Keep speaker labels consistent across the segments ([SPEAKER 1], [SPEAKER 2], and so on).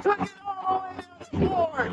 [SPEAKER 1] Took it all the way down the floor. He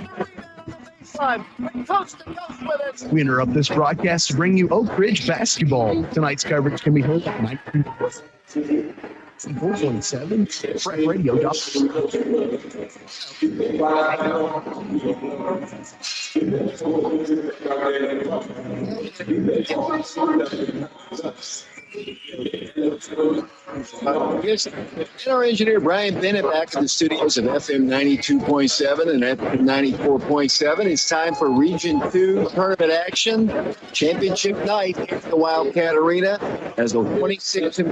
[SPEAKER 1] got the rebound on the baseline. Went coast to coast with it.
[SPEAKER 2] We interrupt this broadcast to bring you Oak Ridge basketball. Tonight's coverage can be heard at 94.7
[SPEAKER 3] Yes, and our engineer Brian Bennett back in the studios of FM 92.7 and FM 94.7. It's time for Region 2 tournament action. Championship night here at the Wildcat Arena as the 26th and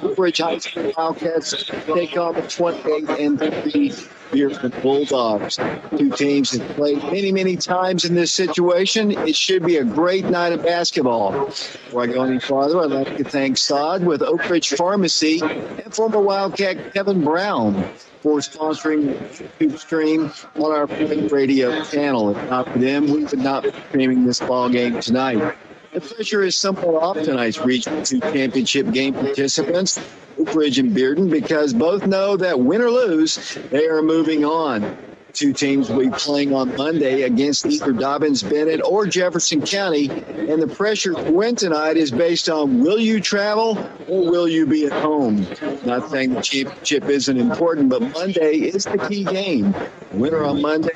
[SPEAKER 3] Oak Ridge High School Wildcats take on the 28 and 3 Bearden Bulldogs. Two teams have played many, many times in this situation. It should be a great night of basketball. Before I go any farther, I'd like to thank Sod with Oak Ridge Pharmacy and former Wildcat Kevin Brown for sponsoring the stream on our radio channel. If not for them, we would not be streaming this ball game tonight. The pressure is somewhat off tonight's Region 2 championship game participants, Oak Ridge and Bearden, because both know that win or lose, they are moving on. Two teams will be playing on Monday against either Dobbins, Bennett, or Jefferson County, and the pressure to win tonight is based on will you travel or will you be at home? Not saying the championship isn't important, but Monday is the key game. Winner on Monday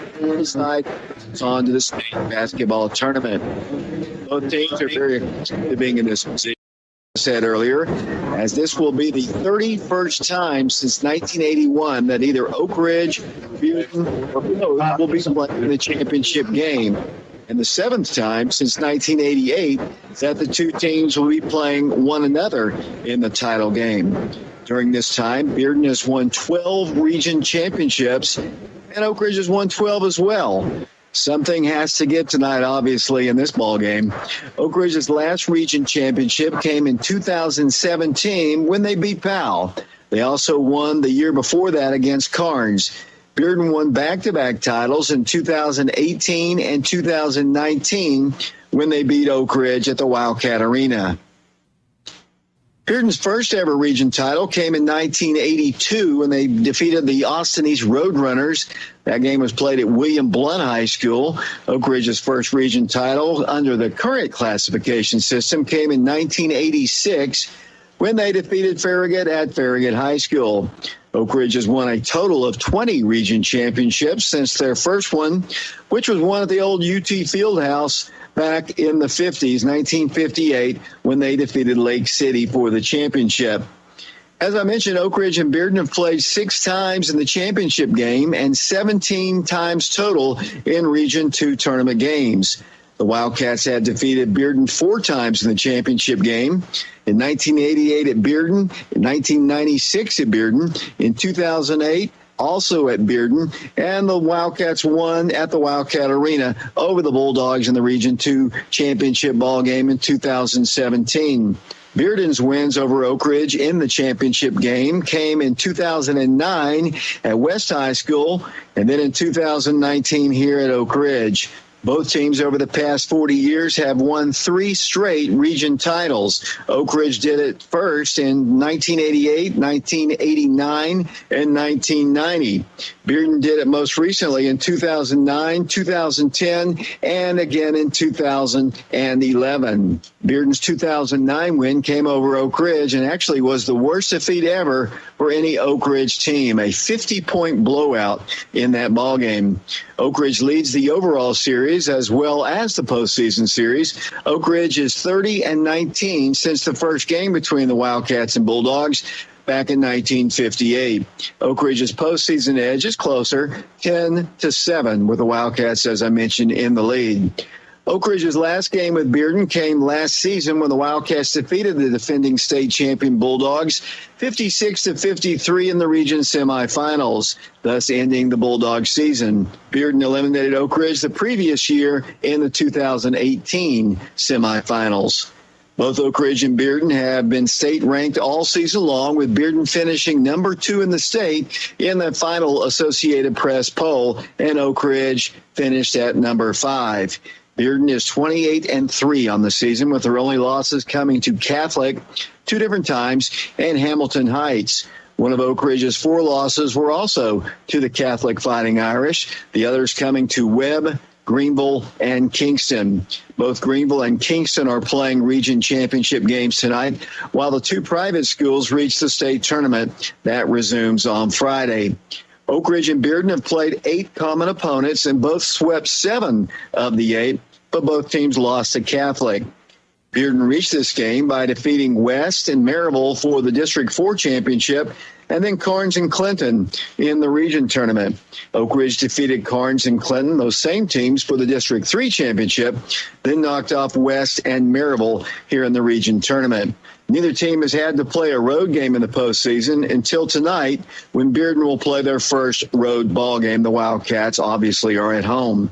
[SPEAKER 3] night is on to the state basketball tournament. Both teams are very accustomed to being in this position. Said earlier, as this will be the 31st time since 1981 that either Oak Ridge, Bearden, or both will be playing in the championship game, and the 7th time since 1988 that the two teams will be playing one another in the title game. During this time, Bearden has won 12 region championships, and Oak Ridge has won 12 as well. Something has to give tonight, obviously, in this ball game. Oak Ridge's last region championship came in 2017 when they beat Powell. They also won the year before that against Carnes. Bearden won back-to-back titles in 2018 and 2019 when they beat Oak Ridge at the Wildcat Arena. Bearden's first ever region title came in 1982 when they defeated the Austin East Roadrunners. That game was played at William Blount High School. Oak Ridge's first region title under the current classification system came in 1986 when they defeated Farragut at Farragut High School. Oak Ridge has won a total of 20 region championships since their first one, which was won at the old UT Fieldhouse back in the 50s, 1958, when they defeated Lake City for the championship. As I mentioned, Oak Ridge and Bearden have played 6 times in the championship game and 17 times total in Region 2 tournament games. The Wildcats had defeated Bearden 4 times in the championship game. In 1988 at Bearden, in 1996 at Bearden, in 2008, also at Bearden, and the Wildcats won at the Wildcat Arena over the Bulldogs in the Region 2 championship ball game in 2017. Bearden's wins over Oak Ridge in the championship game came in 2009 at West High School, and then in 2019 here at Oak Ridge. Both teams over the past 40 years have won 3 straight region titles. Oak Ridge did it first in 1988, 1989, and 1990. Bearden did it most recently in 2009, 2010, and again in 2011. Bearden's 2009 win came over Oak Ridge and actually was the worst defeat ever for any Oak Ridge team, a 50-point blowout in that ballgame. Oak Ridge leads the overall series as well as the postseason series. Oak Ridge is 30-19 since the first game between the Wildcats and Bulldogs back in 1958. Oak Ridge's postseason edge is closer, 10-7, with the Wildcats, as I mentioned, in the lead. Oak Ridge's last game with Bearden came last season when the Wildcats defeated the defending state champion Bulldogs 56-53 in the region semifinals, thus ending the Bulldog season. Bearden eliminated Oak Ridge the previous year in the 2018 semifinals. Both Oak Ridge and Bearden have been state-ranked all season long, with Bearden finishing number 2 in the state in the final Associated Press poll, and Oak Ridge finished at number 5. Bearden is 28-3 on the season, with their only losses coming to Catholic 2 different times and Hamilton Heights. One of Oak Ridge's 4 losses were also to the Catholic Fighting Irish. The others coming to Webb, Greenville, and Kingston. Both Greenville and Kingston are playing region championship games tonight, while the 2 private schools reach the state tournament. That resumes on Friday. Oak Ridge and Bearden have played 8 common opponents and both swept 7 of the 8, but both teams lost to Catholic. Bearden reached this game by defeating West and Maryville for the District 4 championship, and then Carnes and Clinton in the region tournament. Oak Ridge defeated Carnes and Clinton, those same teams, for the District 3 championship, then knocked off West and Maryville here in the region tournament. Neither team has had to play a road game in the postseason until tonight, when Bearden will play their first road ball game. The Wildcats obviously are at home.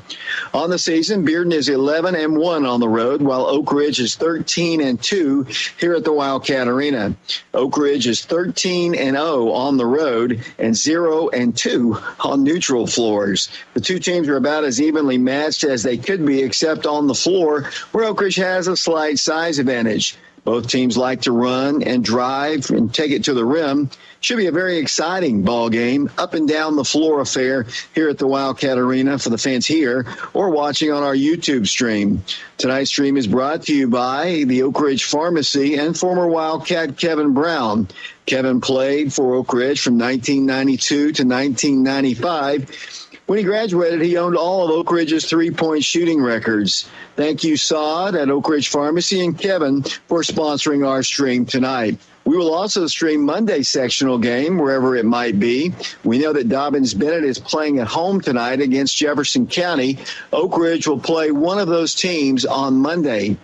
[SPEAKER 3] On the season, Bearden is 11-1 on the road, while Oak Ridge is 13-2 here at the Wildcat Arena. Oak Ridge is 13-0 on the road and 0-2 on neutral floors. The 2 teams are about as evenly matched as they could be, except on the floor, where Oak Ridge has a slight size advantage. Both teams like to run and drive and take it to the rim. Should be a very exciting ball game, up and down the floor affair here at the Wildcat Arena for the fans here or watching on our YouTube stream. Tonight's stream is brought to you by the Oak Ridge Pharmacy and former Wildcat Kevin Brown. Kevin played for Oak Ridge from 1992 to 1995. When he graduated, he owned all of Oak Ridge's 3-point shooting records. Thank you, Saad at Oak Ridge Pharmacy and Kevin for sponsoring our stream tonight. We will also stream Monday's sectional game, wherever it might be. We know that Dobbins-Bennett is playing at home tonight against Jefferson County. Oak Ridge will play one of those teams on Monday.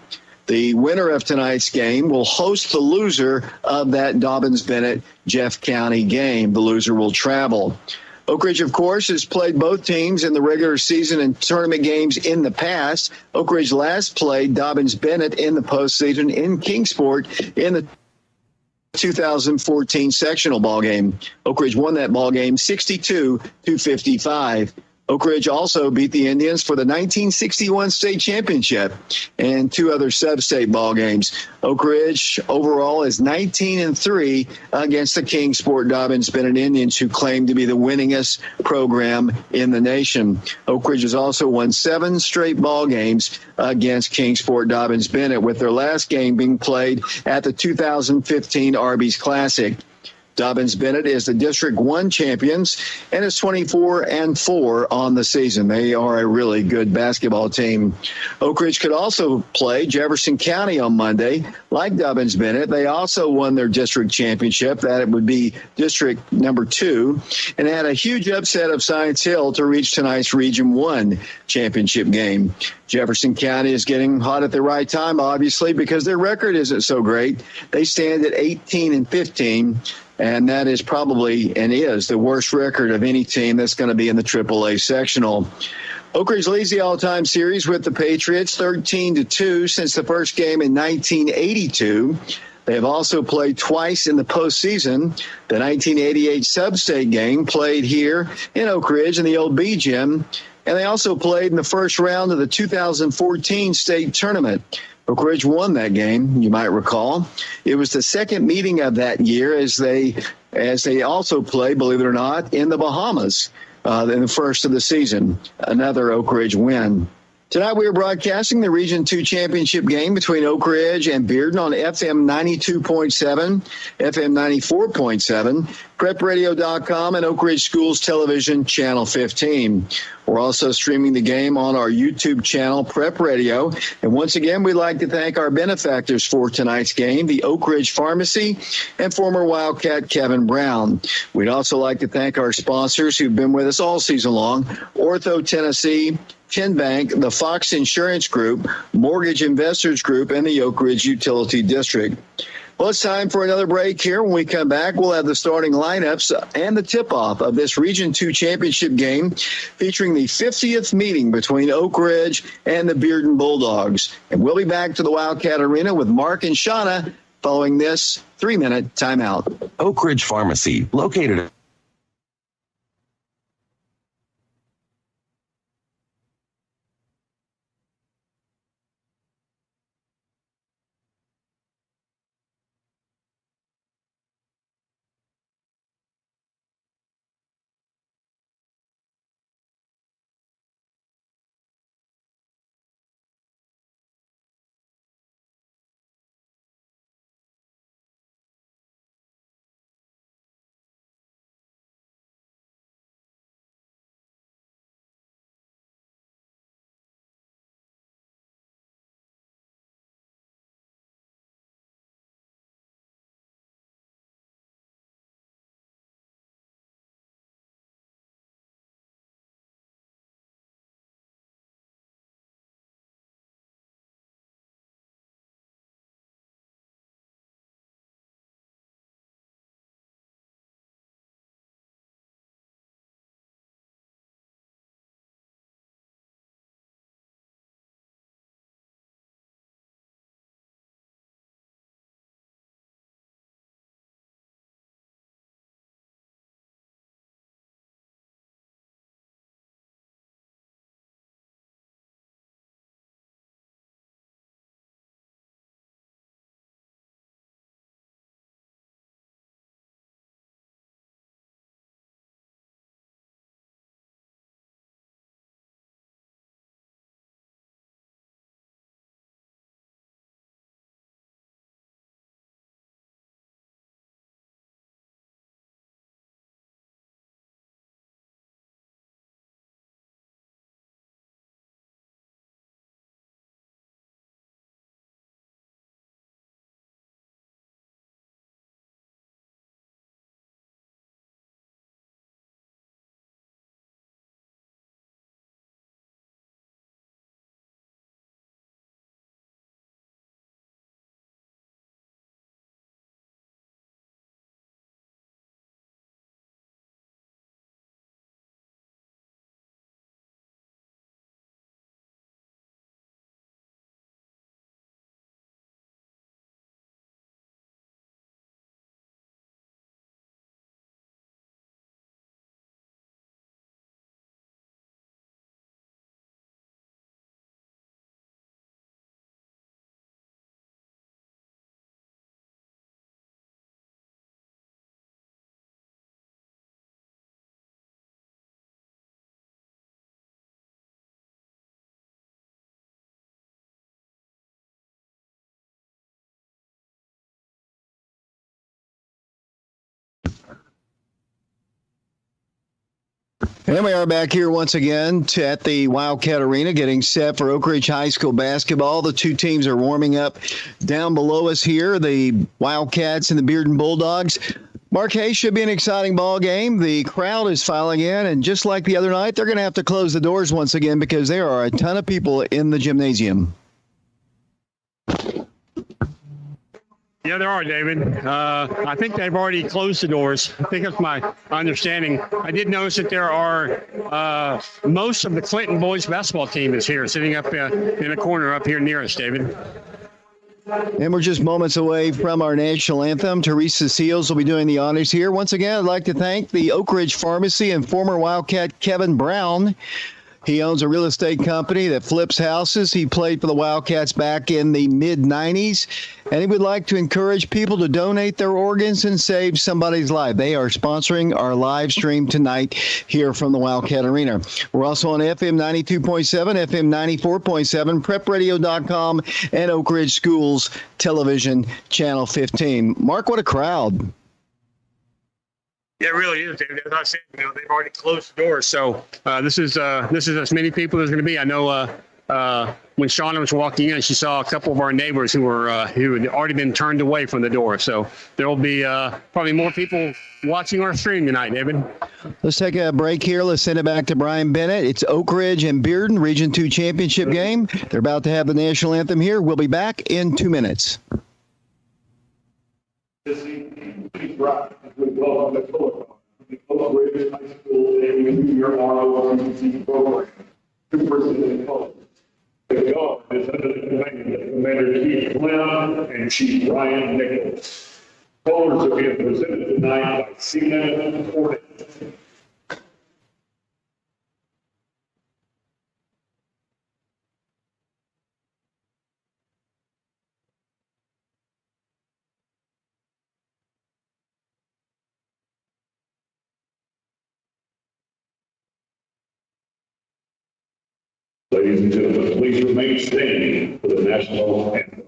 [SPEAKER 3] The winner of tonight's game will host the loser of that Dobbins-Bennett Jeff County game. The loser will travel. Oak Ridge, of course, has played both teams in the regular season and tournament games in the past. Oak Ridge last played Dobbins-Bennett in the postseason in Kingsport in the 2014 sectional ball game. Oak Ridge won that ball game 62-55. Oak Ridge also beat the Indians for the 1961 state championship and 2 other sub-state ball games. Oak Ridge overall is 19-3 against the Kingsport Dobbins-Bennett Indians, who claim to be the winningest program in the nation. Oak Ridge has also won 7 straight ball games against Kingsport Dobbins-Bennett, with their last game being played at the 2015 Arby's Classic. Dobbins-Bennett is the District 1 champions and is 24-4 on the season. They are a really good basketball team. Oak Ridge could also play Jefferson County on Monday. Like Dobbins-Bennett, they also won their district championship. That would be District number 2, and had a huge upset of Science Hill to reach tonight's Region 1 championship game. Jefferson County is getting hot at the right time, obviously, because their record isn't so great. They stand at 18-15. And that is probably and is the worst record of any team that's going to be in the AAA sectional. Oak Ridge leads the all-time series with the Patriots 13-2 since the first game in 1982. They have also played twice in the postseason. The 1988 sub-state game played here in Oak Ridge in the old B Gym. And they also played in the first round of the 2014 state tournament. Oak Ridge won that game, you might recall. It was the second meeting of that year as they also played, believe it or not, in the Bahamas in the first of the season. Another Oak Ridge win. Tonight we are broadcasting the Region 2 championship game between Oak Ridge and Bearden on FM 92.7, FM 94.7, prepradio.com, and Oak Ridge Schools Television Channel 15. We're also streaming the game on our YouTube channel, Prep Radio. And once again, we'd like to thank our benefactors for tonight's game, the Oak Ridge Pharmacy and former Wildcat Kevin Brown. We'd also like to thank our sponsors who've been with us all season long, Ortho Tennessee, Bank, the Fox Insurance Group, Mortgage Investors Group, and the Oak Ridge Utility District. Well, it's time for another break here. When we come back, we'll have the starting lineups and the tip-off of this Region 2 championship game featuring the 50th meeting between Oak Ridge and the Bearden Bulldogs. And we'll be back to the Wildcat Arena with Mark and Shauna following this 3-minute timeout.
[SPEAKER 4] Oak Ridge Pharmacy, located
[SPEAKER 3] And we are back here once again at the Wildcat Arena getting set for Oak Ridge High School basketball. The two teams are warming up down below us here, the Wildcats and the Bearden Bulldogs. Mark Hayes, should be an exciting ball game. The crowd is filing in, and just like the other night, they're going to have to close the doors once again because there are a ton of people in the gymnasium.
[SPEAKER 5] Yeah, there are, David. I think they've already closed the doors. I think that's my understanding. I did notice that there are most of the Clinton boys basketball team is here, sitting up in a corner up here near us, David.
[SPEAKER 3] And we're just moments away from our national anthem. Teresa Seals will be doing the honors here. Once again, I'd like to thank the Oak Ridge Pharmacy and former Wildcat Kevin Brown. He owns a real estate company that flips houses. He played for the Wildcats back in the mid-'90s, and he would like to encourage people to donate their organs and save somebody's life. They are sponsoring our live stream tonight here from the Wildcat Arena. We're also on FM 92.7, FM 94.7, prepradio.com, and Oak Ridge Schools Television Channel 15. Mark, what a crowd.
[SPEAKER 5] Yeah, it really is, David. As I said, they've already closed the doors, so this is as many people as going to be. I know when Shauna was walking in, she saw a couple of our neighbors who had already been turned away from the door. So there will be probably more people watching our stream tonight, David.
[SPEAKER 3] Let's take a break here. Let's send it back to Brian Bennett. It's Oak Ridge and Bearden, Region 2 championship game. They're about to have the national anthem here. We'll be back in 2 minutes.
[SPEAKER 6] Please rise as we welcome the Oak Ridge High School Junior ROTC program to present the colors. The guard is under the command of Commander Keith Clem and Chief Ryan Nichols. Colors are being presented tonight by Seaman Ford. Ladies and gentlemen, please remain standing for the national anthem.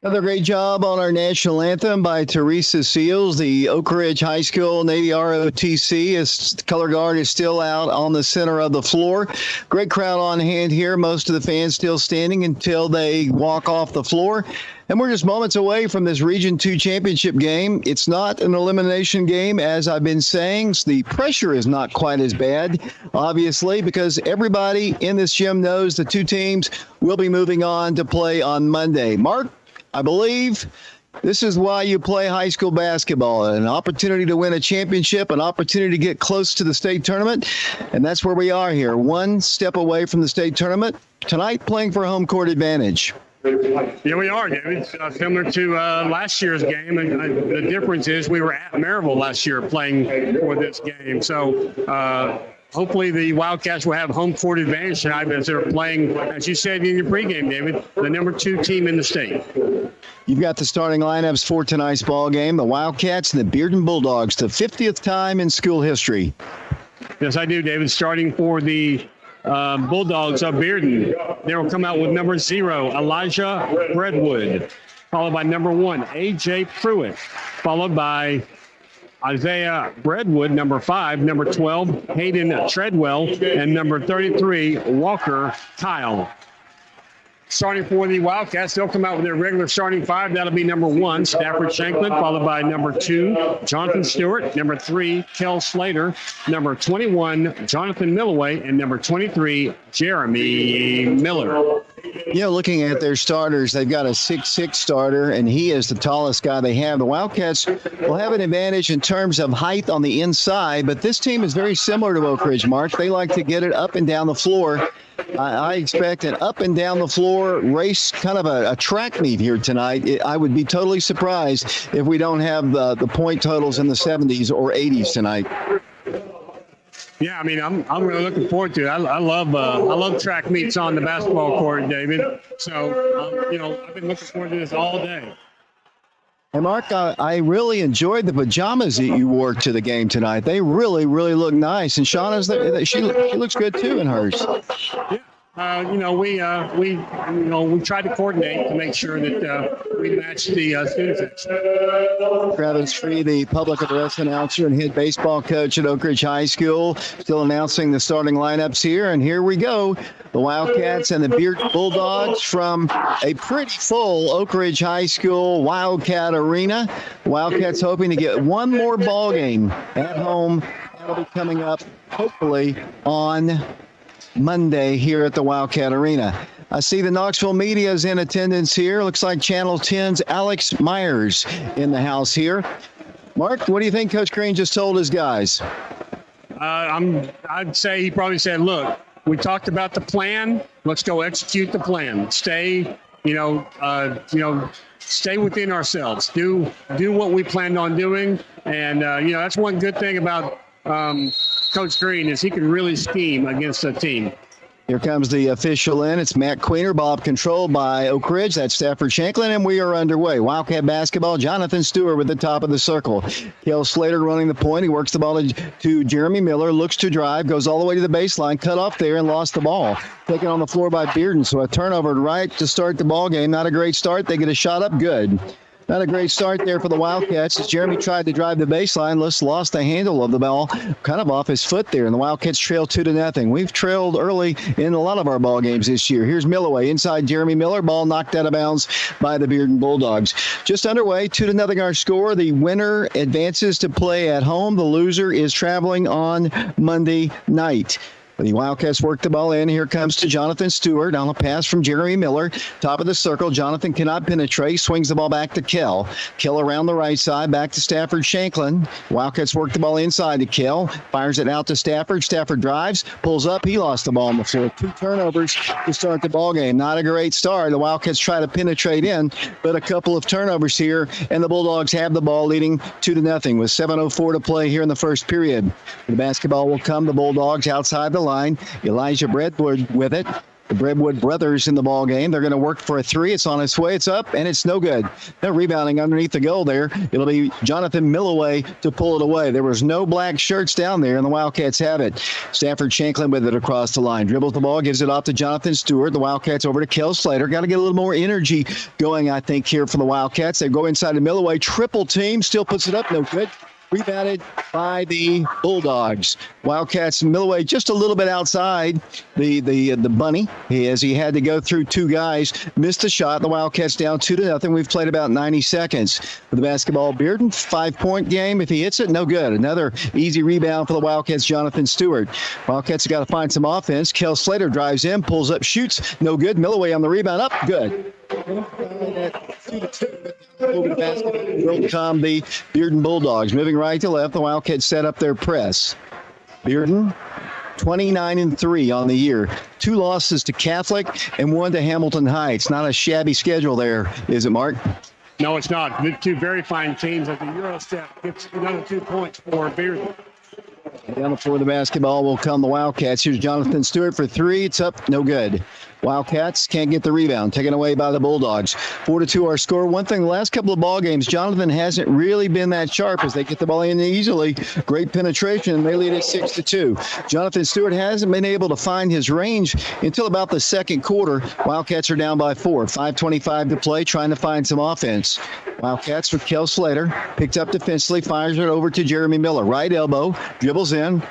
[SPEAKER 3] Another great job on our national anthem by Teresa Seals. The Oak Ridge High School Navy ROTC color guard is still out on the center of the floor. Great crowd on hand here. Most of the fans still standing until they walk off the floor. And we're just moments away from this Region 2 championship game. It's not an elimination game, as I've been saying. The pressure is not quite as bad, obviously, because everybody in this gym knows the two teams will be moving on to play on Monday. Mark, I believe this is why you play high school basketball, an opportunity to win a championship, an opportunity to get close to the state tournament, and that's where we are here, one step away from the state tournament. Tonight, playing for home court advantage.
[SPEAKER 5] Yeah, we are, David. Similar to last year's game, and the difference is we were at Maryville last year playing for this game. So hopefully the Wildcats will have home court advantage tonight as they're playing, as you said in your pregame, David, the number 2 team in the state.
[SPEAKER 3] You've got the starting lineups for tonight's ball game, the Wildcats and the Bearden Bulldogs, the 50th time in school history.
[SPEAKER 5] Yes, I do, David. Starting for the Bulldogs of Bearden. They will come out with number 0, Elijah Breadwood, followed by number 1, A.J. Pruitt, followed by Isaiah Breadwood, number 5, number 12, Hayden Treadwell, and number 33, Walker Kyle. Starting for the Wildcats, they'll come out with their regular starting 5. That'll be number 1, Stafford Shanklin, followed by number 2, Jonathan Stewart, number 3, Kel Slater, number 21, Jonathan Milloway, and number 23, Jeremy Miller.
[SPEAKER 3] Looking at their starters, they've got a 6'6" starter, and he is the tallest guy they have. The Wildcats will have an advantage in terms of height on the inside, but this team is very similar to Oak Ridge, Mark. They like to get it up and down the floor. I expect an up and down the floor race, kind of a track meet here tonight. I would be totally surprised if we don't have the point totals in the 70s or 80s tonight.
[SPEAKER 5] Yeah, I mean, I'm really looking forward to it. I love track meets on the basketball court, David. So, I've been looking forward to this all day.
[SPEAKER 3] And Mark, I really enjoyed the pajamas that you wore to the game tonight. They really, really look nice. And Shauna's, she looks good too in hers.
[SPEAKER 5] Yeah. We try to coordinate to make sure that we match the students.
[SPEAKER 3] Travis Free, the public address announcer and head baseball coach at Oak Ridge High School, still announcing the starting lineups here. And here we go. The Wildcats and the Bearden Bulldogs from a pretty full Oak Ridge High School Wildcat Arena. Wildcats hoping to get one more ball game at home. That'll be coming up hopefully on Monday here at the Wildcat Arena. I see the Knoxville media is in attendance here. Looks like Channel 10's Alex Myers in the house here. Mark, what do you think Coach Green just told his guys?
[SPEAKER 5] I'd say he probably said, look, we talked about the plan. Let's go execute the plan. Stay within ourselves. Do what we planned on doing. And, that's one good thing about Coach Green is he can really scheme against a team.
[SPEAKER 3] Here comes the official in. It's Matt Queener, ball controlled by Oak Ridge. That's Stafford Shanklin, and we are underway. Wildcat basketball, Jonathan Stewart with the top of the circle. Kel Slater running the point. He works the ball to Jeremy Miller, looks to drive, goes all the way to the baseline, cut off there and lost the ball. Taken on the floor by Bearden, so a turnover right to start the ball game. Not a great start. They get a shot up, good. Not a great start there for the Wildcats as Jeremy tried to drive the baseline. Lost the handle of the ball, kind of off his foot there, and the Wildcats trail 2-0. We've trailed early in a lot of our ball games this year. Here's Milloway inside Jeremy Miller. Ball knocked out of bounds by the Bearden Bulldogs. Just underway, 2-0 our score. The winner advances to play at home. The loser is traveling on Monday night. The Wildcats work the ball in. Here comes to Jonathan Stewart on a pass from Jeremy Miller. Top of the circle. Jonathan cannot penetrate. Swings the ball back to Kel. Kel around the right side. Back to Stafford Shanklin. Wildcats work the ball inside to Kel. Fires it out to Stafford. Stafford drives. Pulls up. He lost the ball on the floor. 2 turnovers to start the ball game. Not a great start. The Wildcats try to penetrate in, but a couple of turnovers here, and the Bulldogs have the ball leading 2-0 with 7:04 to play here in the first period. The basketball will come. The Bulldogs outside the line. Elijah Breadwood with it. The Breadwood brothers in the ball game. They're going to work for a 3. It's on its way. It's up, and it's no good. They're rebounding underneath the goal there. It'll be Jonathan Milloway to pull it away. There was no black shirts down there, and the Wildcats have it. Stafford Shanklin with it across the line. Dribbles the ball, gives it off to Jonathan Stewart. The Wildcats over to Kel Slater. Got to get a little more energy going, I think, here for the Wildcats. They go inside to Milloway. Triple team. Still puts it up. No good. Rebounded by the Bulldogs. Wildcats, Milloway just a little bit outside the bunny as he had to go through 2 guys. Missed the shot. The Wildcats down 2-0. We've played about 90 seconds. For the basketball, Bearden, 5-point game. If he hits it, no good. Another easy rebound for the Wildcats, Jonathan Stewart. Wildcats have got to find some offense. Kel Slater drives in, pulls up, shoots. No good. Milloway on the rebound. Up. Good. Over the basket will come the Bearden Bulldogs. Moving right to left, the Wildcats set up their press. Bearden, 29-3 on the year. 2 losses to Catholic and 1 to Hamilton Heights. Not a shabby schedule there, is it, Mark?
[SPEAKER 5] No, it's not. 2 very fine teams. At the Eurostep gets another 2 points for Bearden.
[SPEAKER 3] Down the floor of the basketball will come the Wildcats. Here's Jonathan Stewart for three. It's up, no good. Wildcats can't get the rebound, taken away by the Bulldogs. 4-2 our score. One thing, the last couple of ball games, Jonathan hasn't really been that sharp as they get the ball in easily. Great penetration, and they lead at 6-2. Jonathan Stewart hasn't been able to find his range until about the second quarter. Wildcats are down by 4. 5:25 to play, trying to find some offense. Wildcats with Kel Slater, picked up defensively, fires it over to Jeremy Miller. Right elbow, dribbles in.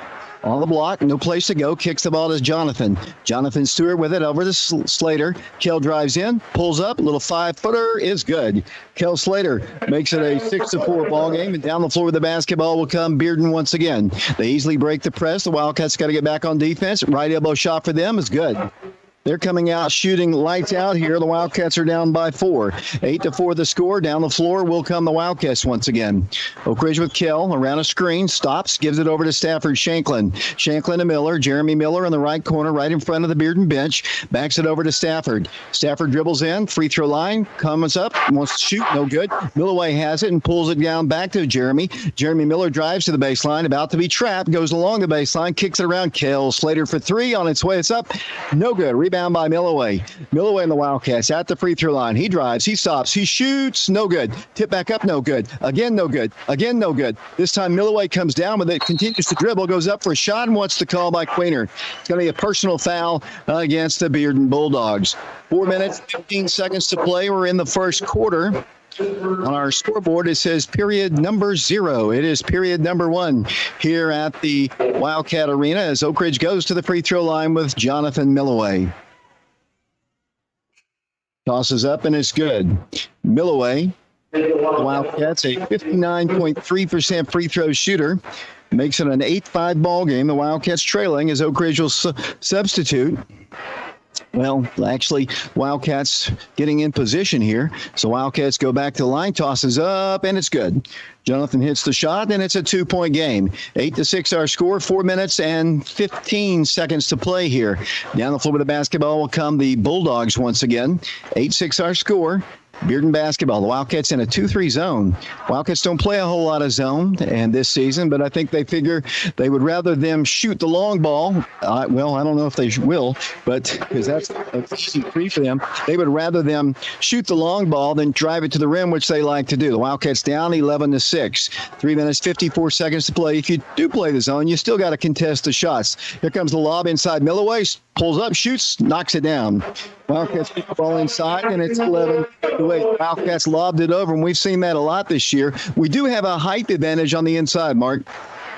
[SPEAKER 3] On the block, no place to go, kicks the ball to Jonathan. Jonathan Stewart with it over to Slater. Kel drives in, pulls up, little 5-footer is good. Kel Slater makes it a 6-4 ball game, and down the floor with the basketball will come Bearden once again. They easily break the press. The Wildcats got to get back on defense. Right elbow shot for them is good. They're coming out shooting lights out here. The Wildcats are down by 4. 8-4 the score. Down the floor will come the Wildcats once again. Oak Ridge with Kell around a screen. Stops. Gives it over to Stafford Shanklin. Shanklin to Miller. Jeremy Miller in the right corner right in front of the Bearden bench. Backs it over to Stafford. Stafford dribbles in. Free throw line. Comes up. Wants to shoot. No good. Milloway has it and pulls it down back to Jeremy. Jeremy Miller drives to the baseline. About to be trapped. Goes along the baseline. Kicks it around. Kell Slater for 3. On its way. It's up. No good. Rebound by Milloway. Milloway and the Wildcats at the free throw line. He drives. He stops. He shoots. No good. Tip back up. No good. Again, no good. Again, no good. This time Milloway comes down with it, continues to dribble, goes up for a shot, and wants the call by Queener. It's going to be a personal foul against the Bearden Bulldogs. 4 minutes, 15 seconds to play. We're in the first quarter. On our scoreboard, it says period number 0. It is period number 1 here at the Wildcat Arena as Oak Ridge goes to the free throw line with Jonathan Milloway. Tosses up, and it's good. Milloway, the Wildcats, a 59.3% free throw shooter. Makes it an 8-5 ball game. The Wildcats trailing as Oak Ridge will substitute. Well, actually, Wildcats getting in position here. So Wildcats go back to the line, tosses up, and it's good. Jonathan hits the shot, and it's a 2-point game. 8-6 our score, 4 minutes and 15 seconds to play here. Down the floor with the basketball will come the Bulldogs once again. 8-6 our score. Bearden basketball. The Wildcats in a 2-3 zone. Wildcats don't play a whole lot of zone and this season, but I think they figure they would rather them shoot the long ball. Well, I don't know if they will, but because that's a easy free for them. They would rather them shoot the long ball than drive it to the rim, which they like to do. The Wildcats down 11-6. 3 minutes, 54 seconds to play. If you do play the zone, you still got to contest the shots. Here comes the lob inside Milloway. Pulls up, shoots, knocks it down. Wildcats pick the ball inside, and it's 11-8. Wildcats lobbed it over, and we've seen that a lot this year. We do have a height advantage on the inside, Mark.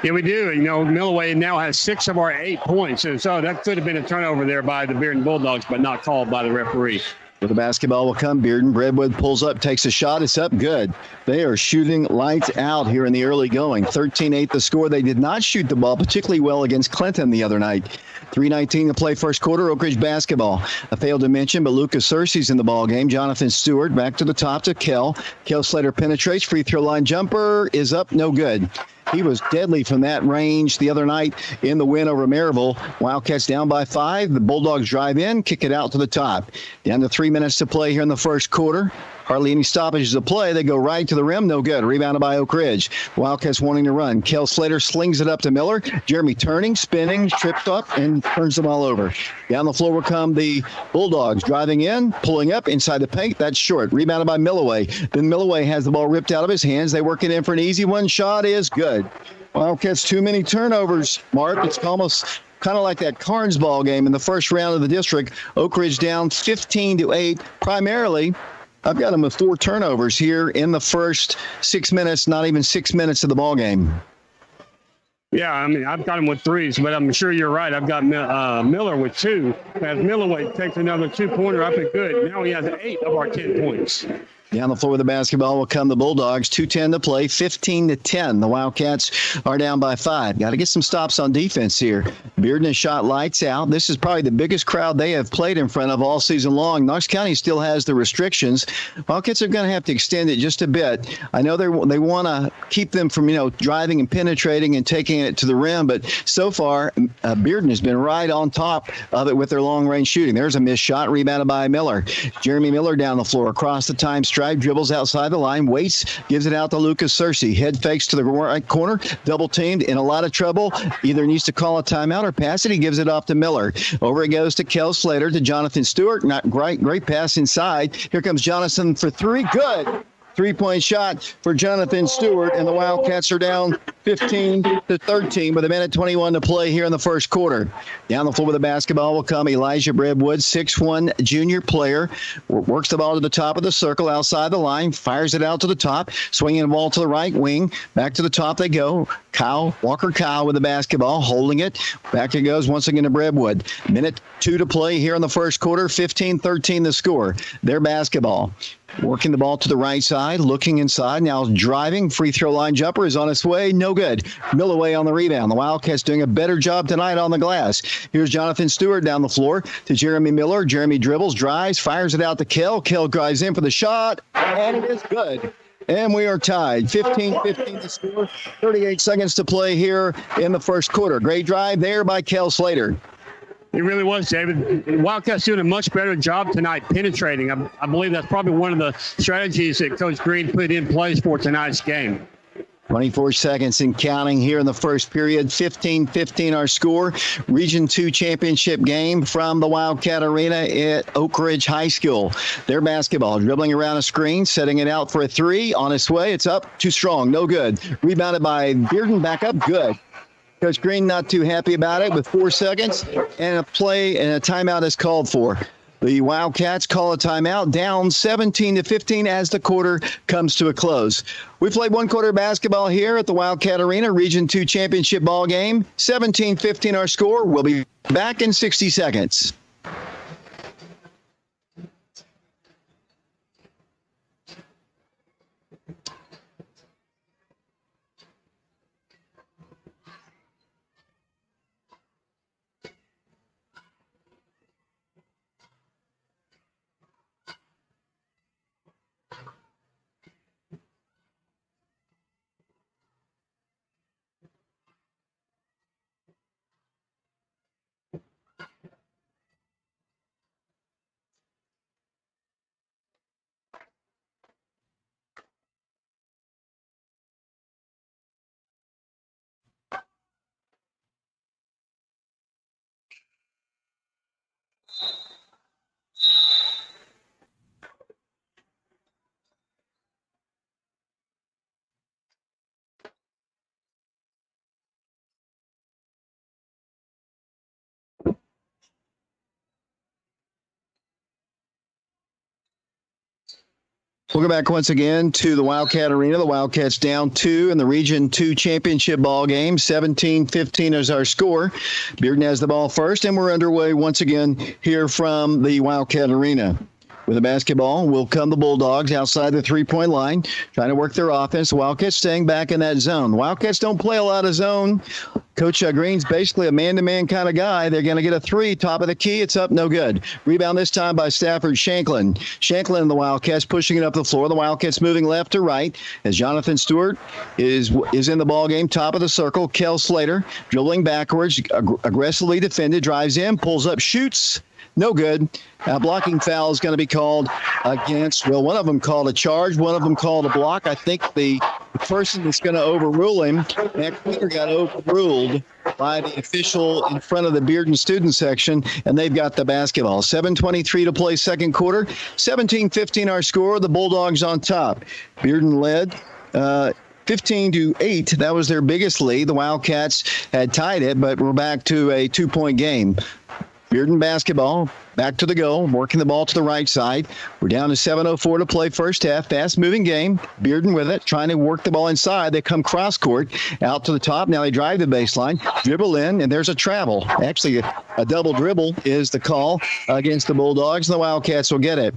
[SPEAKER 5] Yeah, we do. You know, Milloway now has 6 of our 8 points, and so that could have been a turnover there by the Bearden Bulldogs, but not called by the referee.
[SPEAKER 3] With the basketball will come Bearden. Breadwood pulls up, takes a shot. It's up good. They are shooting lights out here in the early going. 13-8 the score. They did not shoot the ball particularly well against Clinton the other night. 3:19 to play first quarter. Oak Ridge basketball. I failed to mention, but Lucas Searcy's in the ball game. Jonathan Stewart back to the top to Kell. Kell Slater penetrates. Free throw line jumper is up. No good. He was deadly from that range the other night in the win over Maryville. Wildcats down by 5. The Bulldogs drive in, kick it out to the top. Down to 3 minutes to play here in the first quarter. Hardly any stoppages of play. They go right to the rim. No good. Rebounded by Oak Ridge. Wildcats wanting to run. Kell Slater slings it up to Miller. Jeremy turning, spinning, tripped up, and turns them all over. Down the floor will come the Bulldogs. Driving in, pulling up inside the paint. That's short. Rebounded by Milloway. Then Milloway has the ball ripped out of his hands. They work it in for an easy one. Shot is good. Wildcats too many turnovers, Mark. It's almost kind of like that Carnes ball game in the first round of the district. Oak Ridge down 15-8. Primarily, I've got them with 4 turnovers here in the first 6 minutes, not even 6 minutes of the ball game.
[SPEAKER 5] Yeah, I mean, I've got him with 3s, but I'm sure you're right. I've got Miller with 2. As Milloway takes another 2-pointer up and good. Now he has 8 of our 10 points.
[SPEAKER 3] Down the floor with the basketball will come the Bulldogs. 2:10 to play, 15-10. The Wildcats are down by 5. Got to get some stops on defense here. Bearden has shot lights out. This is probably the biggest crowd they have played in front of all season long. Knox County still has the restrictions. Wildcats are going to have to extend it just a bit. I know they want to keep them from, driving and penetrating and taking it to the rim, but so far, Bearden has been right on top of it with their long-range shooting. There's a missed shot, rebounded by Miller. Jeremy Miller down the floor, across the time stripe. drive, dribbles outside the line, waits, gives it out to Lucas Searcy. Head fakes to the right corner, double teamed, in a lot of trouble. Either needs to call a timeout or pass it. He gives it off to Miller. Over it goes to Kel Slater, to Jonathan Stewart. Not great pass inside. Here comes Jonathan for three. Good. Three-point shot for Jonathan Stewart, and the Wildcats are down 15-13 with 1:21 to play here in the first quarter. Down the floor with the basketball will come Elijah Brebwood, 6'1" junior player. Works the ball to the top of the circle, outside the line, fires it out to the top, swinging the ball to the right wing. Back to the top they go. Walker Kyle with the basketball, holding it. Back it goes once again to Brebwood. 1:02 to play here in the first quarter, 15-13 the score. Their basketball. Working the ball to the right side, looking inside, now driving. Free throw line jumper is on its way. No good. Millaway on the rebound. The Wildcats doing a better job tonight on the glass. Here's Jonathan Stewart down the floor to Jeremy Miller. Jeremy dribbles, drives, fires it out to Kel. Kel drives in for the shot, and it is good. And we are tied. 15-15 to score. 38 seconds to play here in the first quarter. Great drive there by Kel Slater.
[SPEAKER 5] It really was, David. Wildcats doing a much better job tonight penetrating. I believe that's probably one of the strategies that Coach Green put in place for tonight's game.
[SPEAKER 3] 24 seconds and counting here in the first period. 15-15 our score. Region 2 championship game from the Wildcat Arena at Oak Ridge High School. Their basketball dribbling around a screen, setting it out for a three. On its way, it's up. Too strong. No good. Rebounded by Bearden. Back up. Good. Coach Green not too happy about it with 4 seconds, and a play and a timeout is called for. The Wildcats call a timeout, down 17-15 as the quarter comes to a close. We played one quarter basketball here at the Wildcat Arena, Region 2 championship ball game. 17-15 our score. We'll be back in 60 seconds. Welcome back once again to the Wildcat Arena. The Wildcats down 2 in the Region 2 championship ball game. 17-15 is our score. Bearden has the ball first, and we're underway once again here from the Wildcat Arena. With the basketball will come the Bulldogs outside the three-point line, trying to work their offense. The Wildcats staying back in that zone. The Wildcats don't play a lot of zone. Coach Green's basically a man-to-man kind of guy. They're going to get a three, top of the key. It's up, no good. Rebound this time by Stafford Shanklin. Shanklin and the Wildcats pushing it up the floor. The Wildcats moving left to right as Jonathan Stewart is in the ball game, top of the circle. Kel Slater dribbling backwards, aggressively defended, drives in, pulls up, shoots. No good. Blocking foul is going to be called against, well, one of them called a charge, one of them called a block. I think the person that's going to overrule him, Matt Cleaner, got overruled by the official in front of the Bearden student section, and they've got the basketball. 7:23 to play second quarter. 17-15 our score. The Bulldogs on top. Bearden led 15-8. That was their biggest lead. The Wildcats had tied it, but we're back to a 2-point game. Bearden basketball, back to the goal, working the ball to the right side. We're down to 7:04 to play first half. Fast-moving game. Bearden with it, trying to work the ball inside. They come cross-court, out to the top. Now they drive the baseline, dribble in, and there's a travel. Actually, a double dribble is the call against the Bulldogs, and the Wildcats will get it.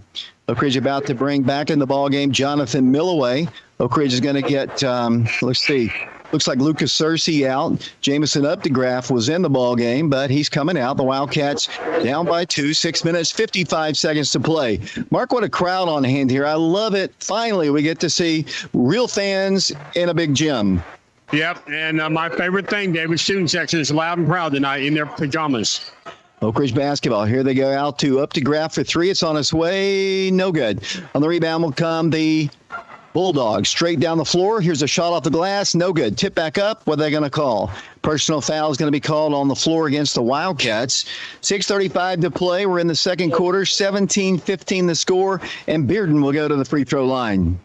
[SPEAKER 3] Oak Ridge about to bring back in the ball game Jonathan Millaway. Oak Ridge is going to get, let's see, looks like Lucas Searcy out. Jamison Updegraff was in the ball game, but he's coming out. The Wildcats down by 2, 6 minutes, 55 seconds to play. Mark, what a crowd on hand here. I love it. Finally, we get to see real fans in a big gym.
[SPEAKER 5] Yep, and my favorite thing, David, student section is loud and proud tonight in their pajamas.
[SPEAKER 3] Oak Ridge basketball. Here they go up to Graff for three. It's on its way. No good. On the rebound will come the Bulldogs. Straight down the floor. Here's a shot off the glass. No good. Tip back up. What are they going to call? Personal foul is going to be called on the floor against the Wildcats. 6:35 to play. We're in the second quarter. 17-15 the score. And Bearden will go to the free throw line.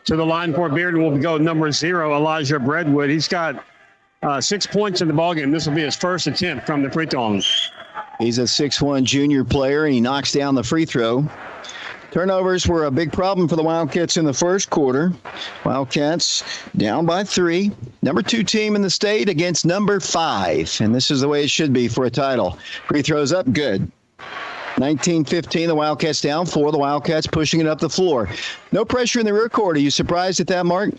[SPEAKER 5] To the line for Bearden will go number 0, Elijah Breadwood. He's got 6 points in the ballgame. This will be his first attempt from the free throw line.
[SPEAKER 3] He's a 6'1" junior player, and he knocks down the free throw. Turnovers were a big problem for the Wildcats in the first quarter. Wildcats down by 3. Number 2 team in the state against number 5. And this is the way it should be for a title. Free throws up, good. 19-15, the Wildcats down 4. The Wildcats pushing it up the floor. No pressure in the rear court. Are you surprised at that, Mark?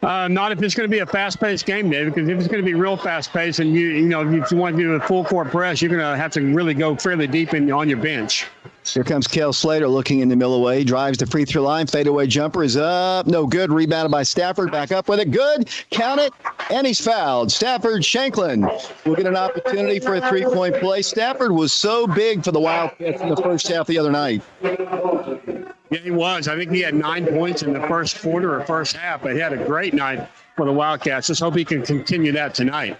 [SPEAKER 5] Not if it's going to be a fast-paced game, David, because if it's going to be real fast-paced and if you want to do a full-court press, you're going to have to really go fairly deep on your bench.
[SPEAKER 3] Here comes Kel Slater looking into Milloway. Drives the free throw line. Fadeaway jumper is up. No good. Rebounded by Stafford. Back up with it. Good. Count it. And he's fouled. Stafford Shanklin will get an opportunity for a three-point play. Stafford was so big for the Wildcats in the first half the other night.
[SPEAKER 5] Yeah, he was. I think he had 9 points in the first quarter or first half, but he had a great night for the Wildcats. Just hope he can continue that tonight.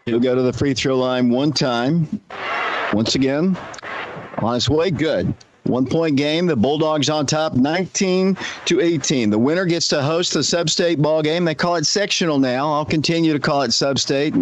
[SPEAKER 3] He'll go to the free throw line one time. Once again, on his way, good. 1 point game. The Bulldogs on top, 19-18. The winner gets to host the sub-state ball game. They call it sectional now. I'll continue to call it sub-state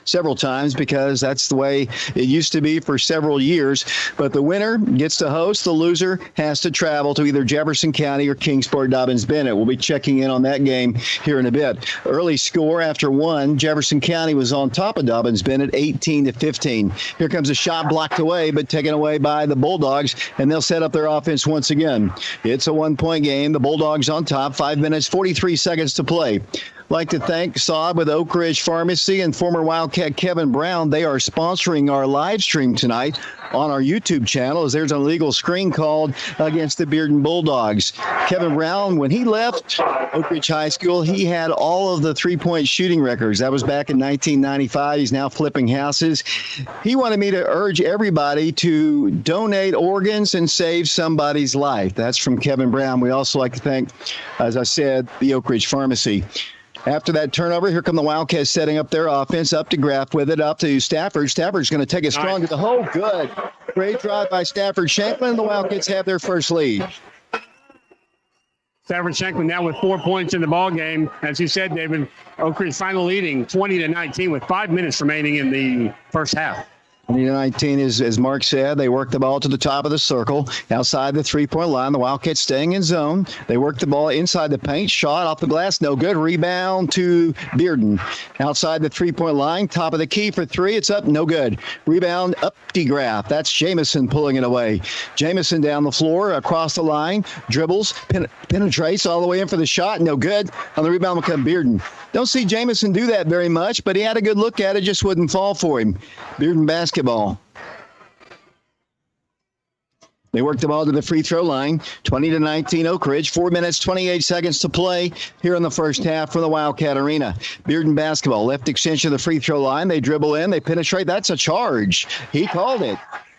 [SPEAKER 3] several times because that's the way it used to be for several years. But the winner gets to host. The loser has to travel to either Jefferson County or Kingsport Dobbins-Bennett. We'll be checking in on that game here in a bit. Early score after 1. Jefferson County was on top of Dobbins-Bennett, 18-15. Here comes a shot blocked away, but taken away by the Bulldogs, and they'll set up their offense once again. It's a 1 point game. The Bulldogs on top. 5 minutes, 43 seconds to play. Like to thank Saab with Oak Ridge Pharmacy and former Wildcat Kevin Brown. They are sponsoring our live stream tonight on our YouTube channel as there's an illegal screen called against the Bearden Bulldogs. Kevin Brown, when he left Oak Ridge High School, he had all of the three-point shooting records. That was back in 1995. He's now flipping houses. He wanted me to urge everybody to donate organs and save somebody's life. That's from Kevin Brown. We also like to thank, as I said, the Oak Ridge Pharmacy. After that turnover, here come the Wildcats setting up their offense. Up to Graff with it, up to Stafford. Stafford's going to take it strong to the hole. Good. Great drive by Stafford Shanklin. The Wildcats have their first lead.
[SPEAKER 5] Stafford Shanklin now with 4 points in the ball game. As you said, David, Oak Ridge final leading 20-19 with 5 minutes remaining in the first half.
[SPEAKER 3] 20-19 is, as Mark said, they work the ball to the top of the circle, outside the three-point line. The Wildcats staying in zone. They work the ball inside the paint. Shot off the glass, no good. Rebound to Bearden. Outside the three-point line, top of the key for 3. It's up, no good. Rebound up to Graff. That's Jamison pulling it away. Jamison down the floor, across the line, dribbles, penetrates all the way in for the shot, no good. On the rebound will come Bearden. Don't see Jamison do that very much, but he had a good look at it, just wouldn't fall for him. Bearden basketball. They work the ball to the free throw line. 20-19 Oak Ridge. 4 minutes, 28 seconds to play here in the first half from the Wildcat Arena. Bearden basketball. Left extension of the free throw line. They dribble in. They penetrate. That's a charge. He called it.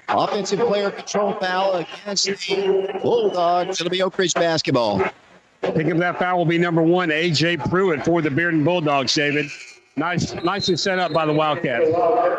[SPEAKER 3] Offensive player control foul against the Bulldogs. It'll be Oak Ridge basketball.
[SPEAKER 5] Picking up that foul will be number 1, A.J. Pruitt for the Bearden Bulldogs, David. Nicely set up by the Wildcats.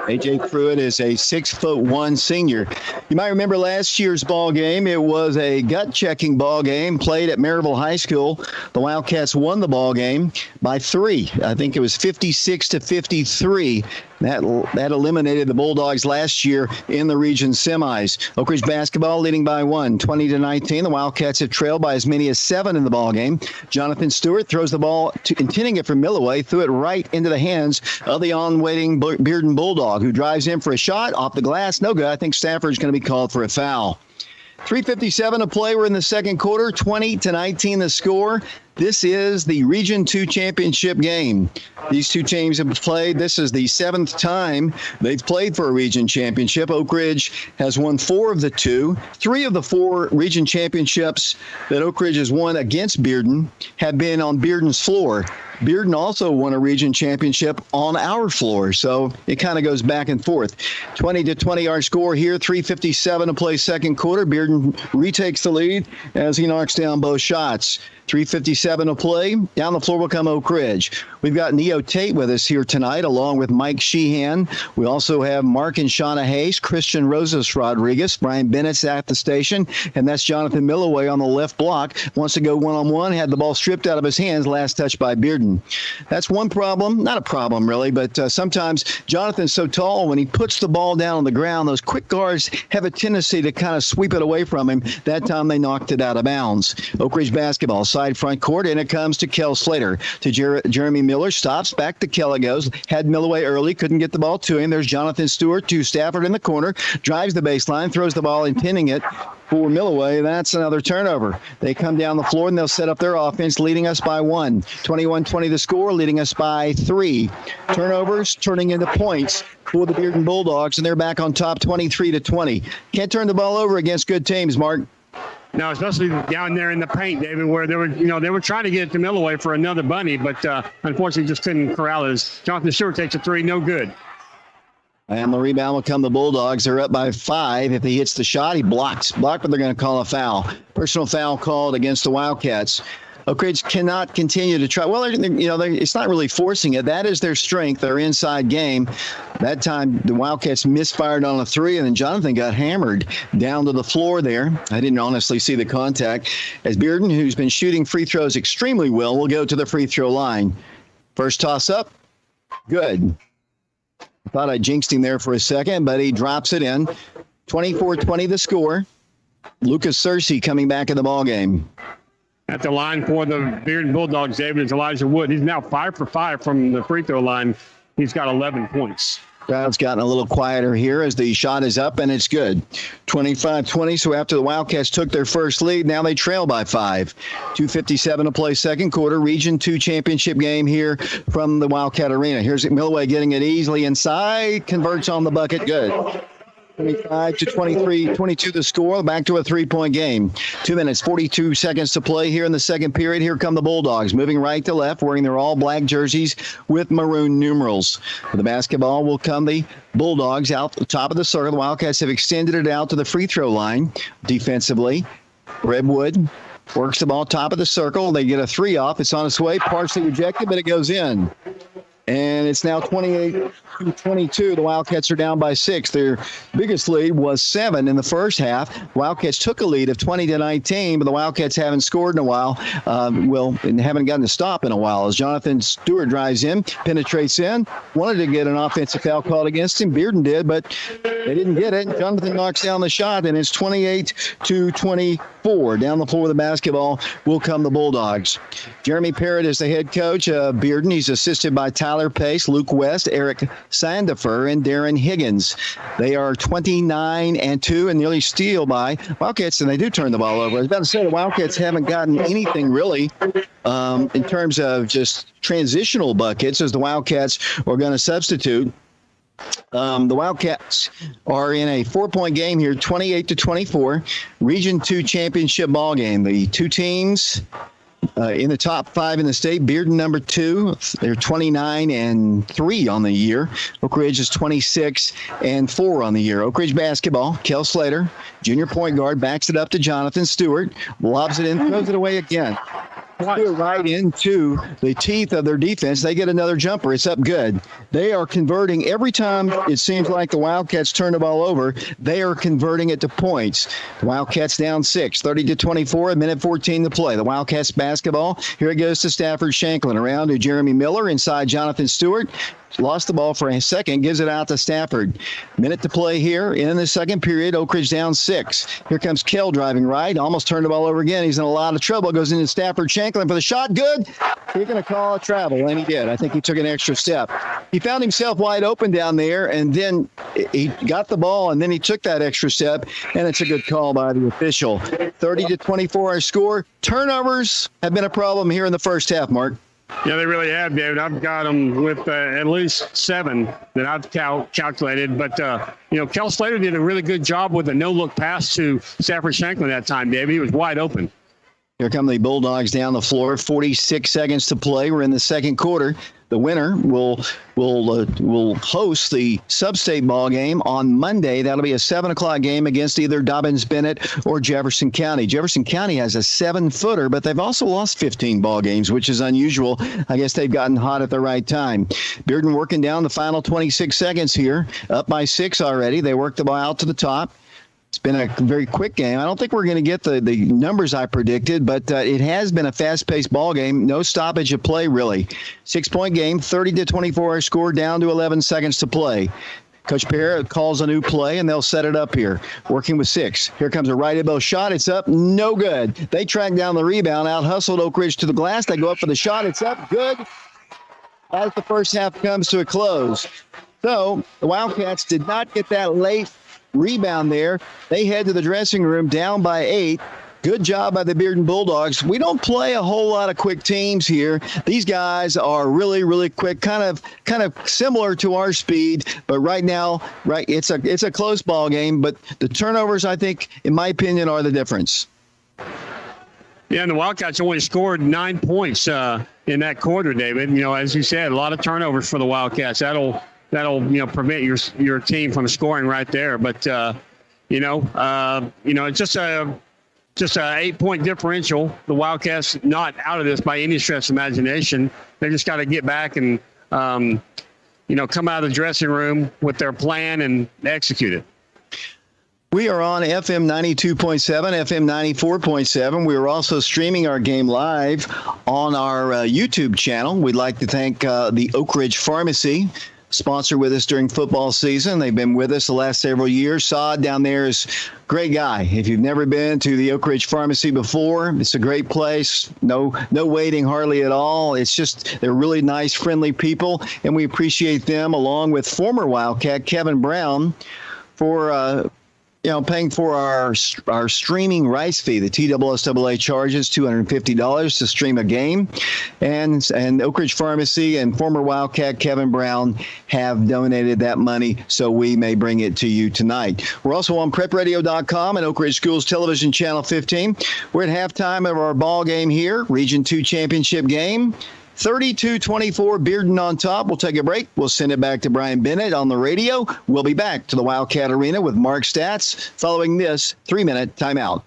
[SPEAKER 3] A.J. Pruitt is a 6'1" senior. You might remember last year's ball game. It was a gut-checking ball game played at Maryville High School. The Wildcats won the ball game by 3. I think it was 56-53. That eliminated the Bulldogs last year in the region semis. Oak Ridge basketball leading by 1, 20-19. The Wildcats have trailed by as many as 7 in the ball game. Jonathan Stewart throws the ball, intending it for Milloway, threw it right into the hands of the on-waiting Bearden Bulldog, who drives in for a shot off the glass. No good. I think Stafford's going to be called for a foul. 3:57 to play. We're in the second quarter. 20-19 the score. This is the Region 2 championship game. These two teams have played. This is the 7th time they've played for a region championship. Oak Ridge has won 4 of the 2. 3 of the 4 region championships that Oak Ridge has won against Bearden have been on Bearden's floor. Bearden also won a region championship on our floor, so it kind of goes back and forth. 20-20 our score here, 3:57 to play second quarter. Bearden retakes the lead as he knocks down both shots. 3:57 to play. Down the floor will come Oak Ridge. We've got Neo Tate with us here tonight, along with Mike Sheehan. We also have Mark and Shauna Hayes, Christian Rosas Rodriguez, Brian Bennett's at the station, and that's Jonathan Milloway on the left block. Wants to go one-on-one, had the ball stripped out of his hands, last touch by Bearden. That's one problem. Not a problem, really, but sometimes Jonathan's so tall, when he puts the ball down on the ground, those quick guards have a tendency to kind of sweep it away from him. That time they knocked it out of bounds. Oak Ridge basketball, side front court, and it comes to Kel Slater. To Jeremy Miller, stops, back to Kel it goes. Had Milloway early, couldn't get the ball to him. There's Jonathan Stewart to Stafford in the corner, drives the baseline, throws the ball, intending it for Milloway. That's another turnover. They come down the floor, and they'll set up their offense, leading us by 1. 21-20 the score, leading us by 3. Turnovers turning into points for the Bearden Bulldogs, and they're back on top 23-20. Can't turn the ball over against good teams, Mark.
[SPEAKER 5] No, especially down there in the paint, David, where they were trying to get it to Milloway for another bunny, but unfortunately just couldn't corral it. Jonathan Stewart takes a 3, no good.
[SPEAKER 3] And the rebound will come the Bulldogs. They're up by 5. If he hits the shot, he blocks. Blocked, but they're going to call a foul. Personal foul called against the Wildcats. Oak Ridge cannot continue to try. Well, it's not really forcing it. That is their strength, their inside game. That time, the Wildcats misfired on a 3, and then Jonathan got hammered down to the floor there. I didn't honestly see the contact. As Bearden, who's been shooting free throws extremely well, will go to the free throw line. First toss up, good. I thought I jinxed him there for a second, but he drops it in. 24-20 the score. Lucas Searcy coming back in the ballgame.
[SPEAKER 5] At the line for the Bearden Bulldogs, David, is Elijah Wood. He's now 5 for 5 from the free throw line. He's got 11 points.
[SPEAKER 3] Crowd's gotten a little quieter here as the shot is up, and it's good. 25-20, so after the Wildcats took their first lead, now they trail by 5. 2:57 to play second quarter. Region 2 championship game here from the Wildcat Arena. Here's Milloway getting it easily inside, converts on the bucket, good. 25-23, 22 the score, back to a 3-point game. 2 minutes, 42 seconds to play here in the second period. Here come the Bulldogs, moving right to left, wearing their all-black jerseys with maroon numerals. For the basketball will come the Bulldogs out the top of the circle. The Wildcats have extended it out to the free throw line defensively. Redwood works the ball top of the circle. They get a 3 off. It's on its way, partially rejected, but it goes in. And it's now 28-22. The Wildcats are down by 6. Their biggest lead was 7 in the first half. Wildcats took a lead of 20-19, but the Wildcats haven't scored in a while. And haven't gotten to stop in a while. As Jonathan Stewart drives in, penetrates in, wanted to get an offensive foul called against him. Bearden did, but they didn't get it. Jonathan knocks down the shot, and it's 28-24. Down the floor of the basketball will come the Bulldogs. Jeremy Parrott is the head coach of Bearden. He's assisted by Tyler Pace, Luke West, Eric Sandifer, and Darren Higgins. They are 29-2 and nearly steal by Wildcats, and they do turn the ball over. I was about to say the Wildcats haven't gotten anything really in terms of just transitional buckets, as the Wildcats are going to substitute. The Wildcats are in a 4-point game here, 28-24, Region 2 championship ball game. The two teams in the top 5 in the state. Bearden number 2. They're 29-3 on the year. Oak Ridge is 26-4 on the year. Oak Ridge basketball. Kel Slater, junior point guard, backs it up to Jonathan Stewart, lobs it in, throws it away again. Right into the teeth of their defense. They get another jumper. It's up good. They are converting every time it seems like the Wildcats turn the ball over. They are converting it to points. The Wildcats down 6, 30-24, a minute 14 to play. The Wildcats basketball. Here it goes to Stafford Shanklin. Around to Jeremy Miller, inside Jonathan Stewart. Lost the ball for a second, gives it out to Stafford. Minute to play here in the second period. Oak Ridge down 6. Here comes Kell driving right, almost turned the ball over again. He's in a lot of trouble, goes into Stafford Shanklin. Shanklin for the shot. Good. He's going to call a travel, and he did. I think he took an extra step. He found himself wide open down there, and then he got the ball, and then he took that extra step, and it's a good call by the official. 30-24 our score. Turnovers have been a problem here in the first half, Mark.
[SPEAKER 5] Yeah, they really have, David. I've got them with at least 7 that I've calculated. But, Kel Slater did a really good job with a no-look pass to Stafford Shanklin that time, David. He was wide open.
[SPEAKER 3] Here come the Bulldogs down the floor. 46 seconds to play. We're in the second quarter. The winner will host the sub-state ball game on Monday. That'll be a 7:00 game against either Dobbins-Bennett or Jefferson County. Jefferson County has a 7-footer, but they've also lost 15 ball games, which is unusual. I guess they've gotten hot at the right time. Bearden working down the final 26 seconds here, up by 6 already. They worked the ball out to the top. It's been a very quick game. I don't think we're going to get the numbers I predicted, but it has been a fast-paced ball game. No stoppage of play, really. 6-point game, 30-24 our score, down to 11 seconds to play. Coach Pereira calls a new play, and they'll set it up here, working with 6. Here comes a right elbow shot. It's up. No good. They track down the rebound, out-hustled Oak Ridge to the glass. They go up for the shot. It's up. Good. As the first half comes to a close. So the Wildcats did not get that late rebound there. They head to the dressing room down by 8. Good job by the Bearden Bulldogs. We don't play a whole lot of quick teams here. These guys are really, really quick, kind of similar to our speed. But right now, it's a close ball game. But the turnovers, I think, in my opinion, are the difference.
[SPEAKER 5] Yeah, and the Wildcats only scored 9 points in that quarter, David. As you said, a lot of turnovers for the Wildcats. That'll prevent your team from scoring right there. But it's just a 8-point differential. The Wildcats not out of this by any stretch of imagination. They just got to get back and come out of the dressing room with their plan and execute it.
[SPEAKER 3] We are on FM 92.7, FM 94.7. We are also streaming our game live on our YouTube channel. We'd like to thank the Oak Ridge Pharmacy, sponsor with us during football season. They've been with us the last several years. Saad down there is a great guy. If you've never been to the Oak Ridge Pharmacy before, it's a great place. No waiting hardly at all. It's just they're really nice, friendly people, and we appreciate them along with former Wildcat Kevin Brown for paying for our streaming rights fee. The TSSAA charges $250 to stream a game. And Oak Ridge Pharmacy and former Wildcat Kevin Brown have donated that money so we may bring it to you tonight. We're also on prepradio.com and Oak Ridge Schools Television Channel 15. We're at halftime of our ball game here, Region 2 championship game. 32-24, Bearden on top. We'll take a break. We'll send it back to Brian Bennett on the radio. We'll be back to the Wildcat Arena with Mark Stats following this 3-minute timeout.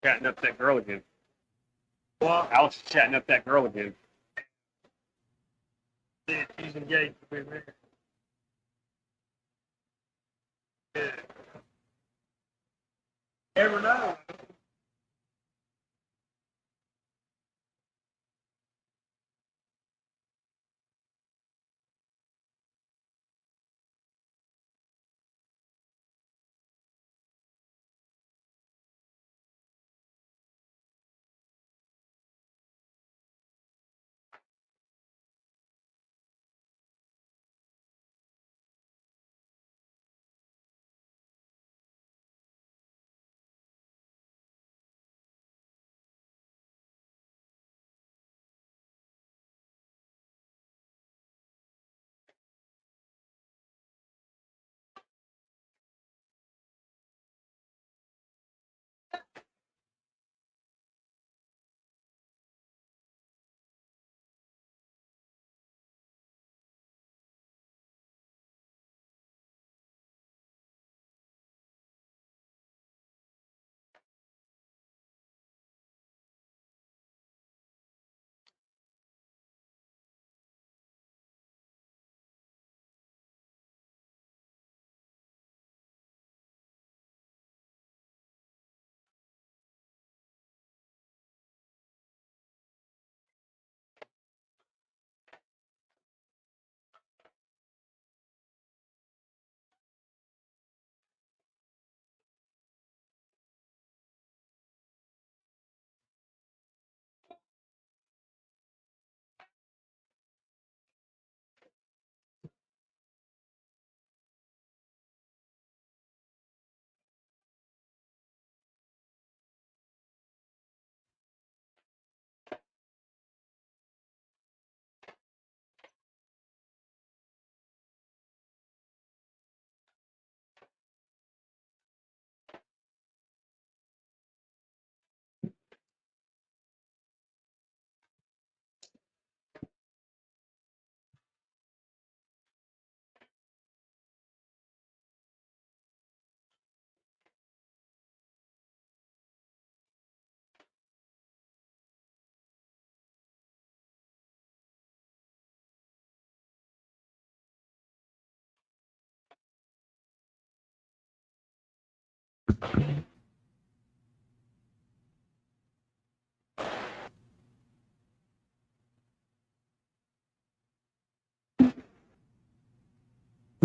[SPEAKER 5] Chatting up that girl again. Well, Alex is chatting up that girl again. She's engaged to be married. Yeah. Never know.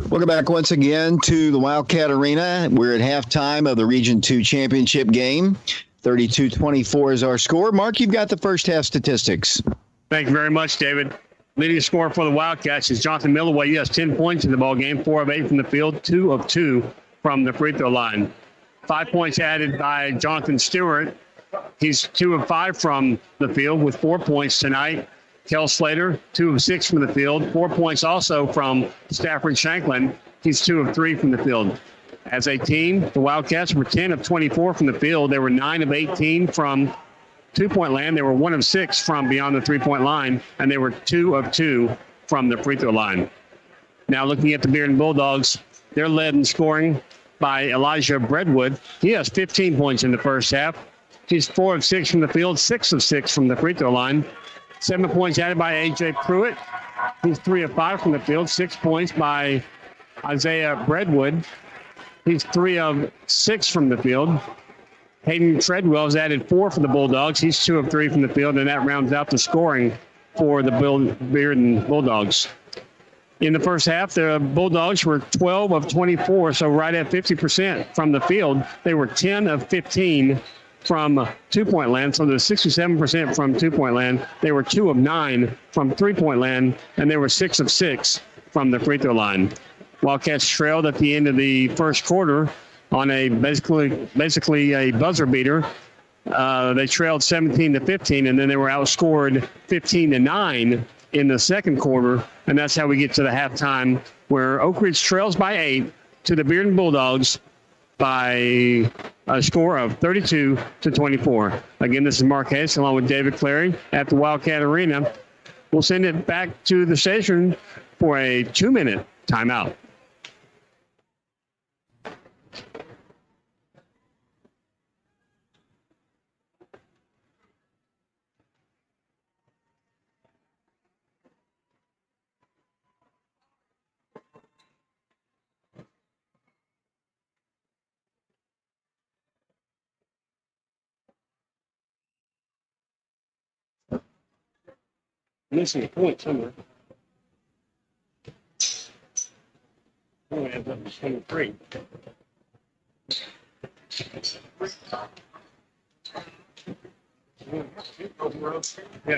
[SPEAKER 3] Welcome back once again to the Wildcat Arena. We're at halftime of the Region 2 championship game. 32-24 is our score. Mark, you've got the first half statistics.
[SPEAKER 5] Thank you very much, David. Leading scorer for the Wildcats is Jonathan Milloway. He has 10 points in the ball game, 4 of 8 from the field, 2 of 2 from the free throw line. 5 points added by Jonathan Stewart. He's 2 of 5 from the field with 4 points tonight. Kel Slater, 2 of 6 from the field. 4 points also from Stafford Shanklin. He's 2 of 3 from the field. As a team, the Wildcats were 10 of 24 from the field. They were 9 of 18 from two-point land. They were 1 of 6 from beyond the three-point line, and they were 2 of 2 from the free throw line. Now looking at the Bearden Bulldogs, they're led in scoring by Elijah Breadwood. He has 15 points in the first half. He's 4 of 6 from the field, 6 of 6 from the free throw line. 7 points added by A.J. Pruitt. He's 3 of 5 from the field. 6 points by Isaiah Breadwood. He's 3 of 6 from the field. Hayden Treadwell has added 4 for the Bulldogs. He's 2 of 3 from the field, and that rounds out the scoring for the Bearden Bulldogs. In the first half, the Bulldogs were 12 of 24, so right at 50% from the field. They were 10 of 15 from two-point land, so they're 67% from two-point land. They were 2 of 9 from three-point land, and they were 6 of 6 from the free throw line. Wildcats trailed at the end of the first quarter on a basically a buzzer beater. They trailed 17-15, and then they were outscored 15-9 in the second quarter, and that's how we get to the halftime, where Oak Ridge trails by 8 to the Bearden Bulldogs by a score of 32-24. Again, this is Mark Hayes along with David Clary at the Wildcat Arena. We'll send it back to the station for a 2-minute timeout. Missing a point somewhere. Only ends up 23. Yeah.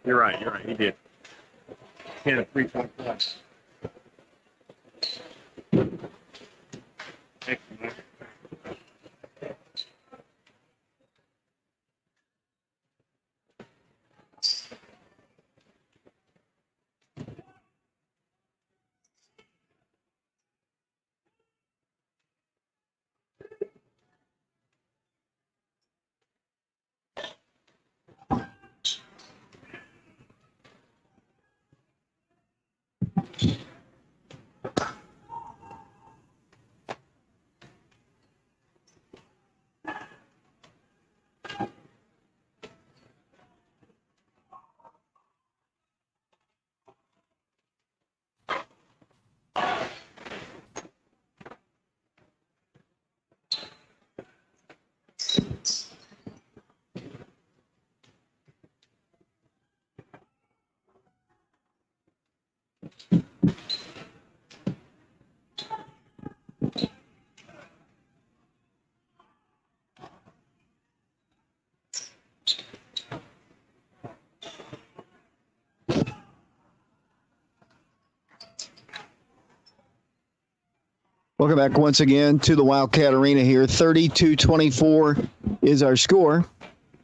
[SPEAKER 5] You're right. He did. He had a 3-point plus. Thank you, Mike.
[SPEAKER 3] Welcome back once again to the Wildcat Arena here. 32-24 is our score.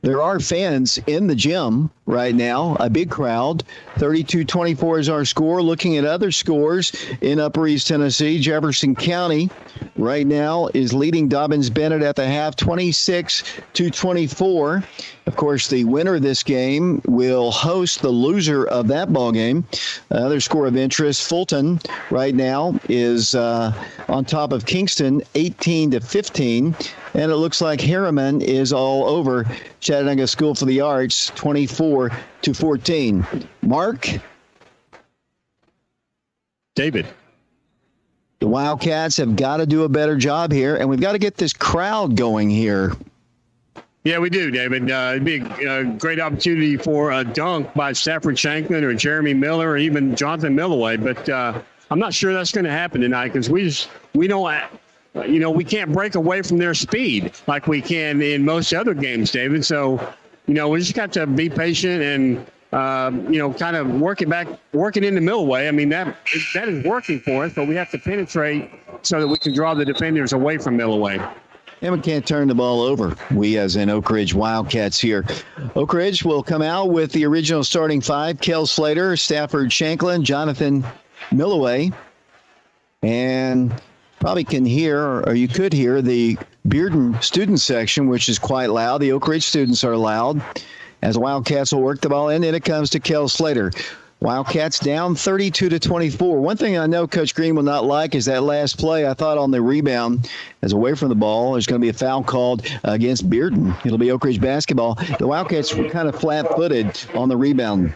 [SPEAKER 3] There are fans in the gym right now, a big crowd. 32-24 is our score. Looking at other scores in Upper East Tennessee, Jefferson County right now is leading Dobbins-Bennett at the half, 26-24. Of course, the winner of this game will host the loser of that ball game. Another score of interest, Fulton right now is on top of Kingston, 18-15. And it looks like Harriman is all over Chattanooga School for the Arts, 24-14. Mark,
[SPEAKER 5] David.
[SPEAKER 3] The Wildcats have got to do a better job here, and we've got to get this crowd going here.
[SPEAKER 5] Yeah, we do, David. It'd be a great opportunity for a dunk by Stafford Shanklin or Jeremy Miller or even Jonathan Milloway, but I'm not sure that's going to happen tonight because we don't, we can't break away from their speed like we can in most other games, David. So, we just got to be patient and kind of work it into Millway. I mean, that is working for us, but we have to penetrate so that we can draw the defenders away from Millway.
[SPEAKER 3] And we can't turn the ball over. We, as in Oak Ridge Wildcats here. Oak Ridge will come out with the original starting five. Kel Slater, Stafford Shanklin, Jonathan Milloway. And probably can hear, or you could hear, the Bearden student section, which is quite loud. The Oak Ridge students are loud. As Wildcats will work the ball in, and it comes to Kel Slater. Wildcats down 32-24. One thing I know Coach Green will not like is that last play. I thought on the rebound, as away from the ball, there's going to be a foul called against Bearden. It'll be Oak Ridge basketball. The Wildcats were kind of flat-footed on the rebound.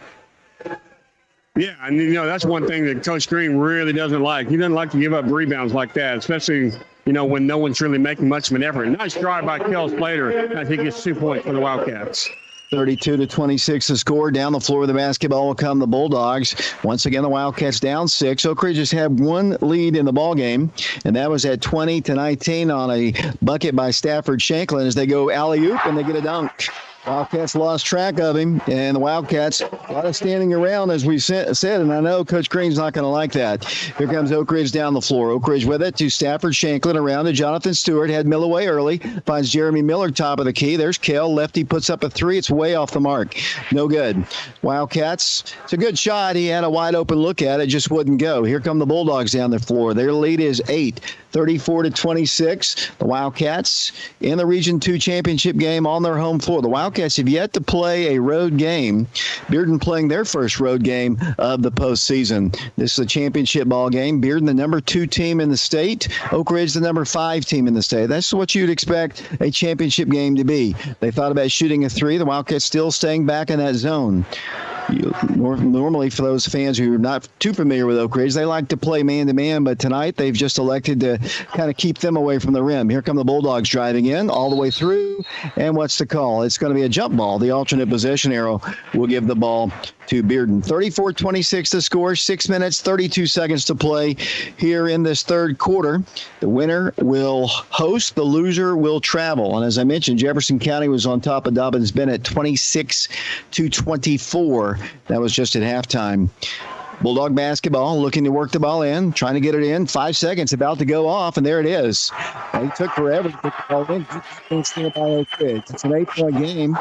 [SPEAKER 5] Yeah, and that's one thing that Coach Green really doesn't like. He doesn't like to give up rebounds like that, especially when no one's really making much of an effort. Nice drive by Kel Slater. I think it's 2 points for the Wildcats.
[SPEAKER 3] 32-26 the score. Down the floor of the basketball will come the Bulldogs. Once again, the Wildcats down 6. Oak Ridge just had one lead in the ball game, and that was at 20-19 on a bucket by Stafford Shanklin as they go alley-oop and they get a dunk. Wildcats lost track of him, and the Wildcats, a lot of standing around, as we said, and I know Coach Green's not going to like that. Here comes Oak Ridge down the floor. Oak Ridge with it to Stafford Shanklin, around to Jonathan Stewart, had Milloway early, finds Jeremy Miller top of the key. There's Kel. Lefty puts up a three. It's way off the mark. No good. Wildcats, it's a good shot. He had a wide open look at it, just wouldn't go. Here come the Bulldogs down the floor. Their lead is 8. 34-26. The Wildcats in the Region 2 championship game on their home floor. The Wildcats have yet to play a road game. Bearden playing their first road game of the postseason. This is a championship ball game. Bearden, the number 2 team in the state. Oak Ridge, the number 5 team in the state. That's what you'd expect a championship game to be. They thought about shooting a 3. The Wildcats still staying back in that zone. Normally, for those fans who are not too familiar with Oak Ridge, they like to play man-to-man, but tonight they've just elected to kind of keep them away from the rim. Here come the Bulldogs driving in all the way through, and what's the call? It's going to be a jump ball. The alternate possession arrow will give the ball to Bearden. 34-26 the score, 6 minutes, 32 seconds to play here in this third quarter. The winner will host, the loser will travel. And as I mentioned, Jefferson County was on top of Dobbins-Bennett 26-24. That was just at halftime. Bulldog basketball looking to work the ball in, trying to get it in. 5 seconds about to go off, and there it is. It took forever to put the ball in. It's an 8-point game.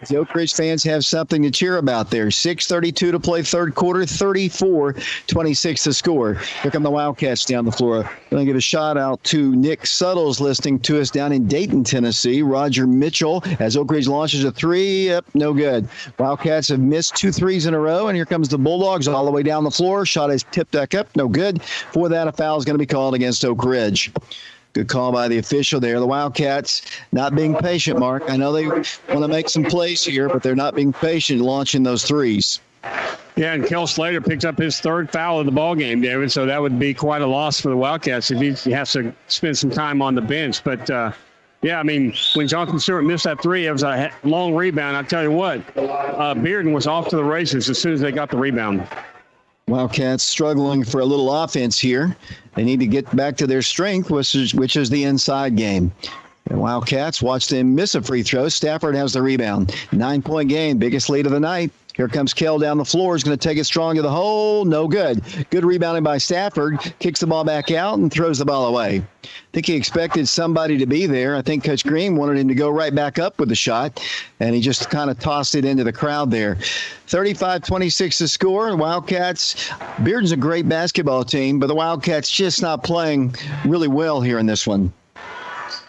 [SPEAKER 3] The Oak Ridge fans have something to cheer about there. 6:32 to play third quarter, 34-26 to score. Here come the Wildcats down the floor. I'm going to give a shout out to Nick Suttles listening to us down in Dayton, Tennessee. Roger Mitchell as Oak Ridge launches a 3. Yep, no good. Wildcats have missed 2 threes in a row, and here comes the Bulldogs all the way down the floor. Shot is tipped back up, no good. For that, a foul is going to be called against Oak Ridge. Good call by the official there. The Wildcats not being patient, Mark. I know they want to make some plays here, but they're not being patient launching those threes.
[SPEAKER 5] Yeah, and Kel Slater picked up his 3rd foul of the ball game, David, so that would be quite a loss for the Wildcats if he has to spend some time on the bench. But, yeah, I mean, when Jonathan Stewart missed that 3, it was a long rebound. I tell you what, Bearden was off to the races as soon as they got the rebound.
[SPEAKER 3] Wildcats struggling for a little offense here. They need to get back to their strength, which is the inside game. The Wildcats, watch them miss a free throw. Stafford has the rebound. 9-point game, biggest lead of the night. Here comes Kel down the floor. He's going to take it strong to the hole. No good. Good rebounding by Stafford. Kicks the ball back out and throws the ball away. I think he expected somebody to be there. I think Coach Green wanted him to go right back up with the shot, and he just kind of tossed it into the crowd there. 35-26 to score. Wildcats, Bearden's a great basketball team, but the Wildcats just not playing really well here in this one.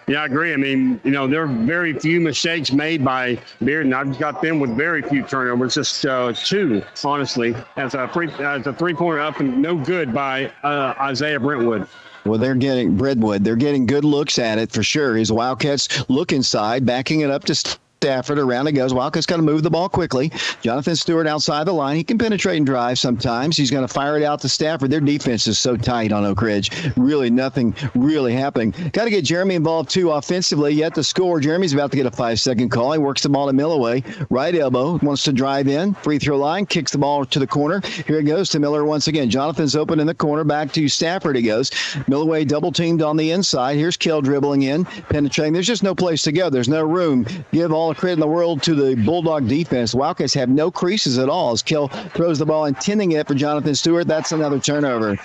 [SPEAKER 5] Yeah, I agree. I mean, there are very few mistakes made by Bearden. I've got them with very few turnovers, just 2, honestly, as a 3-pointer up and no good by Isaiah Brentwood.
[SPEAKER 3] Well, they're getting good looks at it for sure. His Wildcats look inside, backing it up to Stafford. Around it goes. Wildcats got to move the ball quickly. Jonathan Stewart outside the line. He can penetrate and drive sometimes. He's going to fire it out to Stafford. Their defense is so tight on Oak Ridge. Really nothing really happening. Got to get Jeremy involved, too, offensively. Yet to score. Jeremy's about to get a 5-second call. He works the ball to Milloway. Right elbow. Wants to drive in. Free throw line. Kicks the ball to the corner. Here it goes to Miller once again. Jonathan's open in the corner. Back to Stafford it goes. Milloway double teamed on the inside. Here's Kell dribbling in. Penetrating. There's just no place to go. There's no room. Give all the credit in the world to the Bulldog defense. The Wildcats have no creases at all as Kell throws the ball, intending it for Jonathan Stewart. That's another turnover.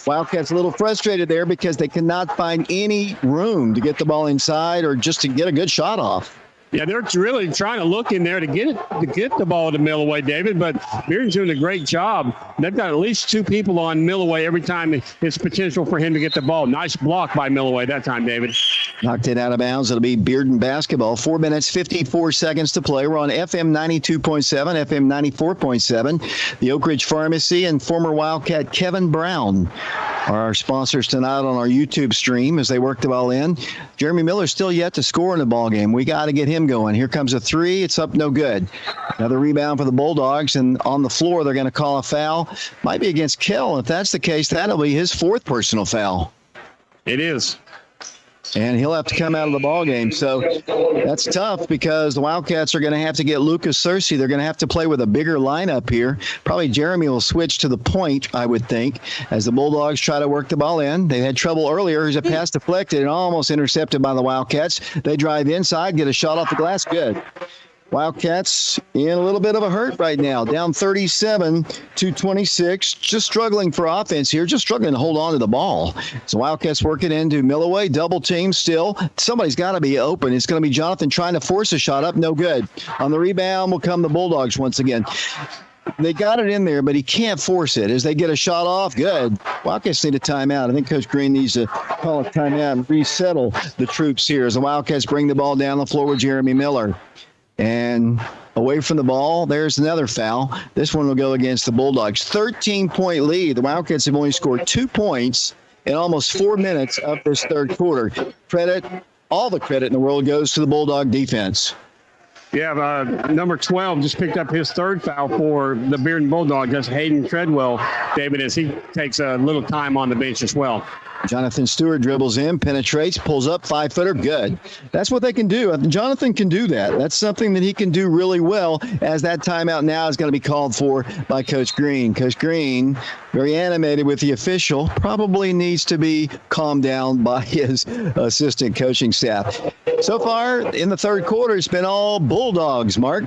[SPEAKER 3] Wildcats a little frustrated there because they cannot find any room to get the ball inside or just to get a good shot off.
[SPEAKER 5] Yeah, they're really trying to look in there to get the ball to Milloway, David, but Bearden's doing a great job. They've got at least two people on Milloway every time it's potential for him to get the ball. Nice block by Milloway that time, David.
[SPEAKER 3] Knocked it out of bounds. It'll be Bearden basketball. 4 minutes, 54 seconds to play. We're on FM 92.7, FM 94.7. The Oak Ridge Pharmacy and former Wildcat Kevin Brown are our sponsors tonight on our YouTube stream as they work the ball in. Jeremy Miller still yet to score in the ball game. We got to get him going. Here comes a three. It's up, no good. Another rebound for the Bulldogs, and on the floor they're going to call a foul. Might be against Kell. If that's the case, that'll be his fourth personal foul.
[SPEAKER 5] It is.
[SPEAKER 3] And he'll have to come out of the ball game. So that's tough because the Wildcats are going to have to get Lucas Searcy. They're going to have to play with a bigger lineup here. Probably Jeremy will switch to the point, I would think, as the Bulldogs try to work the ball in. They had trouble earlier. There's a pass deflected and almost intercepted by the Wildcats. They drive inside, get a shot off the glass. Good. Wildcats in a little bit of a hurt right now, down 37-26, just struggling for offense here, just struggling to hold on to the ball. So Wildcats working into Milloway, double team still. Somebody's got to be open. It's going to be Jonathan trying to force a shot up, no good. On the rebound will come the Bulldogs once again. They got it in there, but he can't force it. As they get a shot off, good. Wildcats need a timeout. I think Coach Green needs to call a timeout and resettle the troops here as the Wildcats bring the ball down the floor with Jeremy Miller. And away from the ball, there's another foul. This one will go against the Bulldogs. 13-point lead. The Wildcats have only scored 2 points in almost 4 minutes of this third quarter. All the credit in the world goes to the Bulldog defense.
[SPEAKER 5] Yeah, number 12 just picked up his third foul for the Bearden Bulldogs. That's Hayden Treadwell, David, as he takes a little time on the bench as well.
[SPEAKER 3] Jonathan Stewart dribbles in, penetrates, pulls up, 5-footer, good. That's what they can do. Jonathan can do that. That's something that he can do really well, as that timeout now is going to be called for by Coach Green. Coach Green, very animated with the official, probably needs to be calmed down by his assistant coaching staff. So far in the third quarter, it's been all Bulldogs, Mark.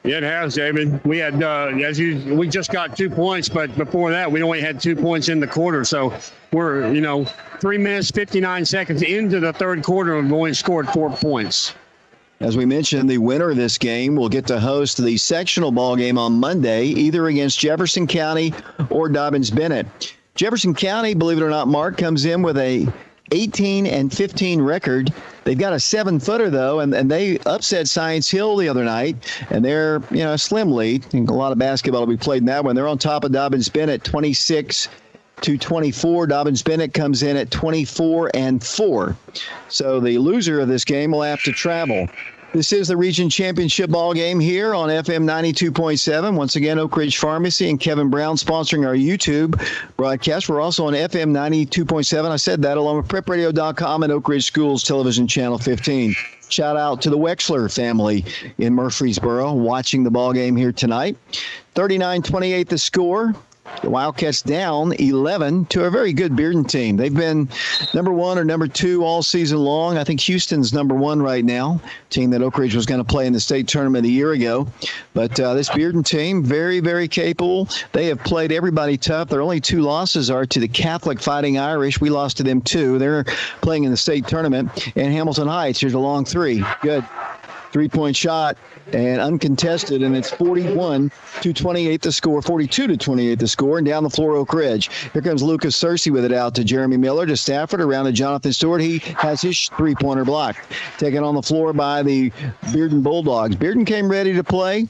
[SPEAKER 5] Yeah, it has, David. We had, we just got 2 points, but before that, we only had 2 points in the quarter. So we're, 3 minutes, 59 seconds into the third quarter, and we've only scored 4 points.
[SPEAKER 3] As we mentioned, the winner of this game will get to host the sectional ball game on Monday, either against Jefferson County or Dobbins-Bennett. Jefferson County, believe it or not, Mark, comes in with a 18-15 record. They've got a 7-footer, though, and they upset Science Hill the other night, and they're, a slim lead. I think a lot of basketball will be played in that one. They're on top of Dobbins-Bennett, 26-24. Dobbins-Bennett comes in at 24-4. So the loser of this game will have to travel. This is the Region Championship ball game here on FM 92.7. Once again, Oak Ridge Pharmacy and Kevin Brown sponsoring our YouTube broadcast. We're also on FM 92.7. I said that along with prepradio.com and Oak Ridge Schools Television Channel 15. Shout out to the Wexler family in Murfreesboro watching the ball game here tonight. 39-28 the score. The Wildcats down 11 to a very good Bearden team. They've been number 1 or number 2 all season long. I think Houston's number 1 right now, team that Oak Ridge was going to play in the state tournament a year ago. But this Bearden team, very, very capable. They have played everybody tough. Their only 2 losses are to the Catholic Fighting Irish. We lost to them too. They're playing in the state tournament. And Hamilton Heights, here's a long 3. Good. 3-point shot and uncontested, and it's 41-28 the score, 42-28 the score, and down the floor Oak Ridge. Here comes Lucas Searcy with it out to Jeremy Miller, to Stafford, around to Jonathan Stewart. He has his 3-pointer blocked. Taken on the floor by the Bearden Bulldogs. Bearden came ready to play.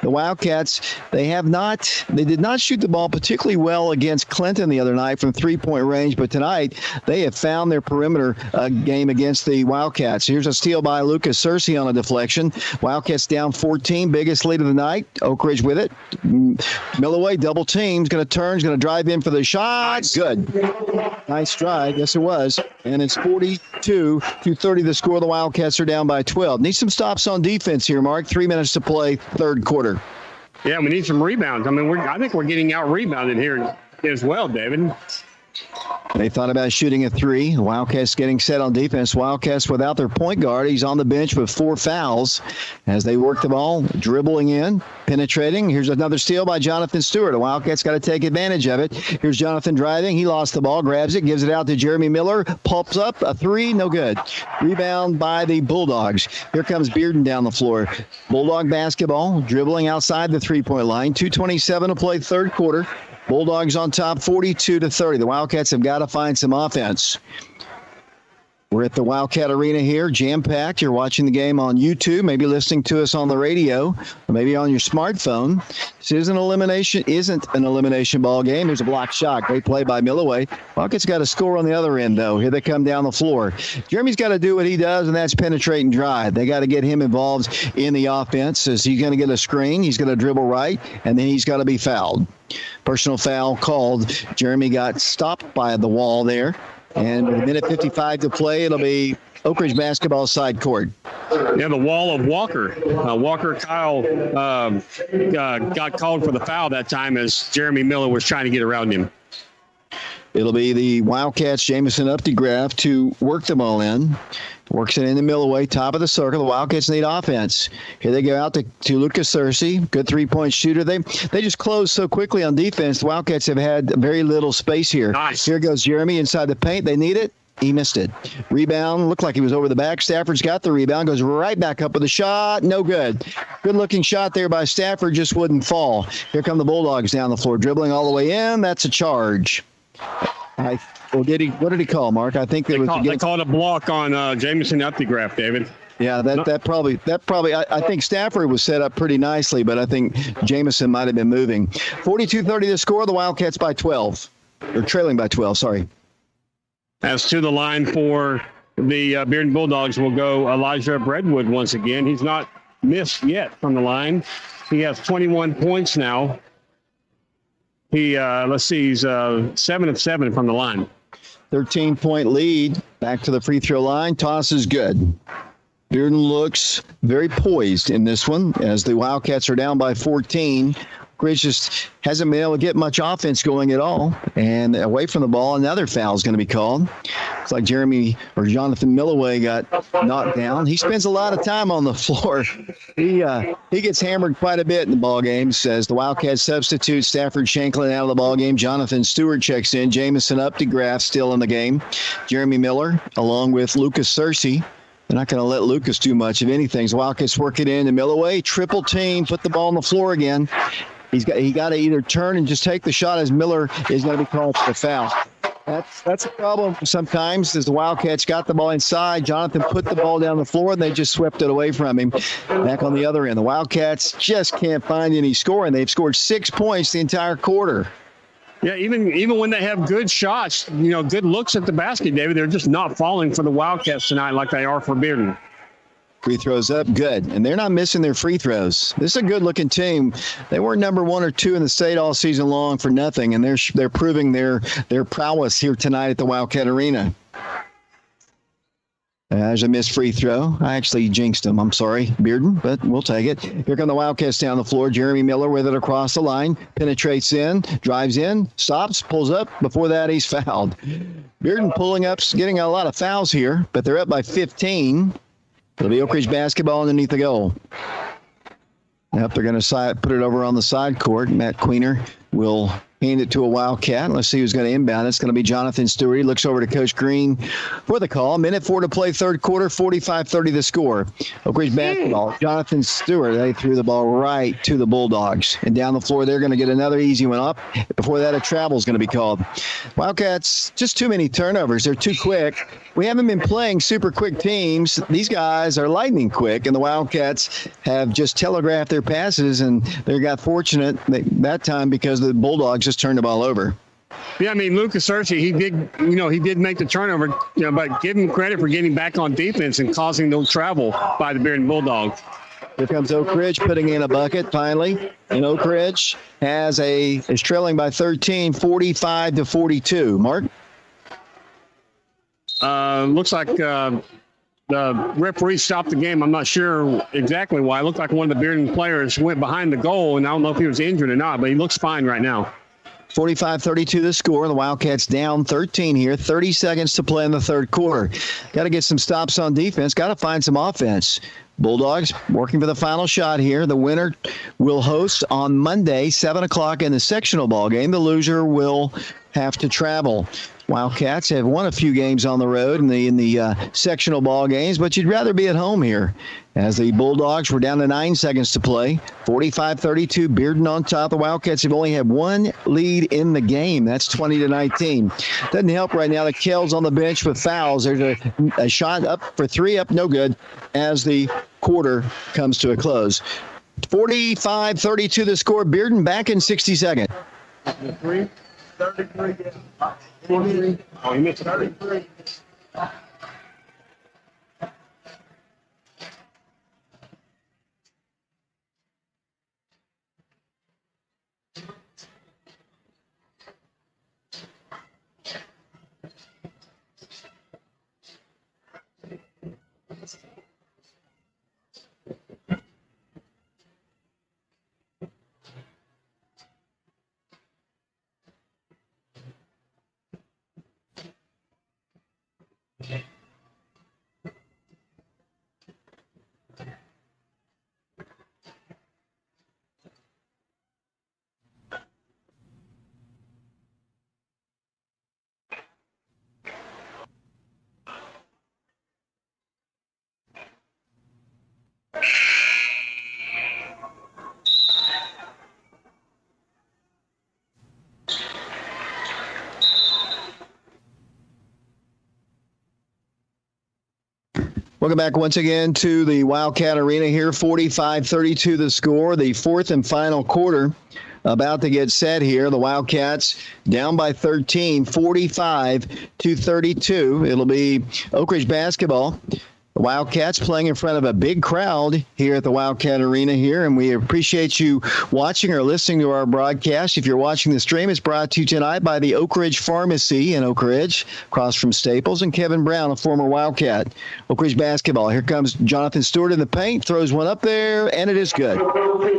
[SPEAKER 3] The Wildcats, they did not shoot the ball particularly well against Clinton the other night from three-point range, but tonight they have found their perimeter game against the Wildcats. Here's a steal by Lucas Searcy on a deflection. Wildcats down 14, biggest lead of the night. Oak Ridge with it. Milloway double teams, going to turn, going to drive in for the shot.
[SPEAKER 5] Nice.
[SPEAKER 3] Good. Nice drive. Yes, it was. And it's 42-30 the score. The Wildcats are down by 12. Need some stops on defense here, Mark. 3 minutes to play, third quarter.
[SPEAKER 5] Yeah, we need some rebounds. I mean, I think we're getting out-rebounded here as well, David.
[SPEAKER 3] They thought about shooting a three. The Wildcats getting set on defense. Wildcats without their point guard. He's on the bench with 4 fouls as they work the ball, dribbling in, penetrating. Here's another steal by Jonathan Stewart. The Wildcats got to take advantage of it. Here's Jonathan driving. He lost the ball, grabs it, gives it out to Jeremy Miller. Pulps up, a three, no good. Rebound by the Bulldogs. Here comes Bearden down the floor. Bulldog basketball, dribbling outside the three-point line. 2:27 to play, third quarter. Bulldogs on top, 42-30. The Wildcats have got to find some offense. We're at the Wildcat Arena here, jam-packed. You're watching the game on YouTube, maybe listening to us on the radio, or maybe on your smartphone. This isn't an elimination ball game. There's a blocked shot. Great play by Milloway. Wildcats got a score on the other end, though. Here they come down the floor. Jeremy's got to do what he does, and that's penetrate and drive. They got to get him involved in the offense. As he's going to get a screen, he's going to dribble right, and then he's got to be fouled. Personal foul called. Jeremy got stopped by the wall there. And with a minute 55 to play, it'll be Oak Ridge basketball side court.
[SPEAKER 5] Yeah, the wall of Walker. Kyle got called for the foul that time as Jeremy Miller was trying to get around him.
[SPEAKER 3] It'll be the Wildcats, Jamison Updegraff, to work the ball in. Works it in the Milloway, top of the circle. The Wildcats need offense. Here they go out to Lucas Searcy, good three-point shooter. They just closed so quickly on defense. The Wildcats have had very little space here.
[SPEAKER 5] Nice.
[SPEAKER 3] Here goes Jeremy inside the paint. They need it. He missed it. Rebound, looked like he was over the back. Stafford's got the rebound, goes right back up with a shot. No good. Good-looking shot there by Stafford, just wouldn't fall. Here come the Bulldogs down the floor, dribbling all the way in. That's a charge. What did he call, Mark? I think
[SPEAKER 5] they called a block on Jamison Updegraff, David.
[SPEAKER 3] Yeah, that probably. I think Stafford was set up pretty nicely, but I think Jamison might have been moving. 42-30 the score. The Wildcats by 12, or trailing by 12. Sorry.
[SPEAKER 5] As to the line for the Bearden Bulldogs will go Elijah Breadwood once again. He's not missed yet from the line. He has 21 points now. He's 7 of 7 from the line. 13-point lead. Back to the free throw line. Toss is good. Bearden looks very poised in this one as the Wildcats are down by 14. Ridge just hasn't been able to get much offense going at all. And away from the ball, another foul is going to be called. Looks like Jonathan Milloway got knocked down. He spends a lot of time on the floor. He gets hammered quite a bit in the ball game. Says the Wildcats substitute Stafford Shanklin out of the ball game. Jonathan Stewart checks in. Jamison Updegraff still in the game. Jeremy Miller along with Lucas Searcy. They're not going to let Lucas do much of anything. The Wildcats work it in to Milloway. Triple team. Put the ball on the floor again. He got to either turn and just take the shot as Miller is going to be called for the foul. That's a problem sometimes as the Wildcats got the ball inside. Jonathan put the ball down the floor and they just swept it away from him. Back on the other end, the Wildcats just can't find any score, and they've scored 6 points the entire quarter. Yeah, even when they have good shots, good looks at the basket, David, they're just not falling for the Wildcats tonight like they are for Bearden.
[SPEAKER 3] Free throws up, good. And they're not missing their free throws. This is a good-looking team. They were number 1 or 2 in the state all season long for nothing, and they're proving their prowess here tonight at the Wildcat Arena. There's a missed free throw. I actually jinxed him. I'm sorry, Bearden, but we'll take it. Here come the Wildcats down the floor. Jeremy Miller with it across the line. Penetrates in, drives in, stops, pulls up. Before that, he's fouled. Bearden pulling up, getting a lot of fouls here, but they're up by 15. It'll be Oak Ridge basketball underneath the goal. Yep, they're going to put it over on the side court. Matt Queener will hand it to a Wildcat. Let's see who's going to inbound. It's going to be Jonathan Stewart. He looks over to Coach Green for the call. 1:04 to play, third quarter, 45-30 the score. Oak Ridge basketball. Jonathan Stewart, they threw the ball right to the Bulldogs. And down the floor, they're going to get another easy one up. Before that, a travel is going to be called. Wildcats, just too many turnovers. They're too quick. we haven't been playing super quick teams. These guys are lightning quick, and the Wildcats have just telegraphed their passes, and they got fortunate that time because the Bulldogs just turned the ball over.
[SPEAKER 5] Yeah, I mean, Lucas Searcy, he did make the turnover, but give him credit for getting back on defense and causing no travel by the Bearden Bulldogs.
[SPEAKER 3] Here comes Oak Ridge putting in a bucket finally. And Oak Ridge is trailing by 13, 45-42. Mark?
[SPEAKER 5] Looks like the referee stopped the game. I'm not sure exactly why. It looked like one of the Bearden players went behind the goal, and I don't know if he was injured or not, but he looks fine right now.
[SPEAKER 3] 45-32 the score. The Wildcats down 13 here. 30 seconds to play in the third quarter. Got to get some stops on defense. Got to find some offense. Bulldogs working for the final shot here. The winner will host on Monday, 7 o'clock in the sectional ball game. The loser will have to travel. Wildcats have won a few games on the road in the sectional ball games, but you'd rather be at home here. As the Bulldogs were down to 9 seconds to play, 45-32, Bearden on top. The Wildcats have only had one lead in the game. That's 20-19. Doesn't help right now. The Kells on the bench with fouls. There's a shot up for three, up no good as the quarter comes to a close. 45-32 the score. Bearden back in 60 seconds.
[SPEAKER 1] 33, yeah. 43.
[SPEAKER 5] Oh, he missed
[SPEAKER 1] 33.
[SPEAKER 3] Welcome back once again to the Wildcat Arena here. 45-32 the score. The fourth and final quarter about to get set here. The Wildcats down by 13, 45-32. It'll be Oak Ridge basketball. The Wildcats playing in front of a big crowd here at the Wildcat Arena here, and we appreciate you watching or listening to our broadcast. If you're watching the stream, it's brought to you tonight by the Oak Ridge Pharmacy in Oak Ridge, across from Staples, and Kevin Brown, a former Wildcat. Oak Ridge basketball. Here comes Jonathan Stewart in the paint, throws one up there, and it is good.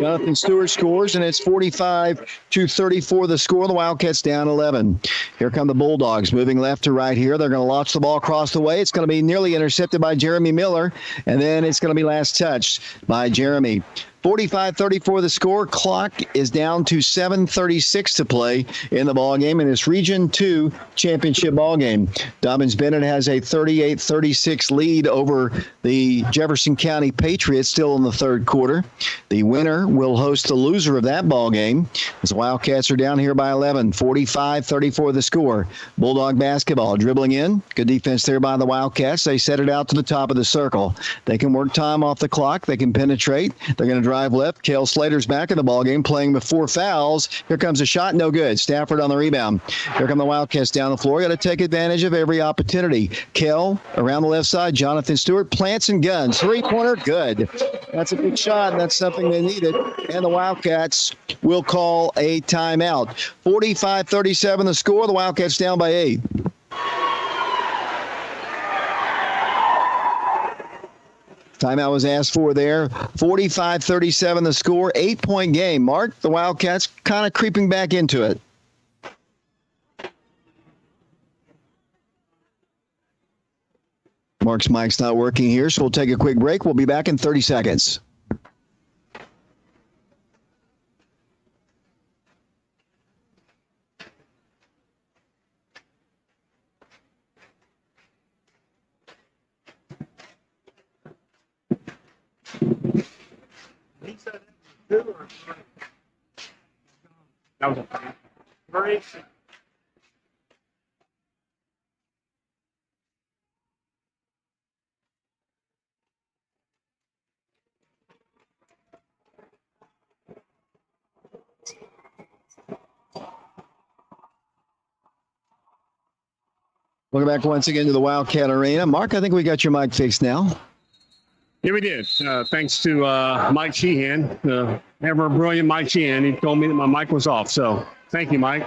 [SPEAKER 3] Jonathan Stewart scores, and it's 45-34 the score. The Wildcats down 11. Here come the Bulldogs moving left to right here. They're going to launch the ball across the way. It's going to be nearly intercepted by Jeremy Miller, and then it's going to be last touched by Jeremy. 45-34 the score. Clock is down to 7:36 to play in the ball game in this Region 2 championship ball game. Dobbins-Bennett has a 38-36 lead over the Jefferson County Patriots still in the third quarter. The winner will host the loser of that ball game as the Wildcats are down here by 11. 45-34 the score. Bulldog basketball dribbling in. Good defense there by the Wildcats. They set it out to the top of the circle. They can work time off the clock. They can penetrate. They're going to drive left. Kale Slater's back in the ballgame playing with 4 fouls. Here comes a shot. No good. Stafford on the rebound. Here come the Wildcats down the floor. Got to take advantage of every opportunity. Kale around the left side. Jonathan Stewart plants and guns. 3-pointer. Good. That's a big shot, and that's something they needed. And the Wildcats will call a timeout. 45-37 the score. The Wildcats down by 8. Timeout was asked for there. 45-37 the score. 8-point game. Mark, the Wildcats kind of creeping back into it. Mark's mic's not working here, so we'll take a quick break. We'll be back in 30 seconds.
[SPEAKER 5] That was a
[SPEAKER 1] Three.
[SPEAKER 3] Welcome back once again to the Wildcat Arena. Mark, I think we got your mic fixed now.
[SPEAKER 5] Yeah, we did. Thanks to Mike Sheehan, the ever brilliant Mike Sheehan. He told me that my mic was off. So thank you, Mike.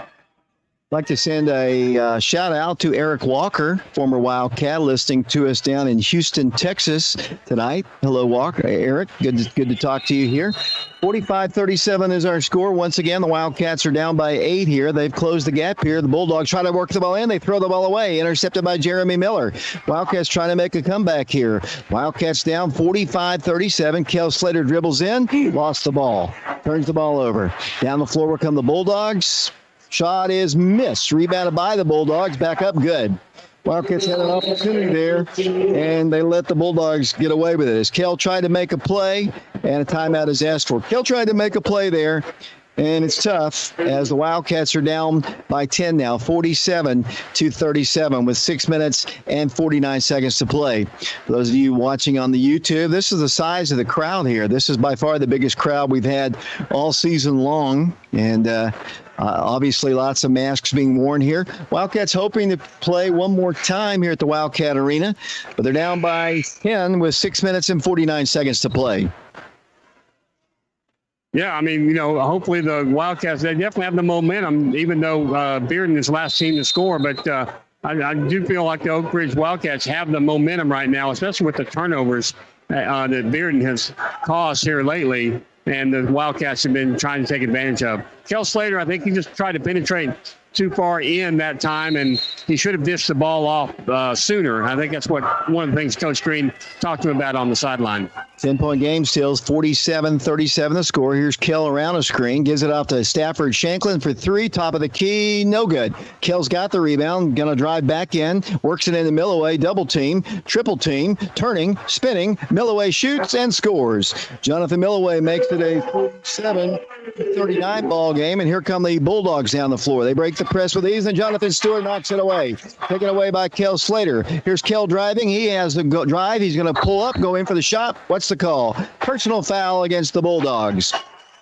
[SPEAKER 3] I'd like to send a shout out to Eric Walker, former Wildcat, listening to us down in Houston, Texas tonight. Hello, Walker. Eric, good to talk to you here. 45-37 is our score. Once again, the Wildcats are down by 8 here. They've closed the gap here. The Bulldogs try to work the ball in. They throw the ball away. Intercepted by Jeremy Miller. Wildcats trying to make a comeback here. Wildcats down 45-37. Kel Slater dribbles in. Lost the ball. Turns the ball over. Down the floor will come the Bulldogs. Shot is missed. Rebounded by the Bulldogs. Back up good. Wildcats had an opportunity there, and they let the Bulldogs get away with it. As Kel tried to make a play, and a timeout is asked for. Kel tried to make a play there, and it's tough as the Wildcats are down by 10 now, 47-37 with 6 minutes and 49 seconds to play. For those of you watching on the YouTube, this is the size of the crowd here. This is by far the biggest crowd we've had all season long, and obviously lots of masks being worn here. Wildcats hoping to play one more time here at the Wildcat Arena, but they're down by 10 with 6 minutes and 49 seconds to play.
[SPEAKER 5] Yeah, I mean, hopefully the Wildcats, they definitely have the momentum, even though Bearden is the last team to score. But I do feel like the Oak Ridge Wildcats have the momentum right now, especially with the turnovers that Bearden has caused here lately. And the Wildcats have been trying to take advantage of. Kel Slater, I think he just tried to penetrate too far in that time, and he should have dished the ball off sooner. I think that's one of the things Coach Green talked to him about on the sideline.
[SPEAKER 3] 10-point game still, 47-37 the score. Here's Kel around a screen, gives it off to Stafford Shanklin for three, top of the key, no good. Kel's got the rebound, gonna drive back in, works it into Milloway, double team, triple team, turning, spinning, Milloway shoots and scores. Jonathan Milloway makes it a 47-39 ball game, and here come the Bulldogs down the floor. They break the press with ease, and Jonathan Stewart knocks it away. Taken away by Kel Slater. Here's Kel driving. He has the drive. He's going to pull up, go in for the shot. What's the call? Personal foul against the Bulldogs.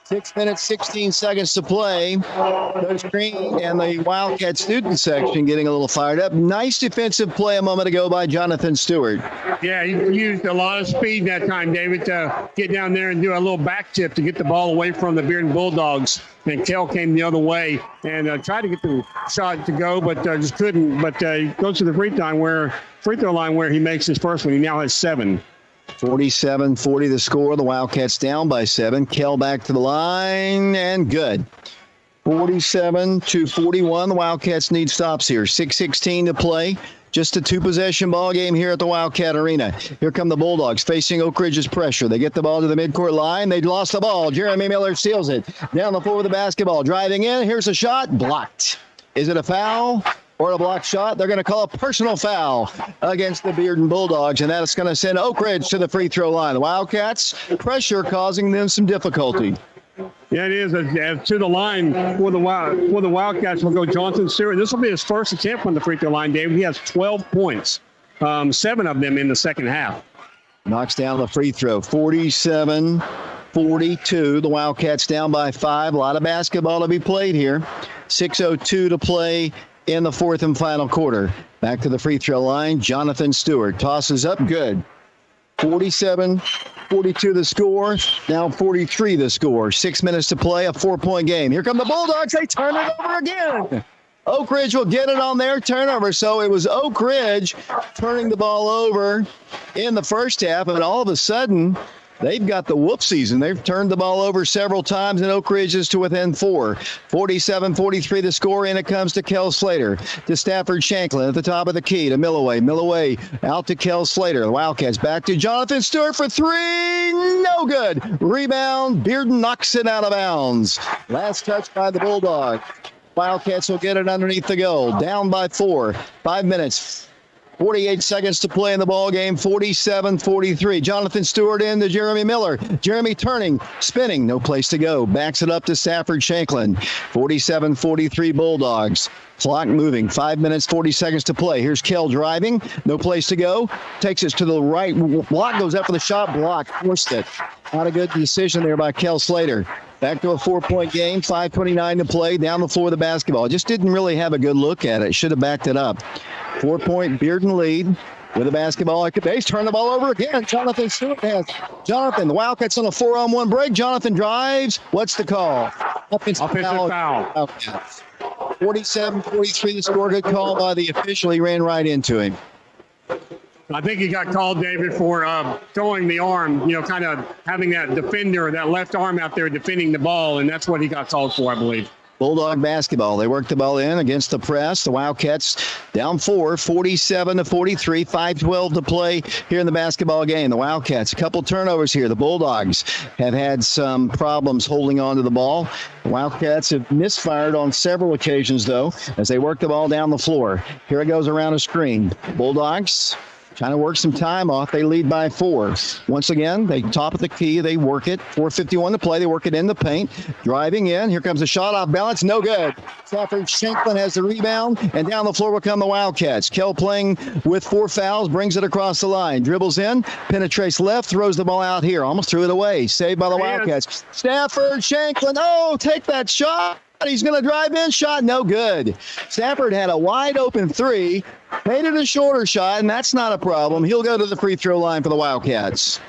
[SPEAKER 3] 6 minutes, 16 seconds to play. Coach Green and the Wildcat student section getting a little fired up. Nice defensive play a moment ago by Jonathan Stewart.
[SPEAKER 5] Yeah, he used a lot of speed that time, David, to get down there and do a little back tip to get the ball away from the Bearden Bulldogs. And Kel came the other way and tried to get the shot to go, but just couldn't. But he goes to the free throw line where he makes his first one. He now has 7.
[SPEAKER 3] 47-40 the score. The Wildcats down by 7. Kel back to the line, and good. 47-41. The Wildcats need stops here. 6:16 to play. Just a two-possession ball game here at the Wildcat Arena. Here come the Bulldogs facing Oak Ridge's pressure. They get the ball to the midcourt line. They lost the ball. Jeremy Miller steals it. Down the floor with the basketball. Driving in. Here's a shot. Blocked. Is it a foul or a blocked shot? They're going to call a personal foul against the Bearden Bulldogs, and that's going to send Oak Ridge to the free throw line. The Wildcats, pressure causing them some difficulty.
[SPEAKER 5] Yeah, it is. To the line for the Wildcats will go Jonathan Stewart. This will be his first attempt on the free throw line, David. He has 12 points, 7 of them in the second half.
[SPEAKER 3] Knocks down the free throw. 47-42. The Wildcats down by 5. A lot of basketball to be played here. 6:02 to play in the fourth and final quarter. Back to the free throw line. Jonathan Stewart tosses up good. 47-42 the score. Now 43 the score. 6 minutes to play, a 4-point game. Here come the Bulldogs. They turn it over again. Oak Ridge will get it on their turnover. So it was Oak Ridge turning the ball over in the first half, and all of a sudden, they've got the whoopsies, and they've turned the ball over several times, and Oak Ridge is to within 4. 47-43 the score, and it comes to Kel Slater. To Stafford Shanklin at the top of the key to Milloway. Milloway out to Kel Slater. The Wildcats back to Jonathan Stewart for 3. No good. Rebound. Bearden knocks it out of bounds. Last touch by the Bulldogs. Wildcats will get it underneath the goal. Down by 4. 5 minutes. 48 seconds to play in the ball game. 47-43. Jonathan Stewart in to Jeremy Miller. Jeremy turning, spinning, no place to go. Backs it up to Stafford Shanklin. 47-43 Bulldogs. Clock moving. 5 minutes, 40 seconds to play. Here's Kel driving. No place to go. Takes it to the right. Block goes up for the shot. Block. Forced it. Not a good decision there by Kel Slater. Back to a 4-point game. 5:29 to play. Down the floor of the basketball. Just didn't really have a good look at it. Should have backed it up. 4-point Bearden lead with the basketball at the base. Turn the ball over again. Jonathan Stewart has Jonathan. The Wildcats on a 4-on-1 break. Jonathan drives. What's the call? Offensive foul. Wildcats. 47-43 the score. Good call by the official. He ran right into him.
[SPEAKER 5] I think he got called, David, for throwing the arm, kind of having that defender, that left arm out there defending the ball, and that's what he got called for, I believe.
[SPEAKER 3] Bulldog basketball. They work the ball in against the press. The Wildcats down 4, 47-43, 5:12 to play here in the basketball game. The Wildcats, a couple turnovers here. The Bulldogs have had some problems holding on to the ball. The Wildcats have misfired on several occasions, though, as they work the ball down the floor. Here it goes around a screen. Bulldogs trying to work some time off. They lead by 4. Once again, they top of the key. They work it. 4:51 to play. They work it in the paint. Driving in. Here comes a shot off balance. No good. Stafford Shanklin has the rebound. And down the floor will come the Wildcats. Kell playing with 4 fouls. Brings it across the line. Dribbles in. Penetrates left. Throws the ball out here. Almost threw it away. Saved by the Wildcats. Stafford Shanklin. Oh, take that shot. He's going to drive in. Shot no good. Stafford had a wide open 3. Made it a shorter shot, and that's not a problem. He'll go to the free throw line for the Wildcats.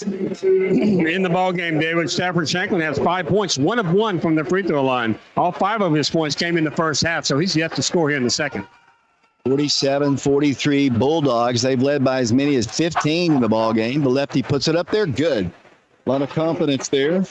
[SPEAKER 5] In the ball game, David, Stafford Shanklin has 5 points, 1 of 1 from the free throw line. All 5 of his points came in the first half, so he's yet to score here in the second.
[SPEAKER 3] 47-43 Bulldogs. They've led by as many as 15 in the ball game. The lefty puts it up there. Good. A lot of confidence there.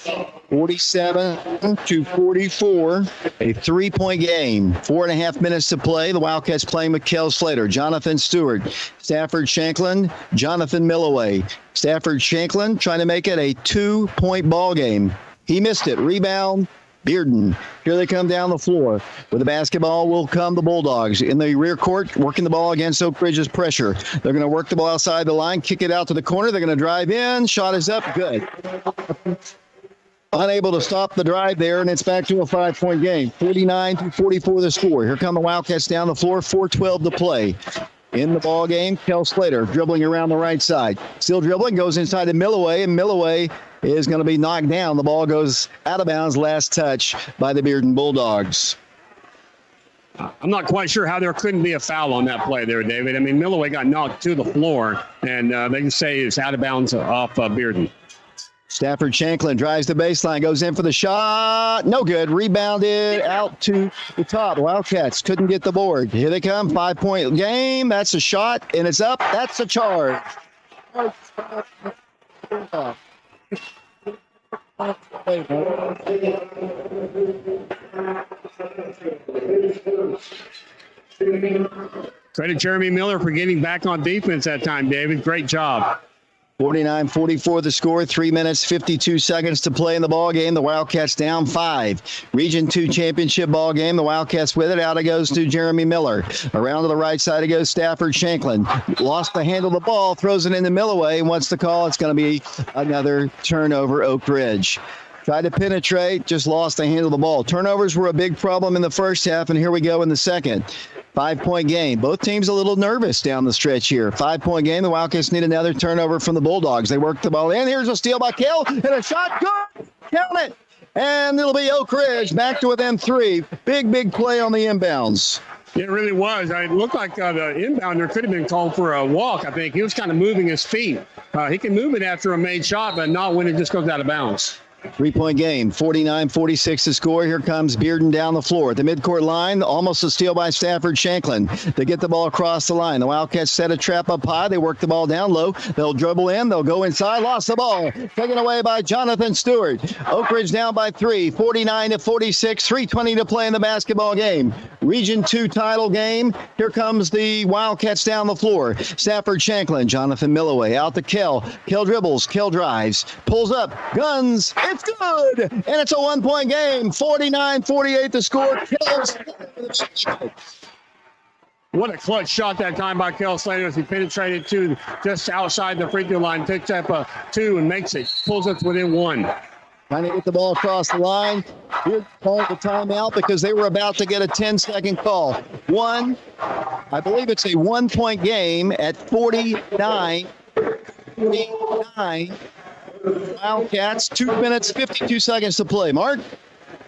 [SPEAKER 3] 47-44, a 3-point game. 4.5 minutes to play. The Wildcats playing with Kell Slater, Jonathan Stewart, Stafford Shanklin, Jonathan Milloway. Stafford Shanklin trying to make it a 2-point ball game. He missed it. Rebound, Bearden. Here they come down the floor. With the basketball will come the Bulldogs. In the rear court, working the ball against Oak Ridge's pressure. They're going to work the ball outside the line, kick it out to the corner. They're going to drive in. Shot is up. Good. Unable to stop the drive there, and it's back to a 5-point game. 49-44 the score. Here come the Wildcats down the floor. 4:12 to play. In the ball game, Kell Slater dribbling around the right side. Still dribbling, goes inside to Milloway, and Milloway is going to be knocked down. The ball goes out of bounds, last touch by the Bearden Bulldogs.
[SPEAKER 5] I'm not quite sure how there couldn't be a foul on that play there, David. I mean, Milloway got knocked to the floor, and they can say it's out of bounds off Bearden.
[SPEAKER 3] Stafford Shanklin drives the baseline, goes in for the shot. No good. Rebounded out to the top. Wildcats couldn't get the board. Here they come. 5-point game. That's a shot, and it's up. That's a charge.
[SPEAKER 5] Credit Jeremy Miller for getting back on defense that time, David. Great job.
[SPEAKER 3] 49-44 the score. 3 minutes, 52 seconds to play in the ball game. The Wildcats down 5. Region 2 championship ball game. The Wildcats with it. Out it goes to Jeremy Miller. Around to the right side it goes Stafford Shanklin. Lost the handle of the ball. Throws it into Milloway. And what's the call? It's going to be another turnover, Oak Ridge. Tried to penetrate, just lost the handle of the ball. Turnovers were a big problem in the first half, and here we go in the second. 5-point game. Both teams a little nervous down the stretch here. 5-point game. The Wildcats need another turnover from the Bulldogs. They work the ball in. Here's a steal by Kell, and a shot. Good. Count it. And it'll be Oak Ridge back to within 3. Big play on the inbounds.
[SPEAKER 5] It really was. It looked like the inbounder could have been called for a walk, I think. He was kind of moving his feet. He can move it after a made shot, but not when it just goes out of bounds.
[SPEAKER 3] 3-point game, 49-46 to score. Here comes Bearden down the floor at the midcourt line. Almost a steal by Stafford Shanklin. They get the ball across the line. The Wildcats set a trap up high. They work the ball down low. They'll dribble in. They'll go inside. Lost the ball. Taken away by Jonathan Stewart. Oak Ridge down by 3, 49-46. 3:20 to play in the basketball game. Region 2 title game. Here comes the Wildcats down the floor. Stafford Shanklin, Jonathan Milloway out to Kell. Kell dribbles. Kell drives. Pulls up. Guns. It's good. And it's a 1-point game. 49-48 the score.
[SPEAKER 5] What a clutch shot that time by Kell Slater as he penetrated to just outside the free throw line, picks up a 2 and makes it, pulls us within 1.
[SPEAKER 3] Trying to get the ball across the line. Here called the timeout because they were about to get a 10-second call. I believe it's a 1-point game at 49. Wildcats, 2 minutes, 52 seconds to play. Mark?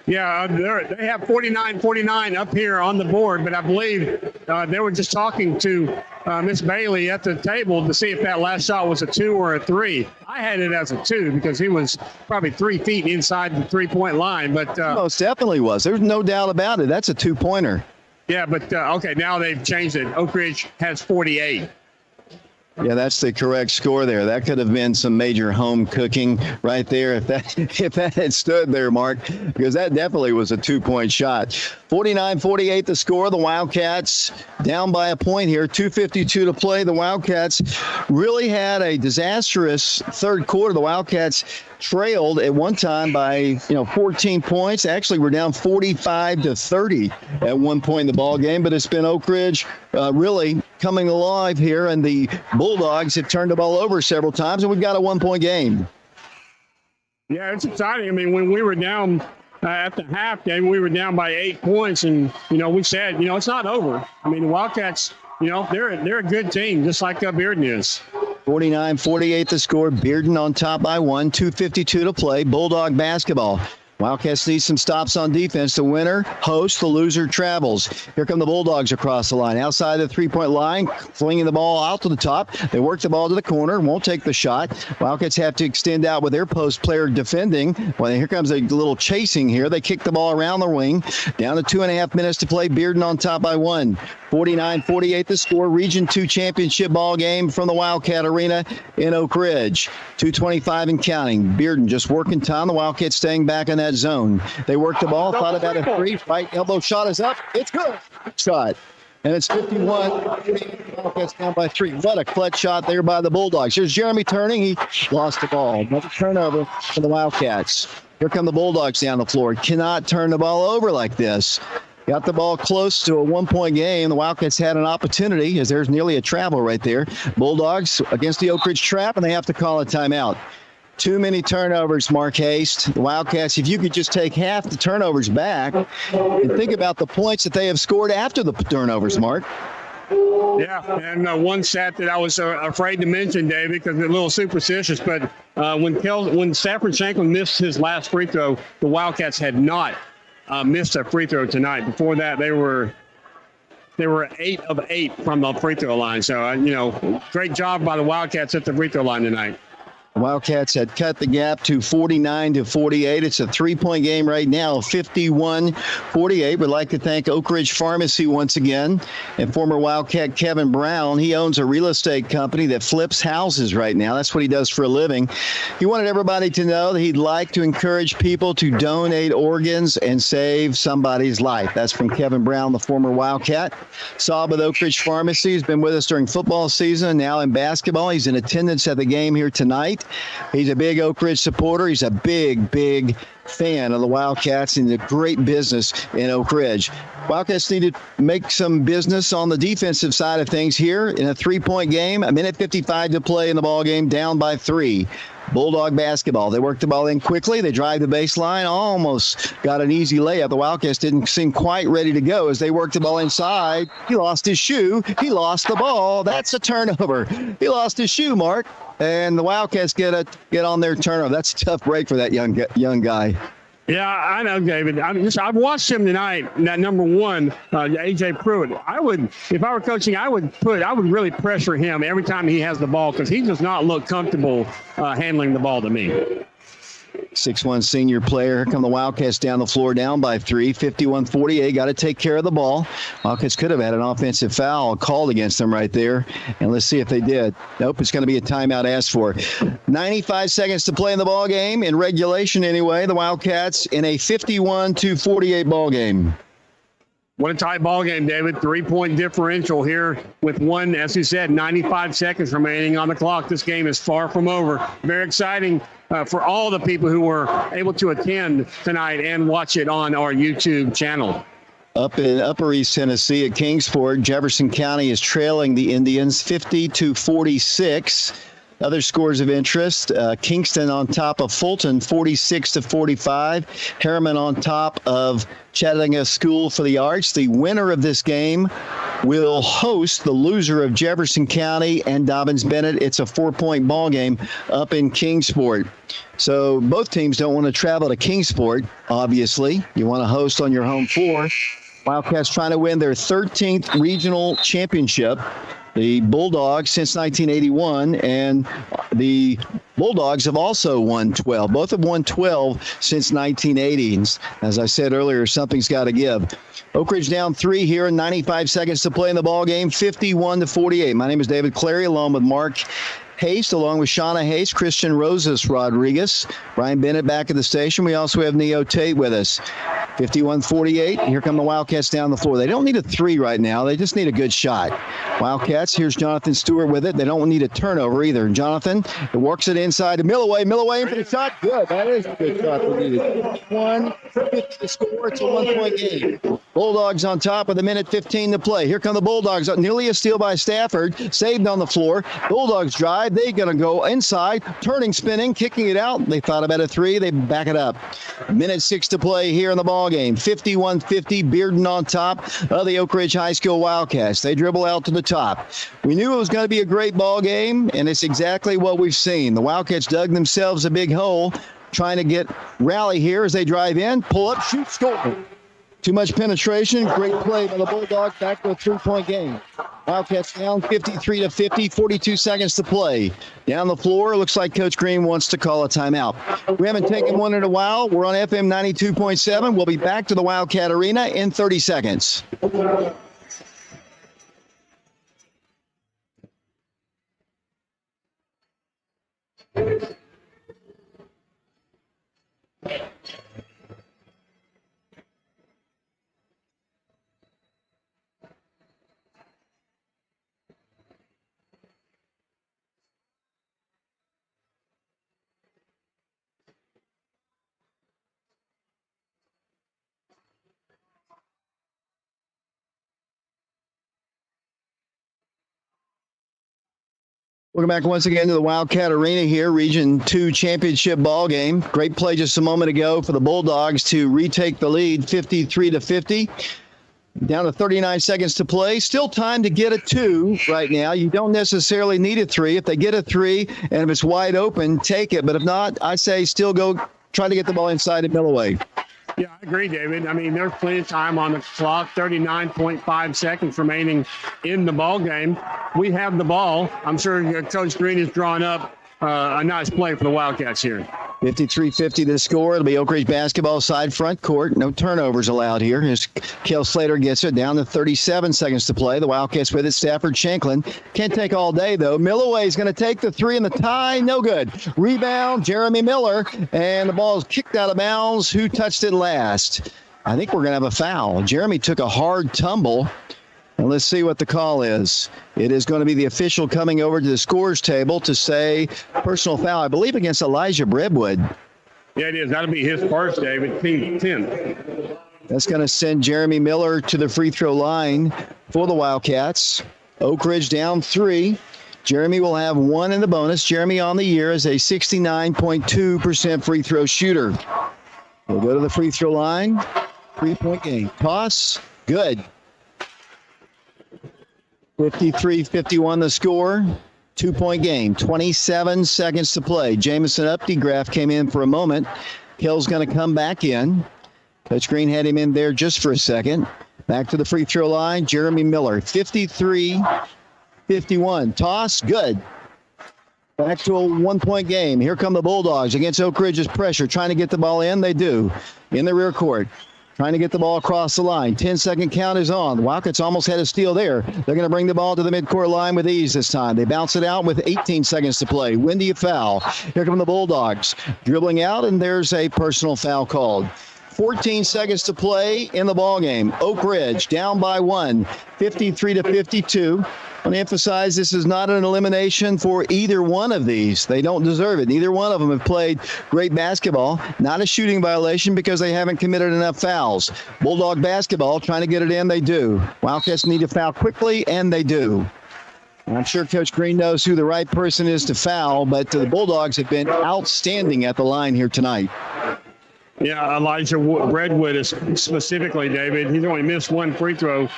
[SPEAKER 5] Yeah, they have 49-49 up here on the board, but I believe they were just talking to Miss Bailey at the table to see if that last shot was a 2 or a 3. I had it as a 2 because he was probably 3 feet inside the three-point line. But
[SPEAKER 7] most definitely was. There's no doubt about it. That's a 2-pointer.
[SPEAKER 5] Yeah, but okay, now they've changed it. Oak Ridge has 48.
[SPEAKER 7] Yeah, that's the correct score there. That could have been some major home cooking right there if that had stood there, Mark, because that definitely was a 2-point shot. 49-48 the score. The Wildcats down by a point here. 2:52 to play. The Wildcats really had a disastrous third quarter. The Wildcats trailed at one time by 14 points. Actually, we're down 45-30 at one point in the ball game, but it's been Oak Ridge really coming alive here, and the Bulldogs have turned the ball over several times, and we've got a 1-point game.
[SPEAKER 5] Yeah, it's exciting. I mean, when we were down at the half game, we were down by 8 points, and we said, it's not over. I mean, the Wildcats, they're a good team, just like Bearden is.
[SPEAKER 7] 49-48 the score. Bearden on top by 1. 2:52 to play. Bulldog basketball. Wildcats need some stops on defense. The winner hosts, the loser travels. Here come the Bulldogs across the line. Outside the three-point line, flinging the ball out to the top. They work the ball to the corner, won't take the shot. Wildcats have to extend out with their post player defending. Well, here comes a little chasing here. They kick the ball around the wing. Down to 2.5 minutes to play. Bearden on top by 1. 49-48 the score. Region 2 championship ball game from the Wildcat Arena in Oak Ridge. 2:25 and counting. Bearden just working time. The Wildcats staying back in that zone. They work the ball. Thought about a 3. Right elbow shot is up. It's good. Shot. And it's 51. Wildcats down by 3. What a clutch shot there by the Bulldogs. Here's Jeremy turning. He lost the ball. Another turnover for the Wildcats. Here come the Bulldogs down the floor. Cannot turn the ball over like this. Got the ball close to a 1-point game. The Wildcats had an opportunity as there's nearly a travel right there. Bulldogs against the Oak Ridge trap, and they have to call a timeout. Too many turnovers, Mark Haste. The Wildcats, if you could just take half the turnovers back and think about the points that they have scored after the turnovers, Mark.
[SPEAKER 5] Yeah, and one stat that I was afraid to mention, Dave, because it's a little superstitious, but when Stafford Shanklin missed his last free throw, the Wildcats had not missed a free throw tonight. Before that, they were 8 of 8 from the free throw line. So, great job by the Wildcats at the free throw line tonight.
[SPEAKER 7] Wildcats had cut the gap to 49-48. It's a 3-point game right now, 51-48. We'd like to thank Oak Ridge Pharmacy once again and former Wildcat Kevin Brown. He owns a real estate company that flips houses right now. That's what he does for a living. He wanted everybody to know that he'd like to encourage people to donate organs and save somebody's life. That's from Kevin Brown, the former Wildcat. Saw with Oak Ridge Pharmacy. He's been with us during football season, now in basketball. He's in attendance at the game here tonight. He's a big Oak Ridge supporter. He's a big fan of the Wildcats and the great business in Oak Ridge. Wildcats need to make some business on the defensive side of things here in a 3-point game. 1:55 to play in the ball game, down by 3. Bulldog basketball. They work the ball in quickly. They drive the baseline. Almost got an easy layup. The Wildcats didn't seem quite ready to go as they worked the ball inside. He lost his shoe. He lost the ball. That's a turnover. He lost his shoe, Mark. And the Wildcats get on their turnover. That's a tough break for that young guy.
[SPEAKER 5] Yeah, I know, David. I've watched him tonight. That number 1, AJ Pruitt. If I were coaching, I would really pressure him every time he has the ball because he does not look comfortable handling the ball to me.
[SPEAKER 7] 6'1" senior player. Here come the Wildcats down the floor, down by 3. 51-48. Got to take care of the ball. Wildcats could have had an offensive foul called against them right there. And let's see if they did. Nope, it's going to be a timeout asked for. 95 seconds to play in the ball game. In regulation anyway, the Wildcats in a 51-48 ball game.
[SPEAKER 5] What a tight ball game, David. 3-point differential here with as you said, 95 seconds remaining on the clock. This game is far from over. Very exciting for all the people who were able to attend tonight and watch it on our YouTube channel.
[SPEAKER 7] Up in Upper East Tennessee at Kingsport, Jefferson County is trailing the Indians 50-46. Other scores of interest, Kingston on top of Fulton, 46-45. Harriman on top of Chattanooga School for the Arts. The winner of this game will host the loser of Jefferson County and Dobbins-Bennett. It's a 4-point ball game up in Kingsport. So both teams don't want to travel to Kingsport, obviously. You want to host on your home floor. Wildcats trying to win their 13th regional championship. The Bulldogs since 1981, and the Bulldogs have also won 12. Both have won 12 since 1980. As I said earlier, something's got to give. Oak Ridge down 3 here, 95 seconds to play in the ball game, 51-48. My name is David Clary, along with Mark Haste, along with Shauna Haste, Christian Rosas Rodriguez, Brian Bennett back at the station. We also have Neo Tate with us. 51-48. Here come the Wildcats down the floor. They don't need a 3 right now. They just need a good shot. Wildcats, here's Jonathan Stewart with it. They don't need a turnover either. Jonathan, it works it inside to Millaway. Millaway in for the shot. Good. That is a good shot. 1-50 to score. It's a 1-point game. Bulldogs on top with 1:15 to play. Here come the Bulldogs. Nearly a steal by Stafford. Saved on the floor. Bulldogs drive. They're going to go inside. Turning, spinning, kicking it out. They thought about a 3. They back it up. 1:06 to play here in the ball game. 51-50. Bearden on top of the Oak Ridge High School Wildcats. They dribble out to the top. We knew it was going to be a great ball game, and it's exactly what we've seen. The Wildcats dug themselves a big hole, trying to get rally here as they drive in, pull up, shoot, score. Too much penetration. Great play by the Bulldogs. Back to a 3-point game. Wildcats down 53-50, 42 seconds to play. Down the floor, looks like Coach Green wants to call a timeout. We haven't taken one in a while. We're on FM 92.7. We'll be back to the Wildcat Arena in 30 seconds. Welcome back once again to the Wildcat Arena here, Region 2 Championship ball game. Great play just a moment ago for the Bulldogs to retake the lead, 53-50. Down to 39 seconds to play. Still time to get a 2 right now. You don't necessarily need a 3. If they get a 3 and if it's wide open, take it. But if not, I say still go try to get the ball inside at Millaway.
[SPEAKER 5] Yeah, I agree, David. I mean, there's plenty of time on the clock, 39.5 seconds remaining in the ball game. We have the ball. I'm sure Coach Green has drawn up a nice play for the Wildcats here. 53-50 the score. It'll be Oak Ridge basketball side front court. No turnovers allowed here. As Kel Slater gets it down to 37 seconds to play. The Wildcats with it. Stafford Shanklin. Can't take all day, though. Millaway is going to take the 3 in the tie. No good. Rebound, Jeremy Miller. And the ball is kicked out of bounds. Who touched it last? I think we're going to have a foul. Jeremy took a hard tumble. And let's see what the call is. It is going to be the official coming over to the scores table to say personal foul, I believe, against Elijah Bredwood. Yeah, it is. That'll be his first, David. 10.
[SPEAKER 7] That's going to send Jeremy Miller to the free throw line for the Wildcats. Oak Ridge down 3. Jeremy will have 1 in the bonus. Jeremy on the year is a 69.2% free throw shooter. We'll go to the free throw line. 3-point game. Toss. Good. 53-51 the score. 2-point game. 27 seconds to play. Jamison Updegraff came in for a moment. Hill's going to come back in. Coach Green had him in there just for a second. Back to the free throw line. Jeremy Miller. 53-51. Toss. Good. Back to a 1-point game. Here come the Bulldogs against Oak Ridge's pressure. Trying to get the ball in. They do. In the rear court. Trying to get the ball across the line. 10-second count is on. The Wildcats almost had a steal there. They're going to bring the ball to the midcourt line with ease this time. They bounce it out with 18 seconds to play. Windy foul. Here come the Bulldogs. Dribbling out, and there's a personal foul called. 14 seconds to play in the ballgame. Oak Ridge down by 1, 53-52. I want to emphasize this is not an elimination for either one of these. They don't deserve it. Neither one of them have played great basketball. Not a shooting violation because they haven't committed enough fouls. Bulldog basketball, trying to get it in, they do. Wildcats need to foul quickly, and they do. I'm sure Coach Green knows who the right person is to foul, but the Bulldogs have been outstanding at the line here tonight.
[SPEAKER 5] Yeah, Elijah Redwood is specifically, David. He's only missed one free throw.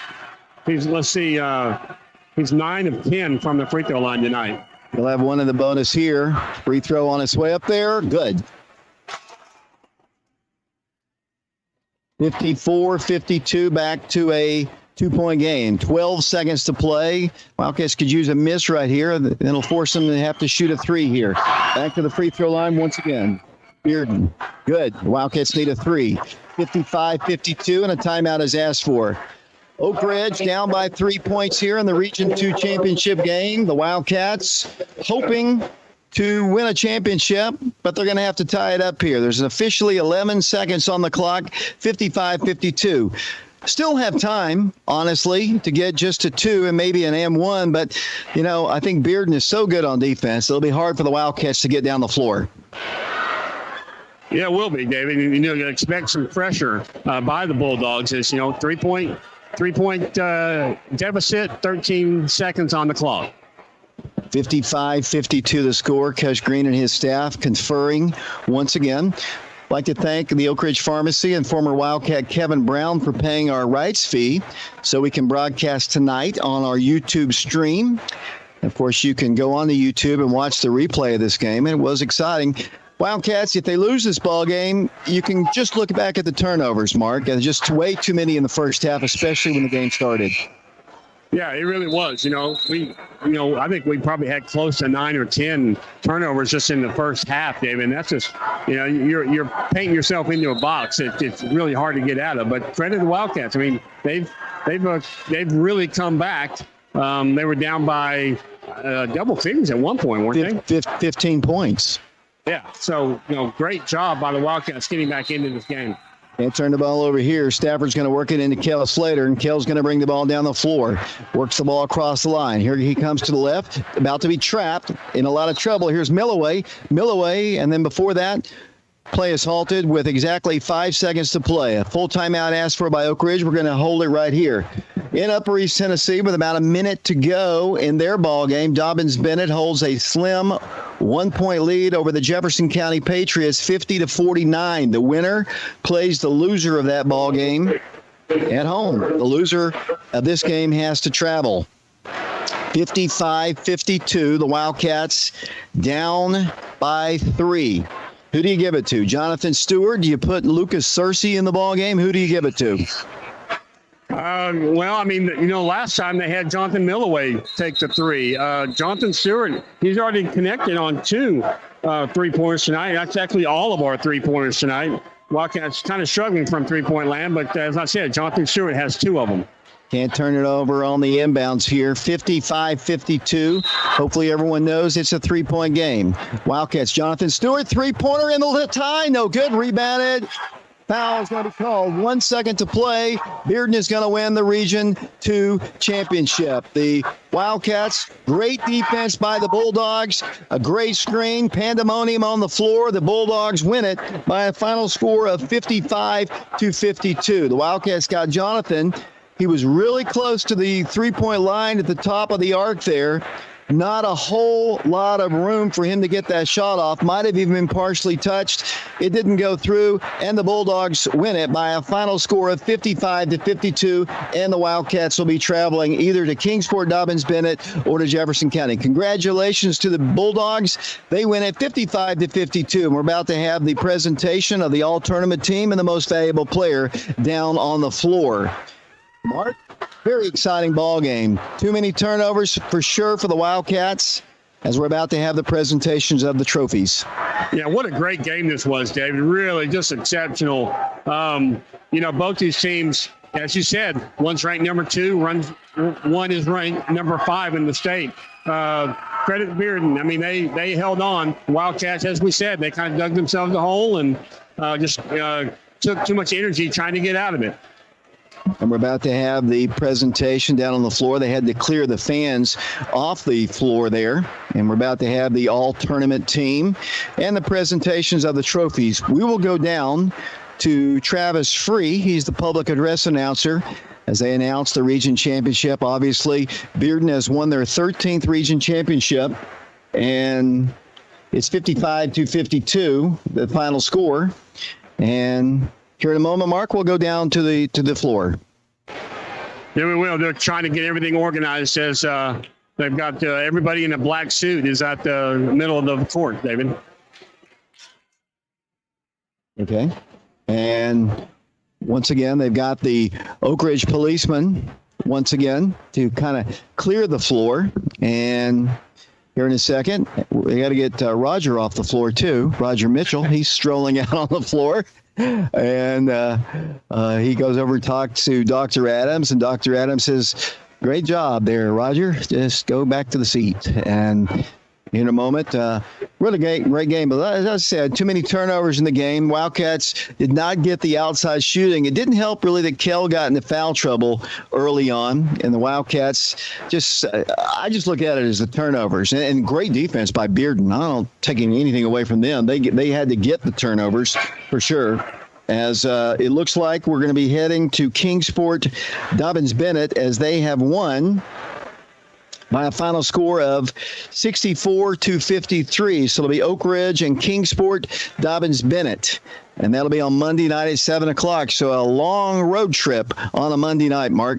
[SPEAKER 5] He's 9 of 10 from the free throw line tonight.
[SPEAKER 7] He'll have one in the bonus here. Free throw on its way up there. Good. 54-52, back to a 2-point game. 12 seconds to play. Wildcats could use a miss right here. It'll force them to have to shoot a 3 here. Back to the free throw line once again. Bearden. Good. The Wildcats need a 3. 55-52, and a timeout is asked for. Oak Ridge down by 3 points here in the Region 2 championship game. The Wildcats hoping to win a championship, but they're going to have to tie it up here. There's officially 11 seconds on the clock, 55-52. Still have time, honestly, to get just to 2 and maybe an M1, but, I think Bearden is so good on defense, it'll be hard for the Wildcats to get down the floor.
[SPEAKER 5] Yeah, it will be, David. You expect some pressure by the Bulldogs. It's, 3-point deficit, 13 seconds on the clock.
[SPEAKER 7] 55-52 the score. Coach Green and his staff conferring once again. I'd like to thank the Oak Ridge Pharmacy and former Wildcat Kevin Brown for paying our rights fee so we can broadcast tonight on our YouTube stream. Of course, you can go on to YouTube and watch the replay of this game, and it was exciting. Wildcats, if they lose this ball game, you can just look back at the turnovers, Mark. There's just way too many in the first half, especially when the game started.
[SPEAKER 5] Yeah, it really was. I think we probably had close to 9 or 10 turnovers just in the first half, David. And that's just, you're painting yourself into a box. It's really hard to get out of. But credit the Wildcats. I mean, they've really come back. They were down by double figures at one point, weren't they?
[SPEAKER 7] 15 points.
[SPEAKER 5] Yeah. So, great job by the Wildcats getting back into this game.
[SPEAKER 7] Can't turn the ball over here. Stafford's going to work it into Kel Slater, and Kel's going to bring the ball down the floor. Works the ball across the line. Here he comes to the left, about to be trapped, in a lot of trouble. Here's Milloway. And then before that, play is halted with exactly 5 seconds to play. A full timeout asked for by Oak Ridge. We're going to hold it right here. In Upper East Tennessee, with about a minute to go in their ball game, Dobbins-Bennett holds a slim 1-point lead over the Jefferson County Patriots, 50-49. The winner plays the loser of that ball game at home. The loser of this game has to travel. 55-52, the Wildcats down by 3. Who do you give it to? Jonathan Stewart? Do you put Lucas Searcy in the ball game? Who do you give it to?
[SPEAKER 5] Last time they had Jonathan Milloway take the 3. Jonathan Stewart, he's already connected on 2 3-pointers tonight. That's actually all of our 3-pointers tonight. Wildcats kind of struggling from 3-point land, but as I said, Jonathan Stewart has 2 of them.
[SPEAKER 7] Can't turn it over on the inbounds here. 55-52. Hopefully everyone knows it's a 3-point game. Wildcats, Jonathan Stewart, 3-pointer in the tie. No good. Rebounded. Foul is going to be called. 1 second to play. Bearden is going to win the Region 2 championship. The Wildcats, great defense by the Bulldogs. A great screen. Pandemonium on the floor. The Bulldogs win it by a final score of 55-52. The Wildcats got Jonathan. He was really close to the 3-point line at the top of the arc there. Not a whole lot of room for him to get that shot off. Might have even been partially touched. It didn't go through, and the Bulldogs win it by a final score of 55-52, and the Wildcats will be traveling either to Kingsport, Dobbins-Bennett, or to Jefferson County. Congratulations to the Bulldogs. They win it 55-52, and we're about to have the presentation of the all-tournament team and the most valuable player down on the floor. Mark, very exciting ball game. Too many turnovers for sure for the Wildcats as we're about to have the presentations of the trophies.
[SPEAKER 5] Yeah, what a great game this was, David. Really just exceptional. Both these teams, as you said, one's ranked number 2, one is ranked number 5 in the state. Credit to Bearden. I mean, they held on. Wildcats, as we said, they kind of dug themselves a hole and took too much energy trying to get out of it.
[SPEAKER 7] And we're about to have the presentation down on the floor. They had to clear the fans off the floor there. And we're about to have the all-tournament team and the presentations of the trophies. We will go down to Travis Free. He's the public address announcer. as they announce the region championship. Obviously, Bearden has won their 13th region championship, and it's 55-52, the final score. And here in a moment, Mark, we'll go down to the floor.
[SPEAKER 5] Yeah, we will. They're trying to get everything organized as they've got everybody in a black suit is at the middle of the court, David.
[SPEAKER 7] Okay. And once again, they've got the Oak Ridge policemen once again to kind of clear the floor. And here in a second, we got to get Roger off the floor, too. Roger Mitchell, he's strolling out on the floor. And he goes over and talks to Dr. Adams, and Dr. Adams says, "Great job there, Roger. Just go back to the seat." And in a moment, really great game. But as I said, too many turnovers in the game. Wildcats did not get the outside shooting. It didn't help really that Kell got into foul trouble early on, and the Wildcats I just look at it as the turnovers and great defense by Bearden. I don't taking anything away from them. They had to get the turnovers for sure. As it looks like we're going to be heading to Kingsport Dobbins-Bennett as they have won by a final score of 64-53. So it'll be Oak Ridge and Kingsport Dobbins-Bennett. And that'll be on Monday night at 7 o'clock. So a long road trip on a Monday night, Mark.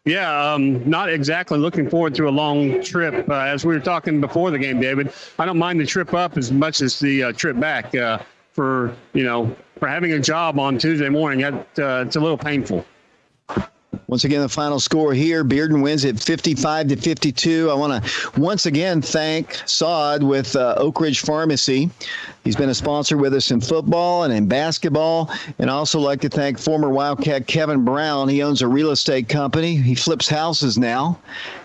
[SPEAKER 5] Yeah, not exactly looking forward to a long trip. As we were talking before the game, David, I don't mind the trip up as much as the trip back. For having a job on Tuesday morning, it's a little painful.
[SPEAKER 7] Once again, the final score here, Bearden wins at 55-52. I want to once again thank Saad with Oak Ridge Pharmacy. He's been a sponsor with us in football and in basketball. And I also like to thank former Wildcat Kevin Brown. He owns a real estate company. He flips houses now.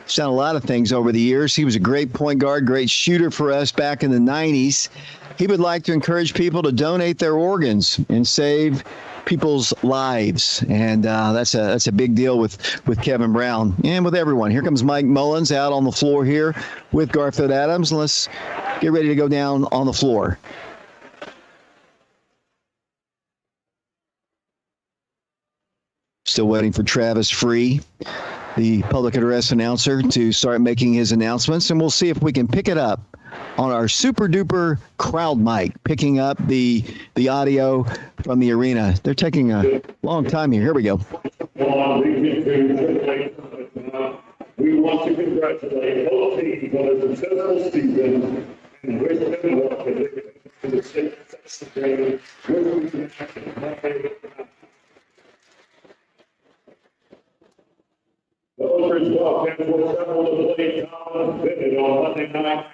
[SPEAKER 7] He's done a lot of things over the years. He was a great point guard, great shooter for us back in the 90s. He would like to encourage people to donate their organs and save people's lives, and that's a big deal with Kevin Brown and with everyone. Here comes Mike Mullins out on the floor here with Garfield Adams. Let's get ready to go down on the floor. Still waiting for Travis Free, the public address announcer, to start making his announcements, and we'll see if we can pick it up on our super duper crowd mic, picking up the audio from the arena. They're taking a long time here. Here we go.
[SPEAKER 6] We want to congratulate both teams on a successful season and wish them luck as they continue to success the The Oak Ridge Wildcats will travel to play Dobbins-Bennett on Monday night.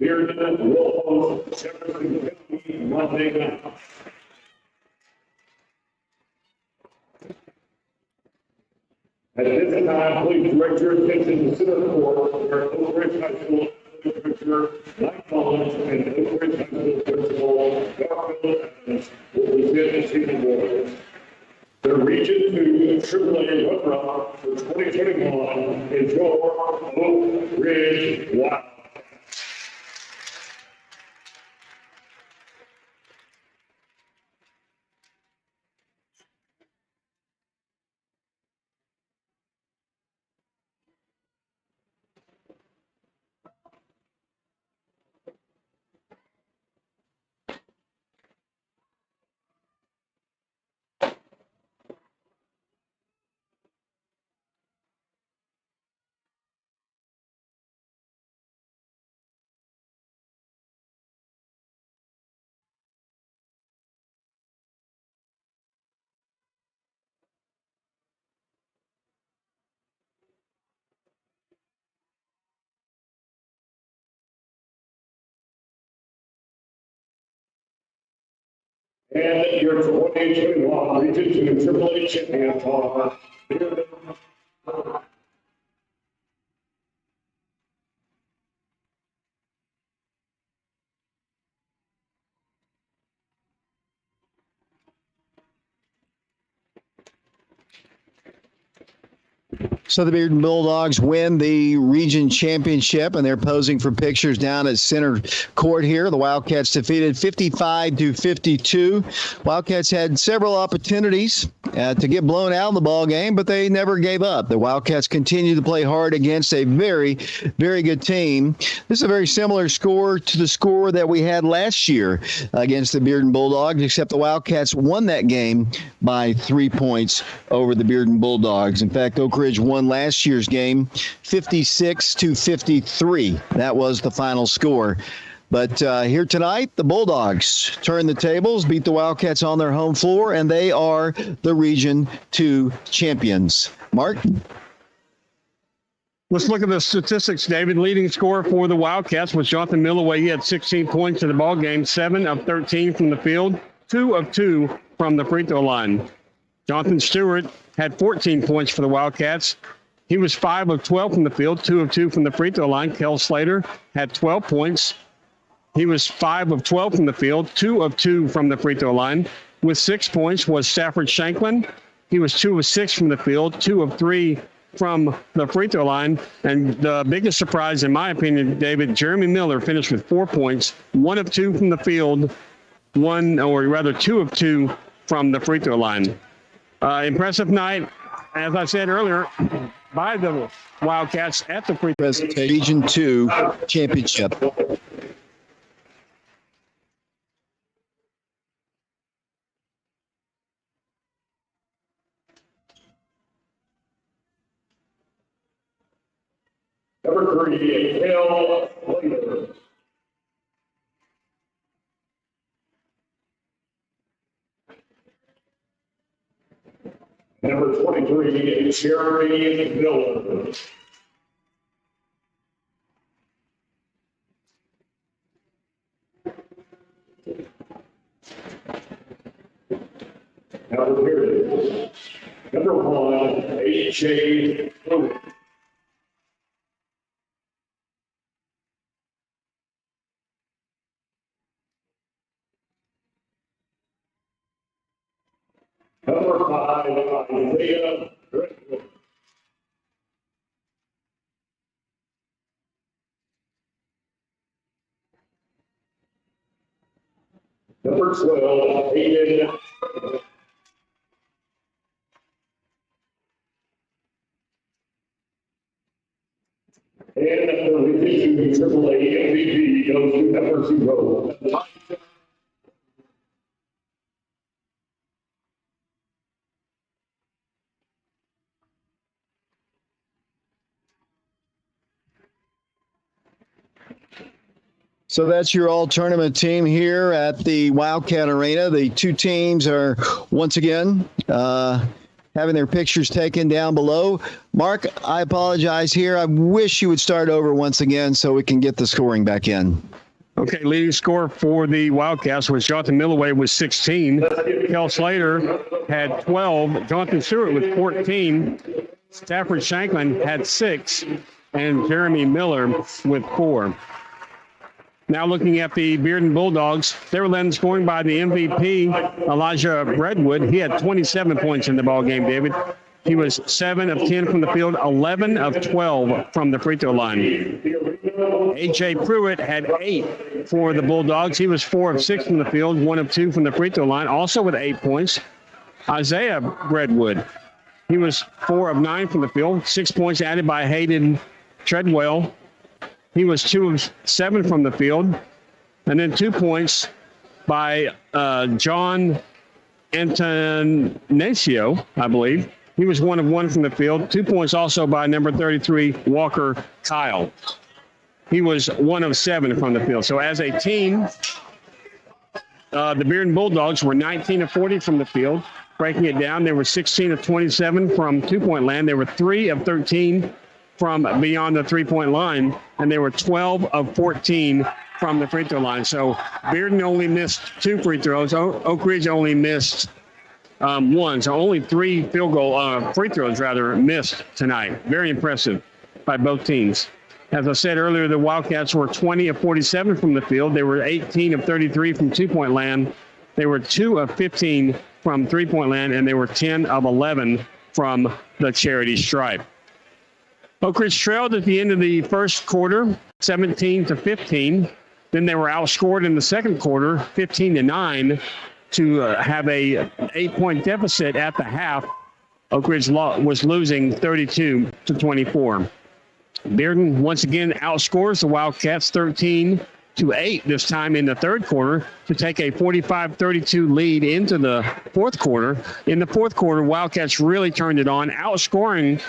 [SPEAKER 6] Bearden will host Jefferson County Monday night. At this time, please direct your attention to center court, where Oak Ridge High School Director Mike Mullins and Oak Ridge High School Principal Garfield Adams will present the team awards. The Region 2 AAA runner-up for 2021 is your Oak Ridge Wild. And your 2021 Region 2 AAA champions are
[SPEAKER 7] So the Bearden Bulldogs win the region championship, and they're posing for pictures down at center court here. The Wildcats defeated 55-52. Wildcats had several opportunities to get blown out in the ball game, but they never gave up. The Wildcats continue to play hard against a very, very good team. This is a very similar score to the score that we had last year against the Bearden Bulldogs, except the Wildcats won that game by 3 points over the Bearden Bulldogs. In fact, Oak Ridge won last year's game 56-53. That was the final score. But here tonight, the Bulldogs turn the tables, beat the Wildcats on their home floor, and they are the Region 2 champions. Mark?
[SPEAKER 5] Let's look at the statistics, David. Leading scorer for the Wildcats was Jonathan Milloway. He had 16 points in the ball game, 7 of 13 from the field, 2 of 2 from the free throw line. Jonathan Stewart had 14 points for the Wildcats. He was 5 of 12 from the field, 2 of 2 from the free throw line. Kel Slater had 12 points. He was 5 of 12 from the field, 2 of 2 from the free throw line. With 6 points was Stafford Shanklin. He was 2 of 6 from the field, 2 of 3 from the free throw line. And the biggest surprise, in my opinion, David, Jeremy Miller finished with 4 points, 1 of 2 from the field, 2 of 2 from the free throw line. Impressive night, as I said earlier, by the Wildcats at the free throw.
[SPEAKER 7] Region 2 championship.
[SPEAKER 6] Number 38, Kel Slater. Number 23, Jeremy Miller. Number Bearden. Number 1, A.J. Pruitt. Number 5, Isaiah Redwood. Number 12, Hayden. And the Region AAA MVP goes to number 0.
[SPEAKER 7] So that's your all-tournament team here at the Wildcat Arena. The two teams are once again having their pictures taken down below. Mark, I apologize here. I wish you would start over once again so we can get the scoring back in.
[SPEAKER 5] Okay, leading scorer for the Wildcats was Jonathan Milloway with 16. Kel Slater had 12. Jonathan Stewart with 14. Stafford Shanklin had 6. And Jeremy Miller with 4. Now looking at the Bearden Bulldogs, they were led in scoring by the MVP, Elijah Redwood. He had 27 points in the ball game, David. He was 7 of 10 from the field, 11 of 12 from the free throw line. A.J. Pruitt had 8 for the Bulldogs. He was 4 of 6 from the field, 1 of 2 from the free throw line, also with 8 points. Isaiah Redwood, he was 4 of 9 from the field, 6 points added by Hayden Treadwell. He was 2 of 7 from the field. And then 2 points by John Antonacio, I believe. He was 1 of 1 from the field. 2 points also by number 33, Walker Kyle. He was 1 of 7 from the field. So as a team, the Bearden Bulldogs were 19 of 40 from the field. Breaking it down, they were 16 of 27 from two-point land. They were 3 of 13 from beyond the three-point line, and they were 12 of 14 from the free throw line. So Bearden only missed 2 free throws. Oak Ridge only missed 1. So only 3 free throws missed tonight. Very impressive by both teams. As I said earlier, the Wildcats were 20 of 47 from the field. They were 18 of 33 from two-point land. They were 2 of 15 from three-point land, and they were 10 of 11 from the charity stripe. Oak Ridge trailed at the end of the first quarter, 17-15. Then they were outscored in the second quarter, 15-9, to have a 8-point deficit at the half. Oak Ridge was losing 32-24. Bearden once again outscores the Wildcats 13-8 this time in the third quarter to take a 45-32 lead into the fourth quarter. In the fourth quarter, Wildcats really turned it on, outscoring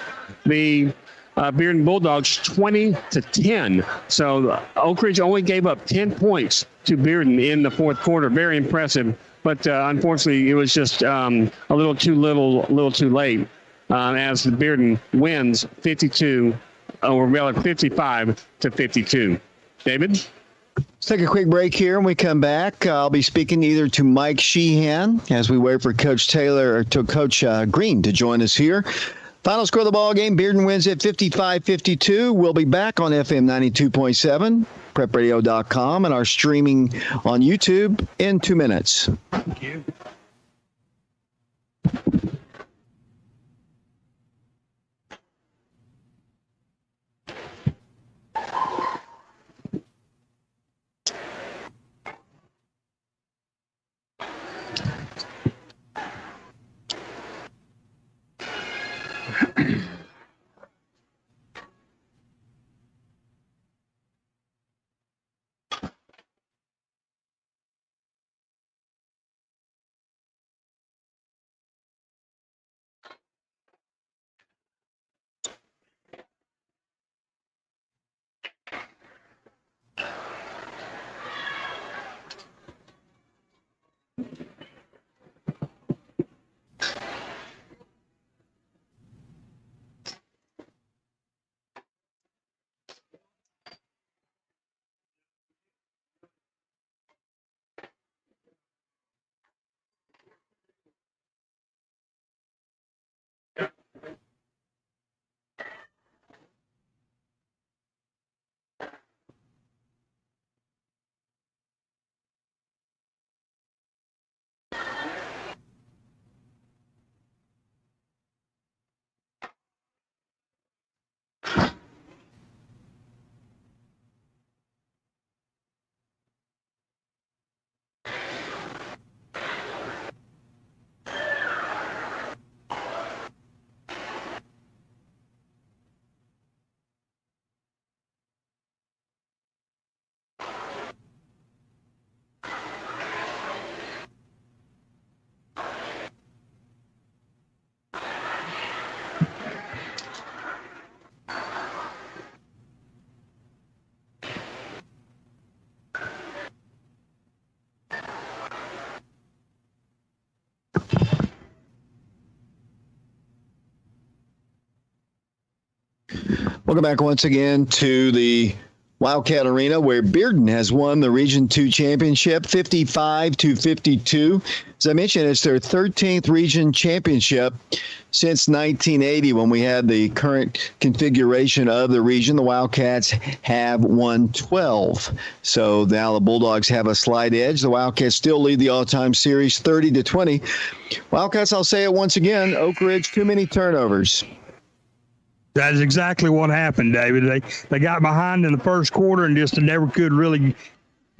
[SPEAKER 5] the Bearden Bulldogs 20-10. So Oak Ridge only gave up 10 points to Bearden in the fourth quarter. Very impressive, but unfortunately, it was just a little too late as the Bearden wins 55-52. David?
[SPEAKER 7] Let's take a quick break here. When we come back, I'll be speaking either to Mike Sheehan as we wait for Coach Taylor or to Coach Green to join us here. Final score of the ball game, Bearden wins at 55-52. We'll be back on FM 92.7, prepradio.com, and our streaming on YouTube in 2 minutes.
[SPEAKER 5] Thank you.
[SPEAKER 7] Welcome back once again to the Wildcat Arena, where Bearden has won the Region 2 championship 55-52. As I mentioned, it's their 13th region championship since 1980, when we had the current configuration of the region. The Wildcats have won 12. So now the Bulldogs have a slight edge. The Wildcats still lead the all-time series 30-20. Wildcats, I'll say it once again, Oak Ridge, too many turnovers.
[SPEAKER 8] That is exactly what happened, David. They got behind in the first quarter and just never could really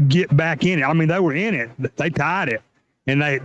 [SPEAKER 8] get back in it. I mean, they were in it. They tied it. And they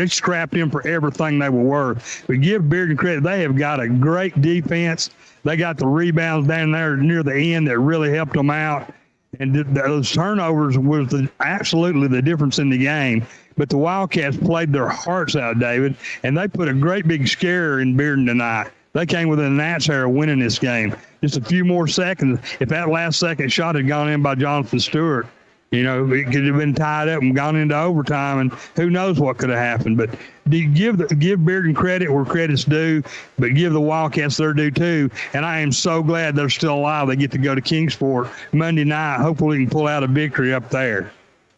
[SPEAKER 8] scrapped in for everything they were worth. But give Bearden credit, they have got a great defense. They got the rebounds down there near the end that really helped them out. And those turnovers was absolutely the difference in the game. But the Wildcats played their hearts out, David, and they put a great big scare in Bearden tonight. They came within an ounce hair of winning this game. Just a few more seconds. If that last second shot had gone in by Jonathan Stewart, it could have been tied up and gone into overtime, and who knows what could have happened. But give Bearden credit where credit's due, but give the Wildcats their due too. And I am so glad they're still alive. They get to go to Kingsport Monday night. Hopefully we can pull out a victory up there.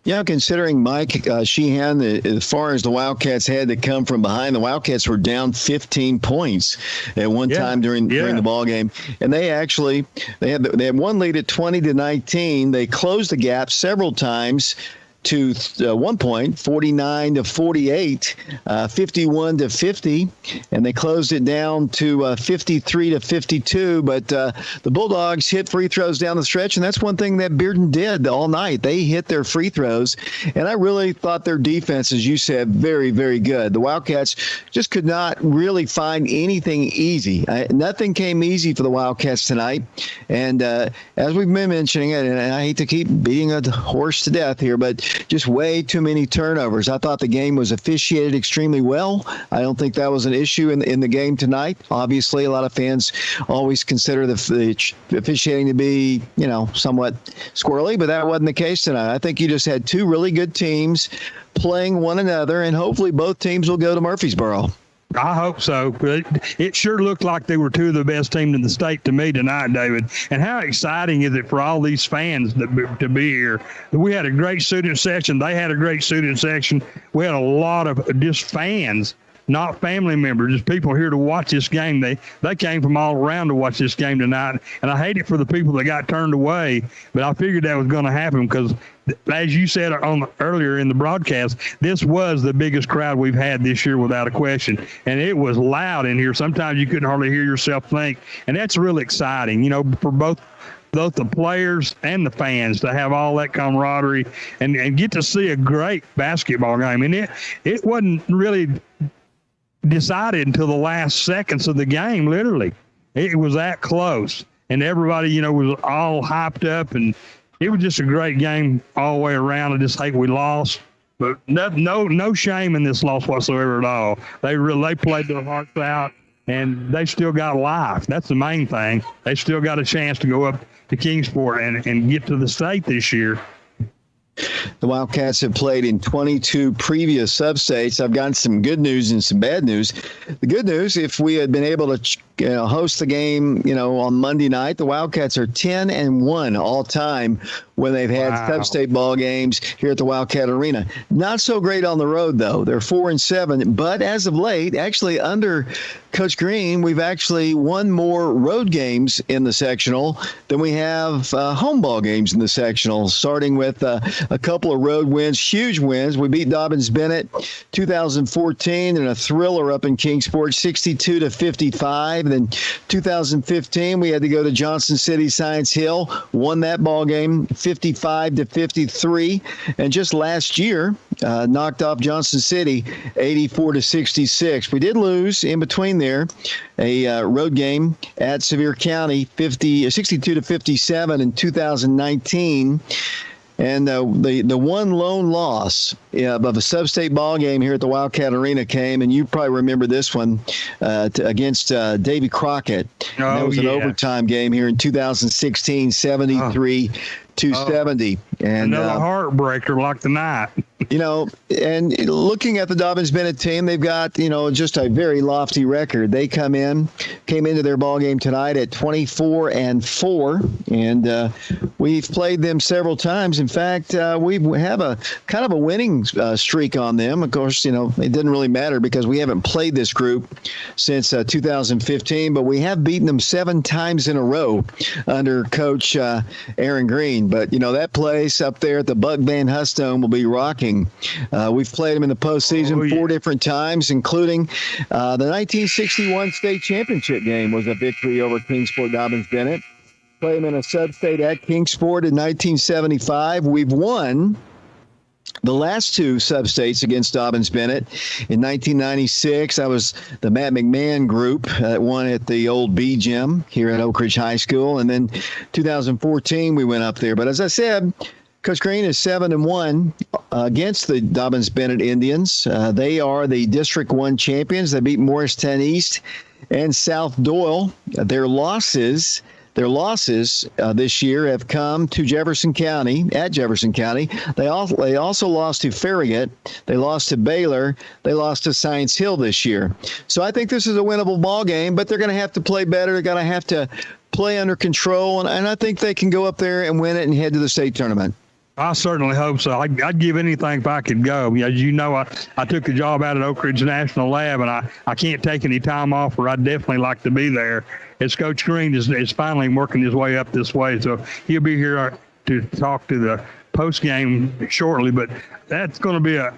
[SPEAKER 7] Yeah, considering Mike Sheehan, as far as the Wildcats had to come from behind, the Wildcats were down 15 points at one time during the ball game, and they had one lead at 20-19. They closed the gap several times to 1 point, 49-48, 51-50, and they closed it down to 53-52. But the Bulldogs hit free throws down the stretch, and that's one thing that Bearden did all night. They hit their free throws, and I really thought their defense, as you said, very, very good. The Wildcats just could not really find anything easy. Nothing came easy for the Wildcats tonight, and as we've been mentioning it, and I hate to keep beating a horse to death here, but just way too many turnovers. I thought the game was officiated extremely well. I don't think that was an issue in the game tonight. Obviously, a lot of fans always consider the officiating to be, somewhat squirrely, but that wasn't the case tonight. I think you just had two really good teams playing one another, and hopefully both teams will go to Murfreesboro.
[SPEAKER 8] I hope so. It sure looked like they were two of the best teams in the state to me tonight, David. And how exciting is it for all these fans to be here? We had a great student section. They had a great student section. We had a lot of just fans, not family members, just people here to watch this game. They came from all around to watch this game tonight. And I hate it for the people that got turned away, but I figured that was going to happen because, as you said earlier in the broadcast, this was the biggest crowd we've had this year without a question. And it was loud in here. Sometimes you couldn't hardly hear yourself think. And that's really exciting, for both the players and the fans to have all that camaraderie and get to see a great basketball game. And it wasn't really decided until the last seconds of the game, literally. It was that close. And everybody, was all hyped up, and it was just a great game all the way around. I just hate we lost. But no shame in this loss whatsoever at all. They played their hearts out, and they still got life. That's the main thing. They still got a chance to go up to Kingsport and get to the state this year.
[SPEAKER 7] The Wildcats have played in 22 previous sub-states. I've gotten some good news and some bad news. The good news, if we had been able to host the game, on Monday night, the Wildcats are 10-1 all time when they've had sub-state ball games here at the Wildcat Arena. Not so great on the road, though. They're 4-7. But as of late, actually under Coach Green, we've actually won more road games in the sectional than we have home ball games in the sectional, starting with a couple of road wins, huge wins. We beat Dobyns-Bennett 2014 in a thriller up in Kingsport, 62-55. Then 2015, we had to go to Johnson City Science Hill, won that ball game 55-53. And just last year, knocked off Johnson City 84-66. We did lose in between there a road game at Sevier County 62-57 in 2019. And the one lone loss of a sub-state ball game here at the Wildcat Arena came, and you probably remember this one, against Davy Crockett. That was an overtime game here in 2016, 73-70. And
[SPEAKER 8] another heartbreaker like the night.
[SPEAKER 7] And looking at the Dobyns-Bennett team, they've got, just a very lofty record. They came into their ball game tonight at 24-4, and we've played them several times. In fact, we have a kind of a winning streak on them. Of course, it didn't really matter because we haven't played this group since 2015, but we have beaten them 7 times in a row under Coach Aaron Green. But, that place up there at the Buck Van Hustone will be rocking. We've played them in the postseason 4 different times, including the 1961 state championship game was a victory over Kingsport Dobyns-Bennett. Played them in a sub-state at Kingsport in 1975. We've won the last 2 sub-states against Dobyns-Bennett. In 1996, I was the Matt McMahon group that won at the old B Gym here at Oak Ridge High School. And then 2014, we went up there. But as I said, Coach Green is 7-1 against the Dobyns-Bennett Indians. They are the District 1 champions. They beat Morristown East and South Doyle. Their losses this year have come to Jefferson County, at Jefferson County. They also lost to Farragut. They lost to Baylor. They lost to Science Hill this year. So I think this is a winnable ball game, but they're going to have to play better. They're going to have to play under control, and I think they can go up there and win it and head to the state tournament.
[SPEAKER 8] I certainly hope so. I'd give anything if I could go. As you know, I took a job out at Oak Ridge National Lab, and I can't take any time off, or I'd definitely like to be there. As Coach Green is finally working his way up this way, so he'll be here to talk to post game shortly, but that's going to be a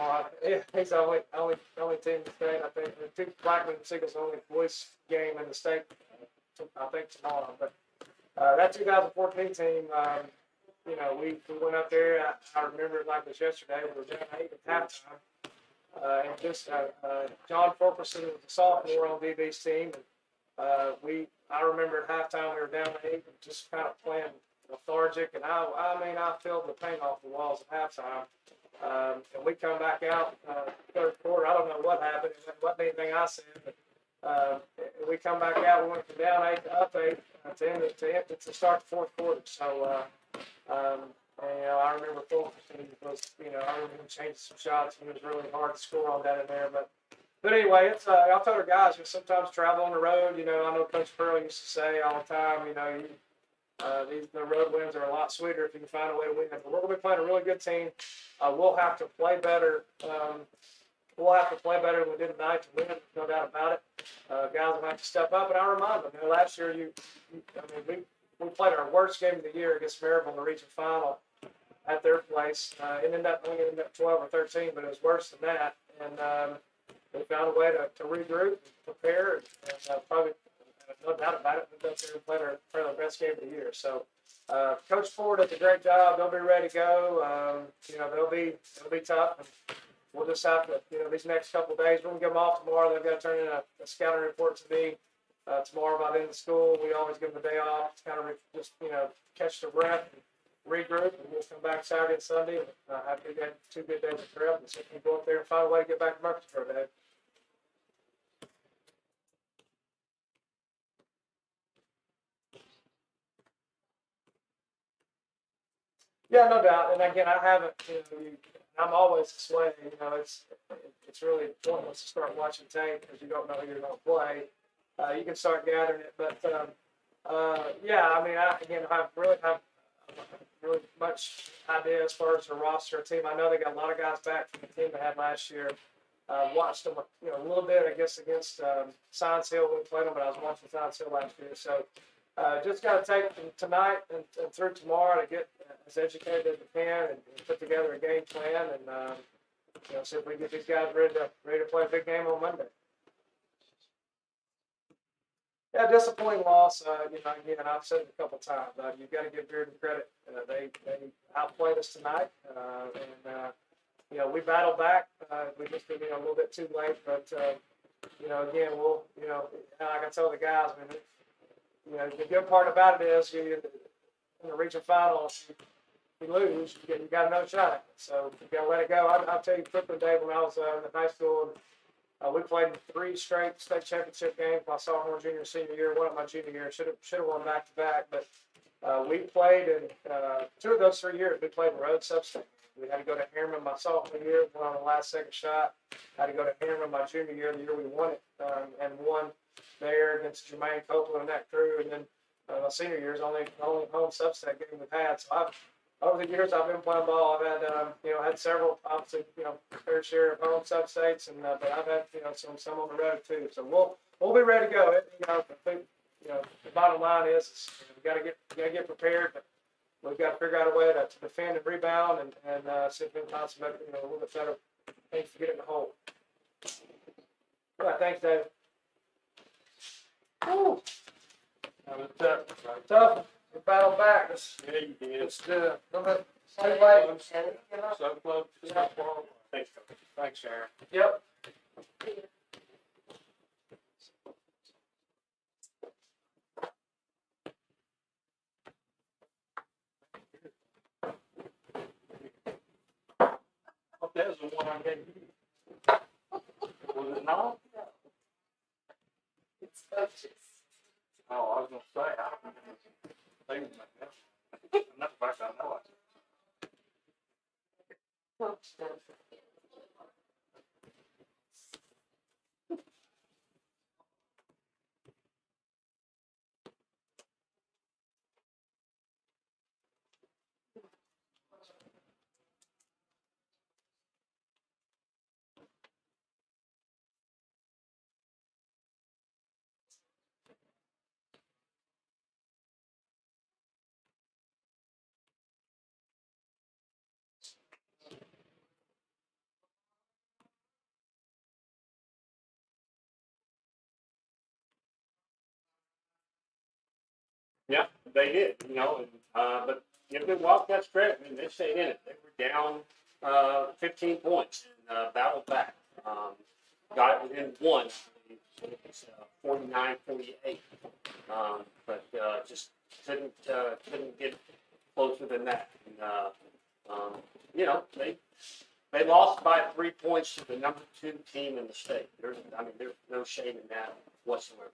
[SPEAKER 9] tomorrow. He's the only team in the state. I think the two Blackman and Seagulls only boys game in the state. I think tomorrow. But that 2014 team, you know, we went up there. I remember it like it was yesterday. We were down 8 at halftime. And just John Fulkerson was a sophomore on DB's team. And I remember at halftime we were down 8 and just kind of playing lethargic. And I filled the paint off the walls at halftime. And we come back out third quarter. I don't know what happened. It wasn't anything I said, but we come back out. We went from down 8 to up 8 to start the fourth quarter. So, and, you know, I remember Fulkerson was, you know, I remember him changing some shots. And it was really hard to score on that in there. But anyway, it's I told our guys, you sometimes travel on the road. You know, I know Coach Pearl used to say all the time, you know, the road wins are a lot sweeter if you can find a way to win. But we're going to be playing a really good team. We'll have to play better. We'll have to play better than we did tonight to win, no doubt about it. Guys will have to step up, and I remind them, you know, last year we played our worst game of the year against Maryville in the region final at their place. It ended up 12 or 13, but it was worse than that. And we found a way to regroup, and prepare, and probably no doubt about it, we went up there and played our best game of the year. So Coach Ford does a great job. They'll be ready to go. You know, they'll be tough. And we'll just have to, you know, these next couple of days, we're going to give them off tomorrow. They've got to turn in a scouting report to me tomorrow by the end of school. We always give them a day off to kind of just, you know, catch their breath and regroup. And we'll come back Saturday and Sunday and have a good day, 2 good days of prep. And so we can go up there and find a way to get back to Murfreesboro today. Yeah, no doubt. And again, I haven't, you know, I'm always this way. You know, it's really pointless to start watching tape because you don't know who you're going to play. You can start gathering it, but yeah, I mean, I have really much idea as far as the roster team. I know they got a lot of guys back from the team they had last year. Watched them, you know, a little bit, I guess, against Science Hill when we played them, but I was watching Science Hill last year, so. Just got to take tonight and through tomorrow to get as educated as we can and put together a game plan and you know, see if we can get these guys ready to play a big game on Monday. Yeah, disappointing loss. You know, again, I've said it a couple times. You've got to give Bearden credit. They outplayed us tonight, and you know, we battled back. We just been, you know, a little bit too late, but you know, again, we'll, you know, like I tell the guys, I mean. You know, the good part about it is in the region final, if you lose, you got another shot at it. So you got to let it go. I'll tell you quickly, Dave, when I was in high school, we played 3 straight state championship games my sophomore, junior, senior year. One of my junior year. Should have won back to back. But we played in 2 of those 3 years. We played in road substate. We had to go to Harriman my sophomore year, won on the last second shot. Had to go to Harriman my junior year, the year we won it, and won there against Jermaine Copeland and that crew. And then my senior year is only home substate game we've had. So over the years I've been playing ball, I've had you know, had several, obviously, you know, fair share of home substates, and but I've had, you know, some on the road too. So we'll be ready to go. You know, I think, you know, the bottom line is we got to get prepared, but we've got to figure out a way to defend and rebound and see if we can find some, you know, a little bit better things to get in the hole. All right, thanks, Dave. Woo. That was tough. We battled back. Yeah, you did. It's a little bit same way. So close. Yeah. Thanks, Sharon. Yep. Oh, that was the one I gave you. Was it not? It's coaches. Oh, I was going to say, I don't know. They would make that. I'm not back, I know it. Coach does.
[SPEAKER 5] Yeah, they did, but give the Wildcats credit. I mean, they stayed in it. They were down 15 points and battled back. Got it within one. It was 49-48. But just couldn't get closer than that. And, they lost by 3 points to the number 2 team in the state. There's no shame in that whatsoever.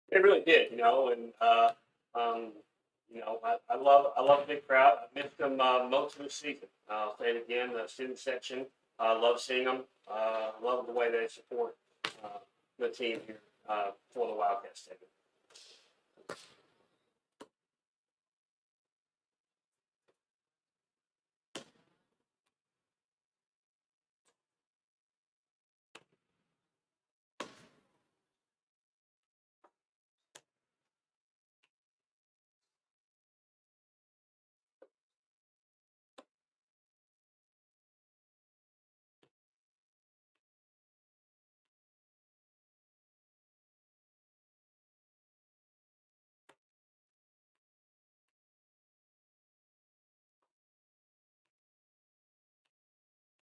[SPEAKER 5] It really did, and I love a big crowd. I missed them most of the season. I'll say it again, the student section. I love seeing them. Love the way they support the team here for the Wildcat Stadium.